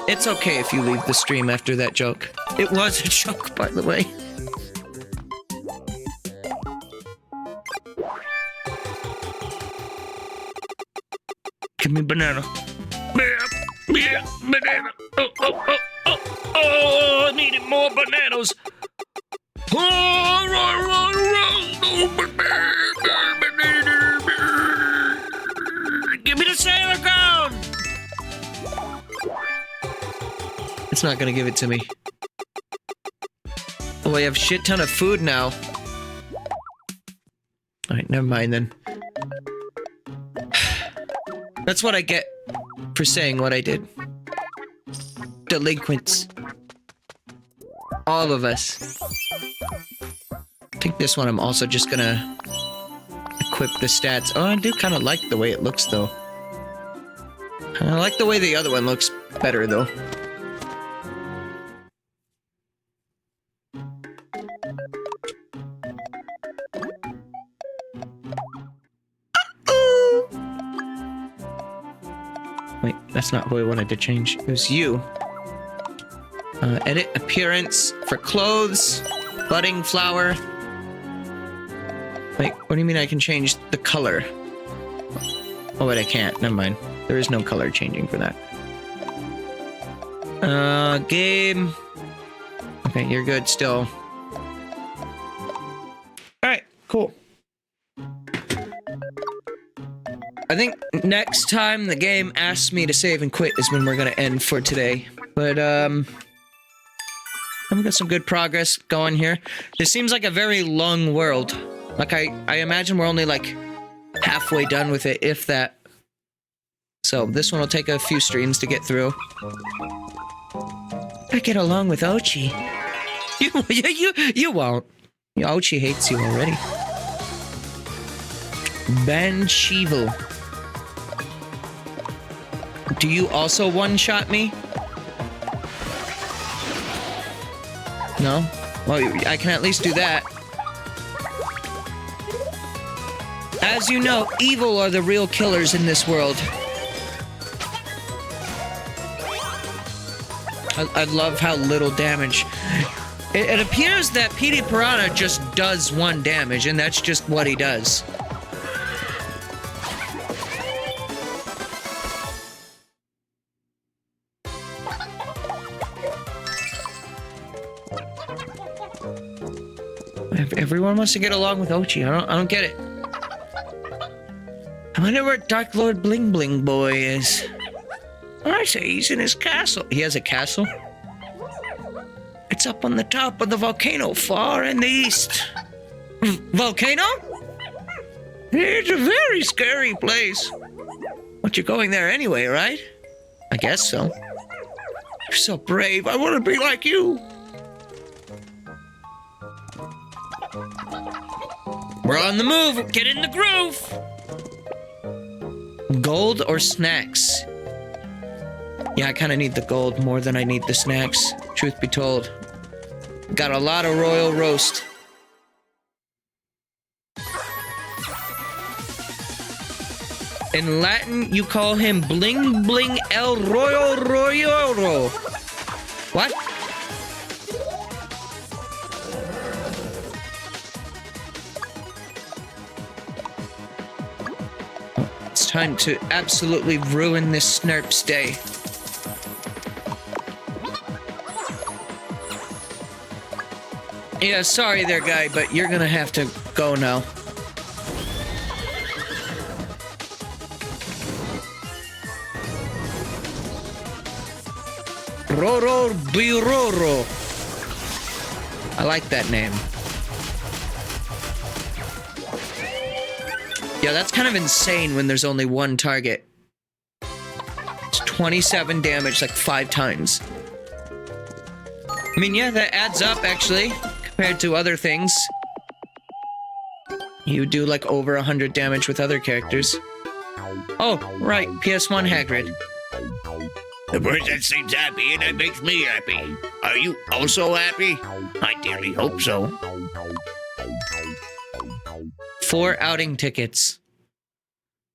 It's okay if you leave the stream after that joke. It was a joke, by the way. Give me banana. Yeah, banana. Oh, I needed more bananas. Give me the sailor ground. It's not gonna give it to me. Oh, I have shit ton of food now. Alright, never mind then. That's what I get for saying what I did. Delinquents. All of us. I think this one I'm also just gonna equip the stats. Oh, I do kind of like the way it looks though. I like the way the other one looks better though. Wait, that's not who I wanted to change. It was you. Edit appearance for clothes. Budding flower. Wait, what do you mean I can change the color? Oh, wait, I can't. Never mind. There is no color changing for that. Gabe. Okay, you're good still. Alright, cool. I think next time the game asks me to save and quit is when we're gonna end for today. But, I've got some good progress going here. This seems like a very long world. Like, I imagine we're only, like, halfway done with it, if that. So, this one will take a few streams to get through. I get along with Ochi. You won't. Ochi hates you already. Bansheevil. Do you also one-shot me? No? Well, I can at least do that. As you know, evil are the real killers in this world. I love how little damage. It appears that PD Piranha just does 1 damage, and that's just what he does. Everyone wants to get along with Ochi. I don't get it. I wonder where Dark Lord Bling Bling Boy is. I say he's in his castle. He has a castle? It's up on the top of the volcano, far in the east. Volcano? It's a very scary place. But you're going there anyway, right? I guess so. You're so brave. I want to be like you. We're on the move. Get in the groove. Gold or snacks? Yeah, I kind of need the gold more than I need the snacks. Truth be told. Got a lot of royal roast. In Latin, you call him Bling Bling El Royo Royoro. What? It's time to absolutely ruin this Snurp's day. Yeah, sorry there, guy, but you're gonna have to go now. Roro Biroro. I like that name. Yeah, that's kind of insane when there's only 1 target. It's 27 damage, like 5 times. I mean, yeah, that adds up, actually, compared to other things. You do, like, over 100 damage with other characters. Oh, right, PS1 Hagrid. The person seems happy, and that makes me happy. Are you also happy? I dearly hope so. 4 outing tickets.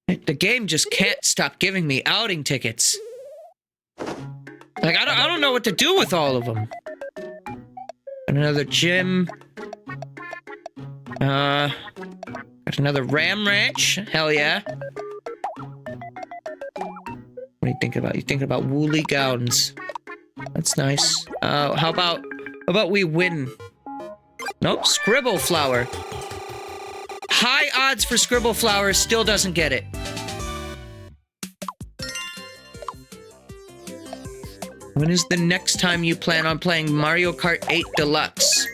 The game just can't stop giving me outing tickets. Like, I don't know what to do with all of them. Another gym. Got another Ram Ranch. Hell yeah. What are you thinking about? You thinking about woolly gowns? That's nice. How about we win? Nope, Scribble Flower. High odds for Scribble Flower, still doesn't get it. When is the next time you plan on playing Mario Kart 8 Deluxe?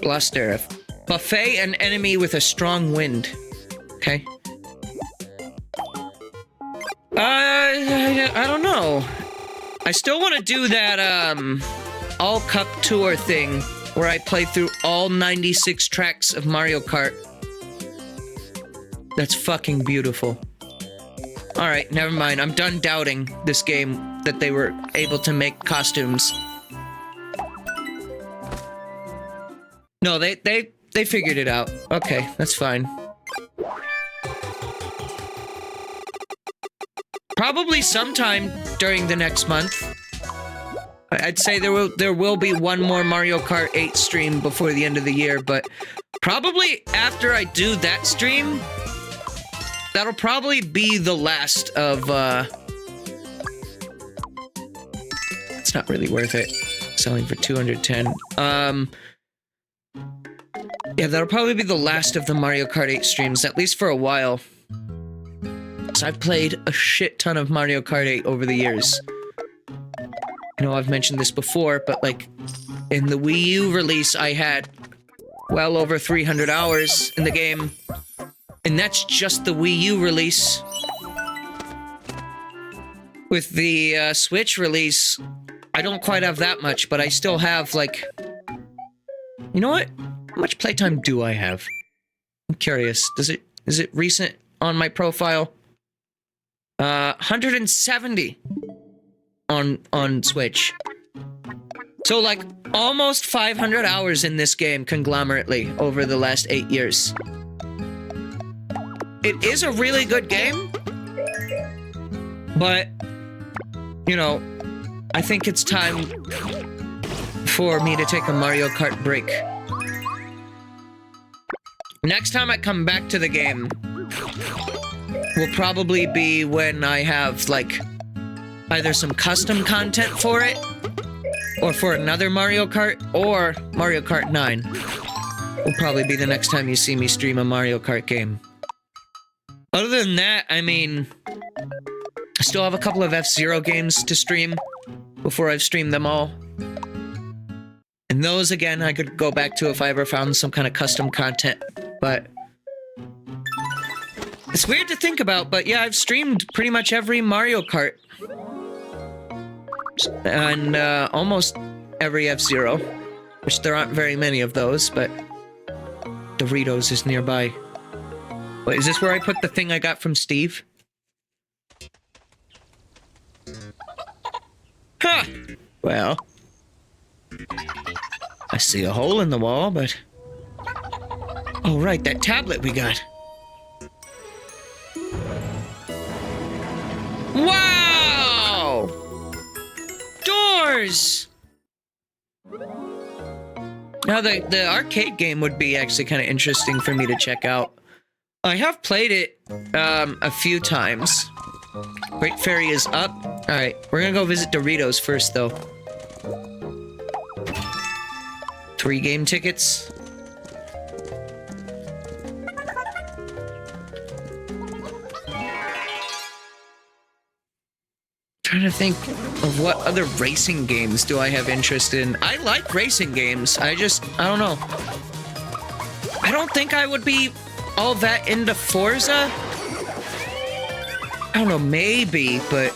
Bluster. Buffet an enemy with a strong wind. Okay. I don't know. I still want to do that, all cup tour thing where I play through all 96 tracks of Mario Kart. That's fucking beautiful. Alright, never mind. I'm done doubting this game that they were able to make costumes. No, they figured it out. Okay, that's fine. Probably sometime during the next month. I'd say there will be one more Mario Kart 8 stream before the end of the year, but probably after I do that stream, that'll probably be the last of, it's not really worth it. Selling for 210. Yeah, that'll probably be the last of the Mario Kart 8 streams, at least for a while. So I've played a shit ton of Mario Kart 8 over the years. I know I've mentioned this before, but like, in the Wii U release, I had well over 300 hours in the game. And that's just the Wii U release. With the Switch release, I don't quite have that much, but I still have, like... You know what? How much playtime do I have? I'm curious. Is it recent on my profile? 170 on Switch. So, like, almost 500 hours in this game conglomerately over the last 8 years. It is a really good game, but, you know, I think it's time for me to take a Mario Kart break. Next time I come back to the game will probably be when I have, like, either some custom content for it, or for another Mario Kart, or Mario Kart 9. Will probably be the next time you see me stream a Mario Kart game. Other than that, I mean, I still have a couple of F-Zero games to stream before I've streamed them all. And those, again, I could go back to if I ever found some kind of custom content, but... It's weird to think about, but yeah, I've streamed pretty much every Mario Kart. And, almost every F-Zero. Which there aren't very many of those, but... Doritos is nearby. Wait, is this where I put the thing I got from Steve? Huh! Well... I see a hole in the wall, but... Oh, right, that tablet we got. Wow! Doors! Now, the arcade game would be actually kind of interesting for me to check out. I have played it, a few times. Great Fairy is up. Alright, we're gonna go visit Doritos first, though. 3 game tickets. Trying to think of what other racing games do I have interest in. I like racing games. I don't know. I don't think I would be all that into Forza. I don't know, maybe, but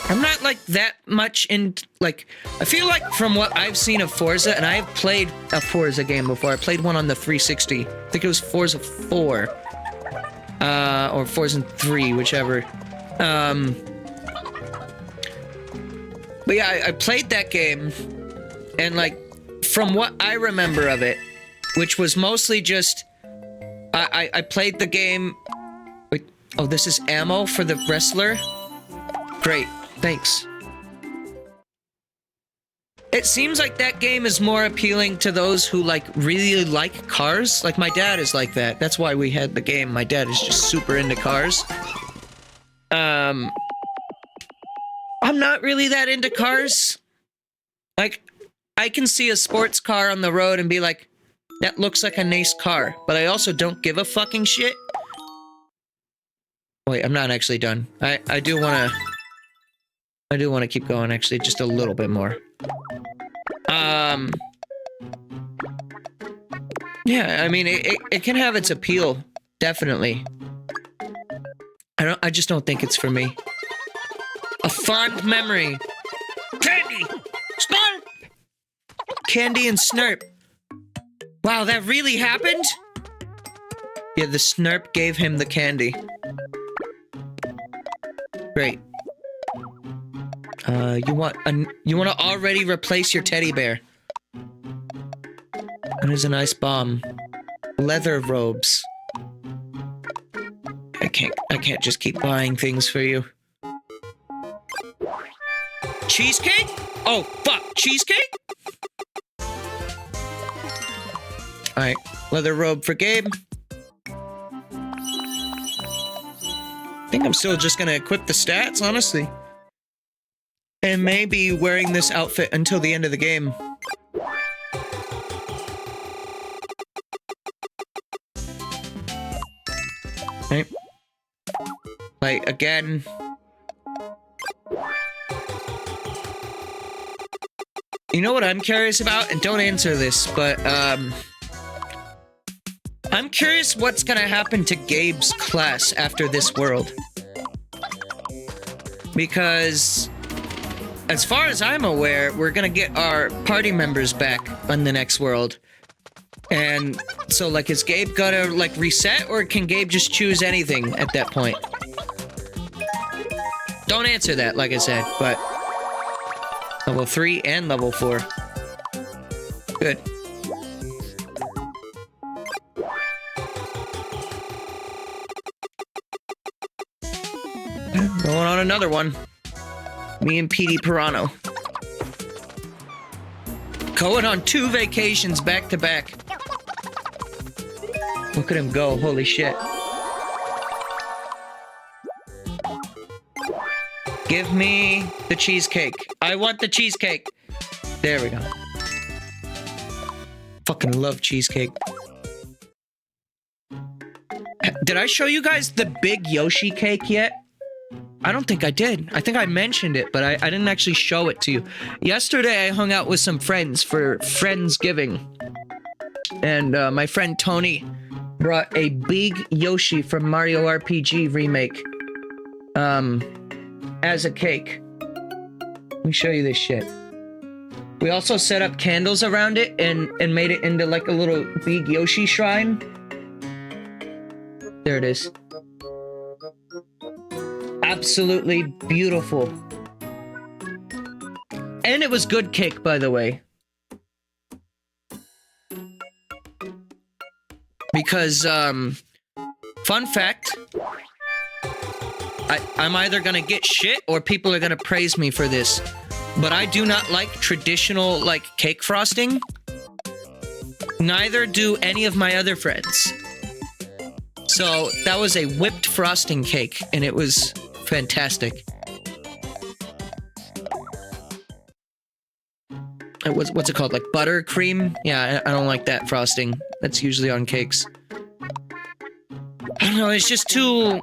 I'm not like that much in like. I feel like from what I've seen of Forza, and I have played a Forza game before. I played one on the 360. I think it was Forza 4, or Forza 3, whichever. But yeah, I played that game, and like from what I remember of it, which was mostly just, I played the game. Wait, oh, this is ammo for the wrestler. Great. Thanks. It seems like that game is more appealing to those who like really like cars. Like my dad is like that. That's why we had the game. My dad is just super into cars. I'm not really that into cars. Like I can see a sports car on the road and be like, that looks like a nice car, but I also don't give a fucking shit. Wait, I'm not actually done. I do want to keep going, actually, just a little bit more. Yeah, I mean, it can have its appeal, definitely. I just don't think it's for me. A fond memory. Candy! Snurp! Candy and Snurp. Wow, that really happened? Yeah, the Snurp gave him the candy. Great. You want to already replace your teddy bear. And there's a nice bomb. Leather robes. I can't just keep buying things for you. Cheesecake? Oh, fuck. Cheesecake? Alright. Leather robe for Gabe. I think I'm still just gonna equip the stats, honestly. And maybe wearing this outfit until the end of the game. Right. Like, again. You know what I'm curious about? And don't answer this, but, I'm curious what's gonna happen to Gabe's class after this world. Because, as far as I'm aware, we're gonna get our party members back on the next world. And so, like, is Gabe gonna, like, reset, or can Gabe just choose anything at that point? Don't answer that, like I said, but... Level 3 and level 4. Good. Going on another one. Me and Petey Pirano. Going on 2 vacations back to back. Look at him go, holy shit. Give me the cheesecake. I want the cheesecake. There we go. Fucking love cheesecake. Did I show you guys the big Yoshi cake yet? I don't think I did. I think I mentioned it, but I didn't actually show it to you. Yesterday, I hung out with some friends for Friendsgiving. And my friend Tony brought a big Yoshi from Mario RPG Remake. As a cake. Let me show you this shit. We also set up candles around it and made it into like a little big Yoshi shrine. There it is. Absolutely beautiful. And it was good cake, by the way. Because, fun fact, I'm either gonna get shit or people are gonna praise me for this. But I do not like traditional, like, cake frosting. Neither do any of my other friends. So, that was a whipped frosting cake, and it was fantastic. What's it called? Like buttercream? Yeah, I don't like that frosting. That's usually on cakes. I don't know, it's just too...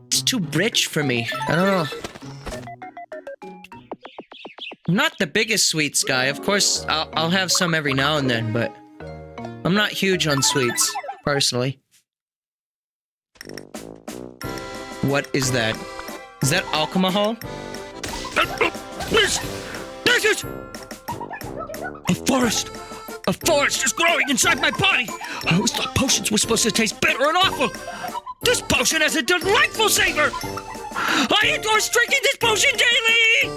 It's too rich for me. I don't know. I'm not the biggest sweets guy. Of course, I'll have some every now and then, but... I'm not huge on sweets, personally. What is that? Is that alcohol? This is a forest. A forest is growing inside my body. I always thought potions were supposed to taste bitter and awful. This potion has a delightful savor. I endorse drinking this potion daily.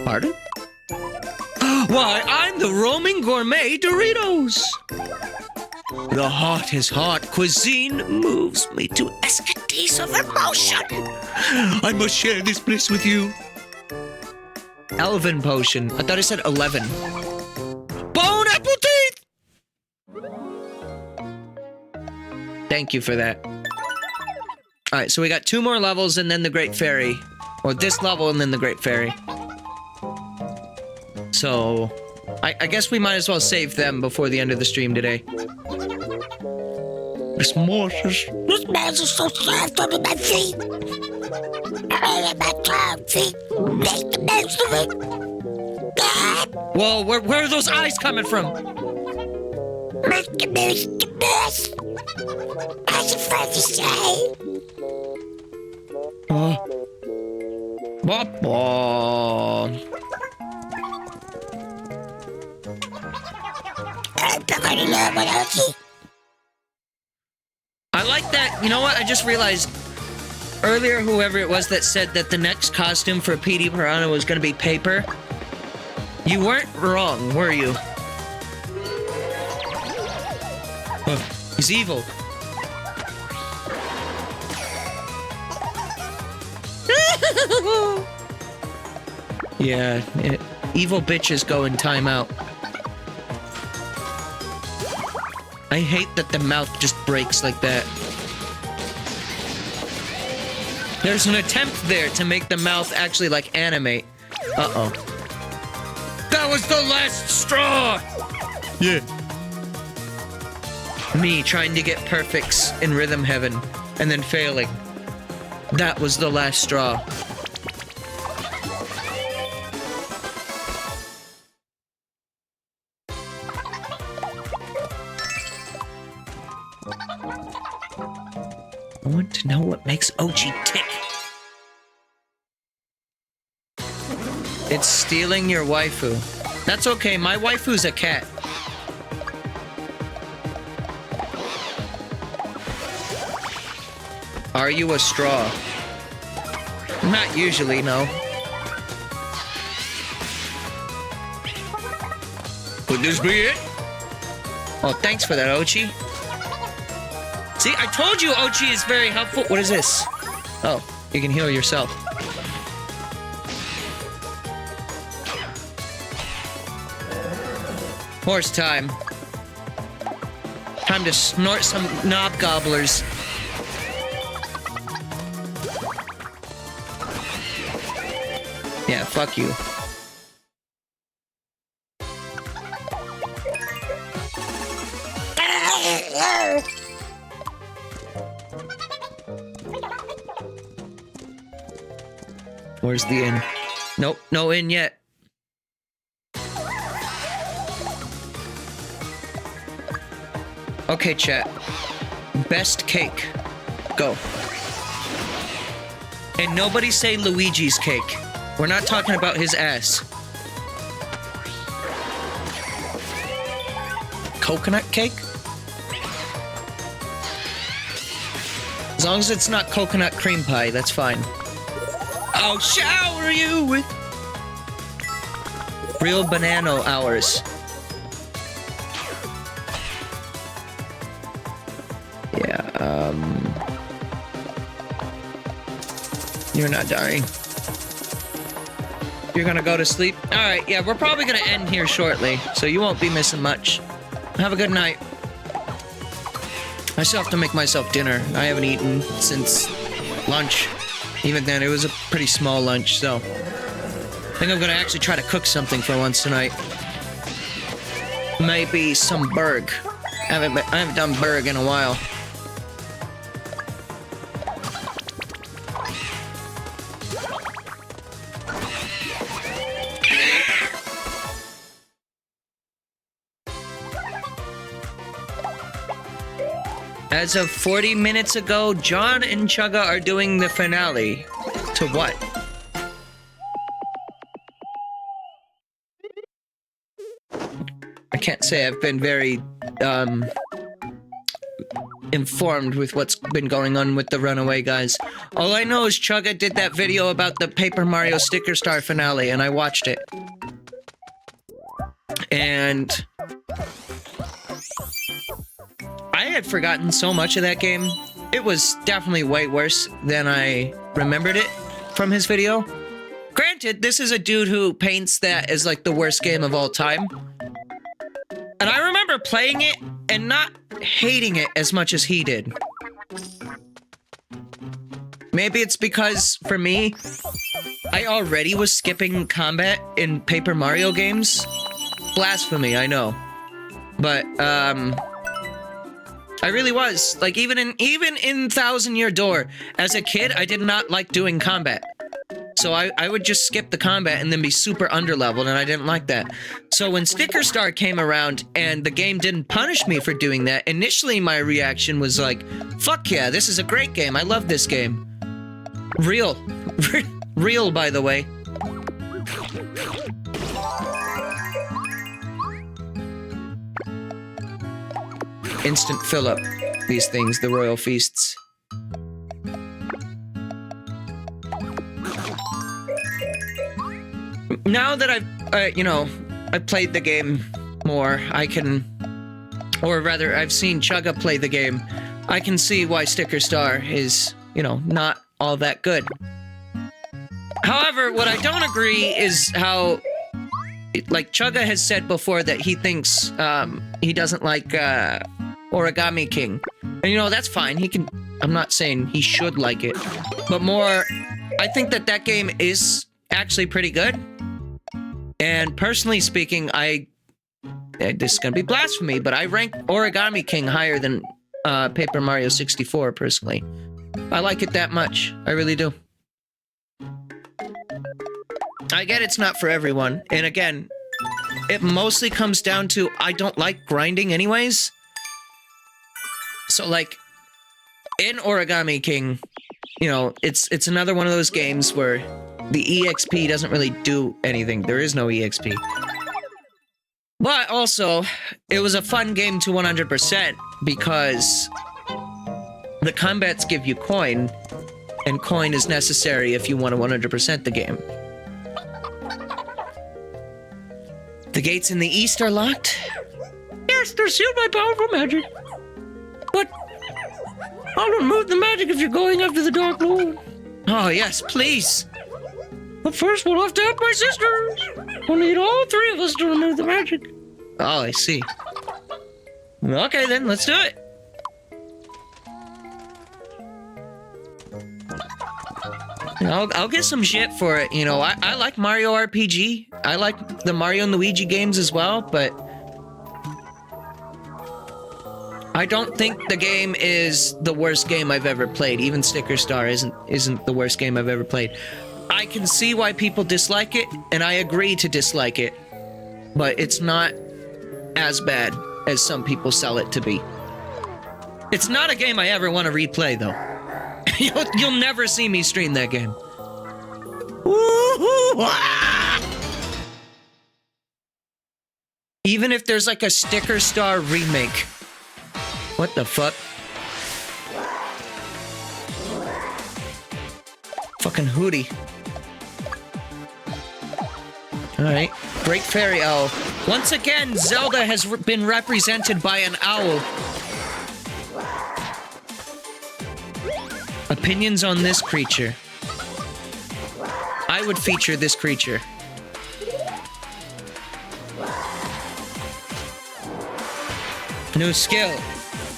Pardon? Why, I'm the roaming gourmet Doritos. The hottest hot cuisine moves me to escapades of emotion. I must share this bliss with you. Elven potion. I thought I said 11. Bone apple teeth. Thank you for that. Alright, so we got 2 more levels and then the Great Fairy. Or this level and then the Great Fairy. So, I guess we might as well save them before the end of the stream today. This morsels. This mouse is so soft under my feet. I my child feet. Make the most of it. God, Whoa, where are those eyes coming from? make the most of the best. As a friend to say. I'm going to love it, okay? I like that. You know what? I just realized earlier, whoever it was that said that the next costume for PD Piranha was going to be paper. You weren't wrong, were you? He's evil. Yeah, evil bitches go in timeout. I hate that the mouth just breaks like that. There's an attempt there to make the mouth actually like animate. Uh-oh. That was the last straw! Yeah. Me trying to get perfects in Rhythm Heaven and then failing. That was the last straw. I want to know what makes Ochi tick. It's stealing your waifu. That's okay, my waifu's a cat. Are you a straw? Not usually, no. Could this be it? Oh, thanks for that, Ochi. See, I told you Ochi is very helpful. What is this? Oh, you can heal yourself. Horse time. Time to snort some knob gobblers. Yeah, fuck you. Where's the inn? Nope, no inn yet. Okay, chat. Best cake. Go. And nobody say Luigi's cake. We're not talking about his ass. Coconut cake? As long as it's not coconut cream pie, that's fine. I'll shower you with real banana hours. Yeah, you're not dying. You're gonna go to sleep? Alright, yeah, we're probably gonna end here shortly, so you won't be missing much. Have a good night. I still have to make myself dinner. I haven't eaten since lunch. Even then, it was a pretty small lunch, so... I think I'm gonna actually try to cook something for once tonight. Maybe some burg. I haven't done burg in a while. As of 40 minutes ago, John and Chugga are doing the finale. To what? can't say I've been very informed with what's been going on with the Runaway guys. All I know is Chugga did that video about the Paper Mario Sticker Star finale, and I watched it. And I had forgotten so much of that game. It was definitely way worse than I remembered it from his video. Granted, this is a dude who paints that as like the worst game of all time. And I remember playing it and not hating it as much as he did. Maybe it's because, for me, I already was skipping combat in Paper Mario games. Blasphemy, I know. But, I really was. Like, even in Thousand Year Door, as a kid, I did not like doing combat. So I would just skip the combat and then be super underleveled, and I didn't like that. So when Sticker Star came around and the game didn't punish me for doing that, initially my reaction was like, fuck yeah, this is a great game. I love this game. Real. Real, by the way. Instant fill up these things, the Royal Feasts. Now that I've played the game more, I can, or rather, I've seen Chugga play the game, I can see why Sticker Star is, not all that good. However, what I don't agree is how, like Chugga has said before that he thinks, he doesn't like, Origami King. And that's fine, he can, I'm not saying he should like it, but more, I think that game is actually pretty good. And personally speaking, this is gonna be blasphemy, but I rank Origami King higher than Paper Mario 64 personally. I like it that much. I really do. I get it's not for everyone, and again, it mostly comes down to I don't like grinding anyways. So like, in Origami King, it's another one of those games where the EXP doesn't really do anything. There is no EXP. But also, it was a fun game to 100% because the combats give you coin, and coin is necessary if you want to 100% the game. The gates in the east are locked? Yes, they're sealed by powerful magic. But I'll remove the magic if you're going after the Dark Lord. Oh, yes, please. But first, we'll have to help my sisters. We'll need all three of us to remove the magic. Oh, I see. Okay, then, let's do it. I'll get some shit for it, I like Mario RPG. I like the Mario and Luigi games as well, but I don't think the game is the worst game I've ever played. Even Sticker Star isn't the worst game I've ever played. I can see why people dislike it, and I agree to dislike it, but it's not as bad as some people sell it to be. It's not a game I ever want to replay, though. You'll never see me stream that game. Even if there's like a Sticker Star remake. What the fuck? Fucking Hootie. Alright. Great Fairy Owl. Once again, Zelda has been represented by an owl. Opinions on this creature. I would feature this creature. New skill.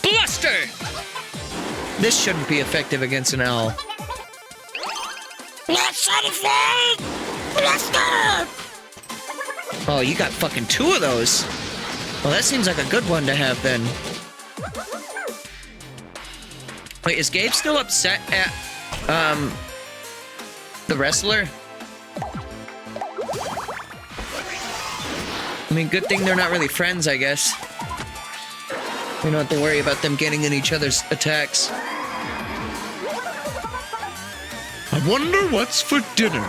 Bluster! This shouldn't be effective against an owl. Bluster! Oh, you got fucking two of those. Well, that seems like a good one to have then. Wait, is Gabe still upset at, the wrestler? I mean, good thing they're not really friends, I guess. We don't have to worry about them getting in each other's attacks. I wonder what's for dinner.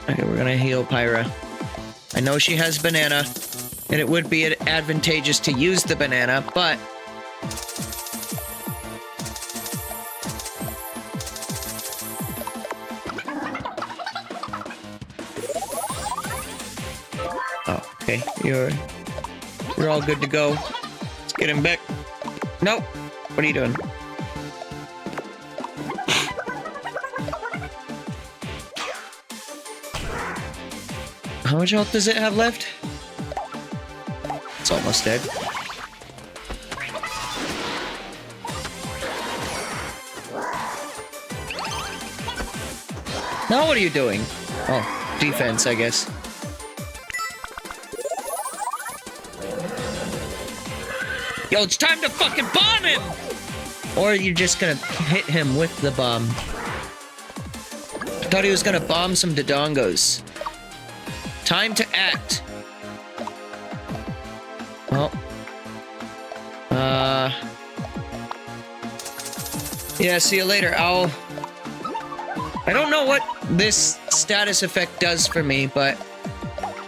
Okay, we're gonna heal Pyra. I know she has banana, and it would be advantageous to use the banana, but... Oh, okay. You're all good to go. Let's get him back. Nope. What are you doing? How much health does it have left? It's almost dead. Now what are you doing? Oh, defense, I guess. Yo, it's time to fucking bomb him! Or you're just gonna hit him with the bomb. I thought he was gonna bomb some Dodongos. Time to act. Well. Yeah, see you later. I don't know what this status effect does for me, but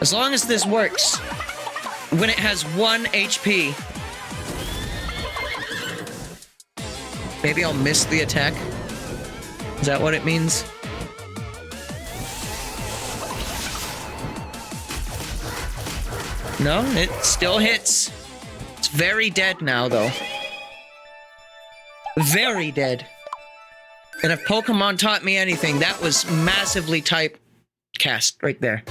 as long as this works, when it has 1 HP, maybe I'll miss the attack. Is that what it means? No, it still hits. It's very dead now, though. Very dead. And if Pokemon taught me anything, that was massively typecast right there.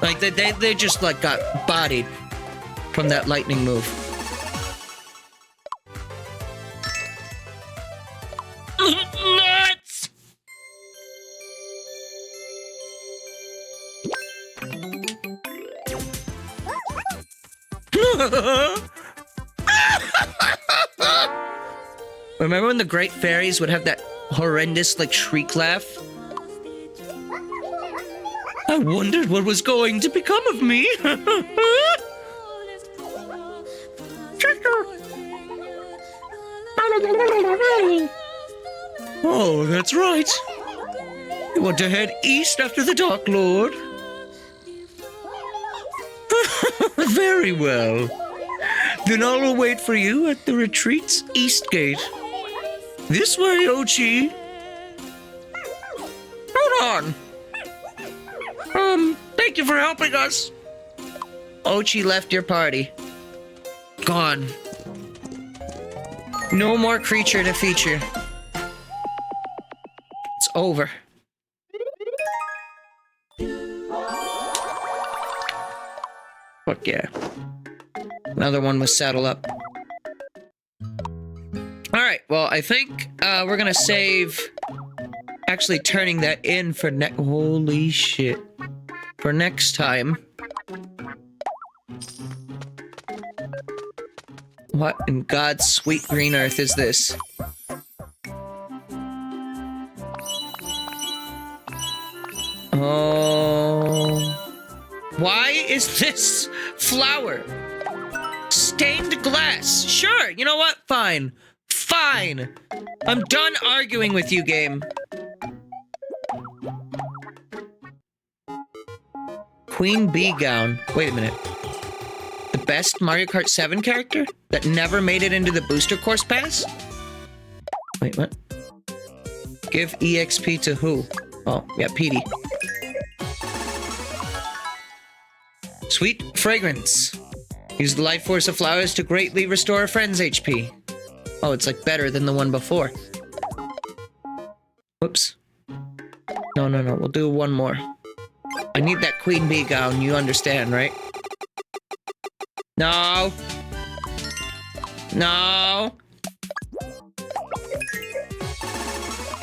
Like, they just, like, got bodied from that lightning move. Nuts! Remember when the Great Fairies would have that horrendous, like, shriek laugh? I wondered what was going to become of me. Oh, that's right. You want to head east after the Dark Lord? Very well. Then I'll wait for you at the retreat's east gate. This way, Ochi. Hold on. Thank you for helping us. Ochi left your party. Gone. No more creature to feature. It's over. Fuck yeah. Another one with saddle up. Alright, well, I think we're gonna save actually turning that in for holy shit. For next time. What in God's sweet green earth is this? Oh. Why is this flower? Stained glass. Sure, you know what? Fine. Fine. I'm done arguing with you, game. Queen Bee gown. Wait a minute. The best Mario Kart 7 character that never made it into the booster course pass? Wait, what? Give EXP to who? Oh, yeah, Petey. Sweet fragrance. Use the life force of flowers to greatly restore a friend's HP. Oh, it's like better than the one before. Whoops. No. We'll do one more. I need that Queen Bee gown, you understand, right? No. No.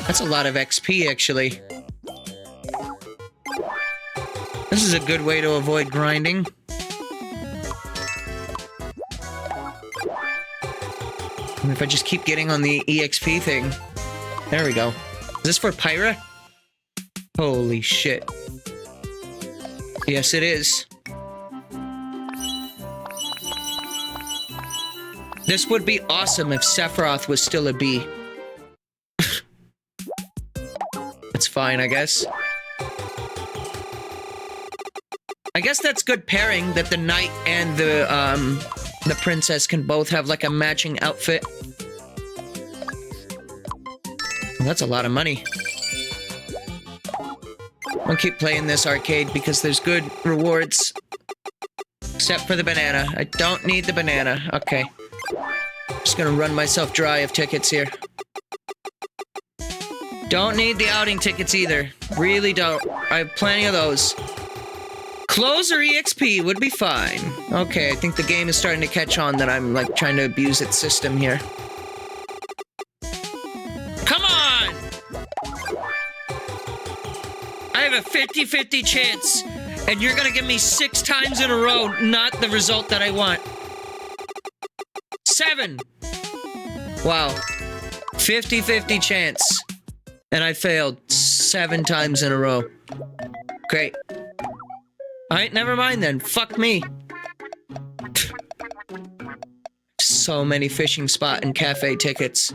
That's a lot of XP, actually. This is a good way to avoid grinding. And if I just keep getting on the EXP thing. There we go. Is this for Pyra? Holy shit. Yes, it is. This would be awesome if Sephiroth was still a bee. fine, I guess. I guess that's good pairing that the knight and the princess can both have like a matching outfit. Well, that's a lot of money. I'll keep playing this arcade because there's good rewards. Except for the banana. I don't need the banana. Okay. Just gonna run myself dry of tickets here. Don't need the outing tickets either. Really don't. I have plenty of those. Close or EXP would be fine. Okay, I think the game is starting to catch on that I'm like trying to abuse its system here. Come on! I have a 50-50 chance, and you're gonna give me 6 times in a row not the result that I want. 7. Wow. 50-50 chance. And I failed 7 times in a row. Great. Alright, never mind then. Fuck me. So many fishing spot and cafe tickets.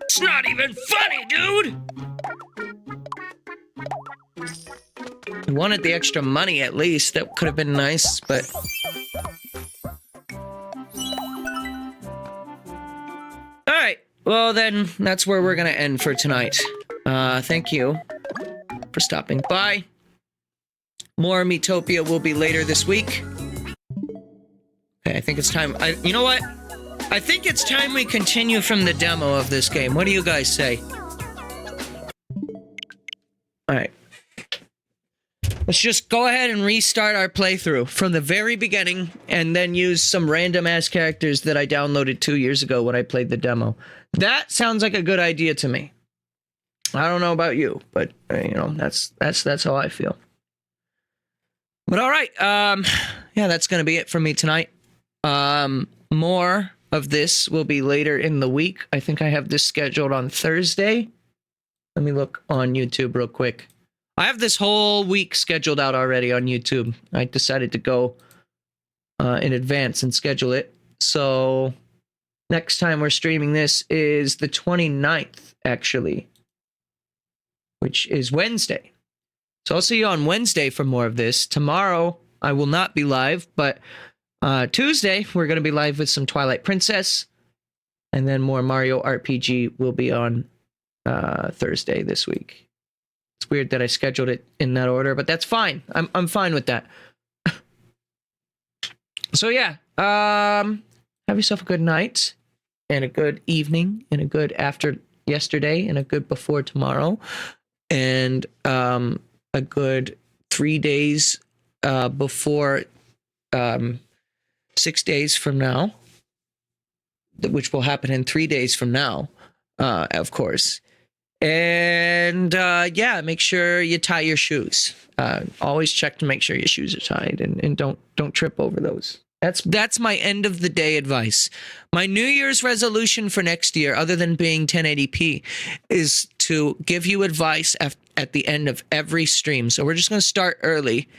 It's not even funny, dude! I wanted the extra money at least. That could have been nice, but... Alright, well then, that's where we're gonna end for tonight. Thank you for stopping by. More Miitopia will be later this week. Okay, I think it's time. You know what? I think it's time we continue from the demo of this game. What do you guys say? Alright. Let's just go ahead and restart our playthrough from the very beginning and then use some random-ass characters that I downloaded 2 years ago when I played the demo. That sounds like a good idea to me. I don't know about you, but, you know, that's how I feel. But alright, yeah, that's gonna be it from me tonight. More of this will be later in the week. I think I have this scheduled on Thursday. Let me look on YouTube real quick. I have this whole week scheduled out already on YouTube. I decided to go in advance and schedule it. So next time we're streaming this is the 29th, actually, which is Wednesday. So I'll see you on Wednesday for more of this. Tomorrow I will not be live, but Tuesday we're going to be live with some Twilight Princess, and then more Mario RPG will be on Thursday this week. It's weird that I scheduled it in that order, but that's fine. I'm fine with that. So yeah, have yourself a good night, and a good evening, and a good after yesterday, and a good before tomorrow, and a good 3 days before 6 days from now, which will happen in 3 days from now, of course. And yeah, make sure you tie your shoes. Always check to make sure your shoes are tied, and don't trip over those. That's my end of the day advice. My New Year's resolution for next year, other than being 1080p, is to give you advice at the end of every stream. So we're just going to start early.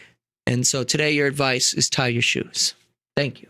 And so today your advice is tie your shoes. Thank you.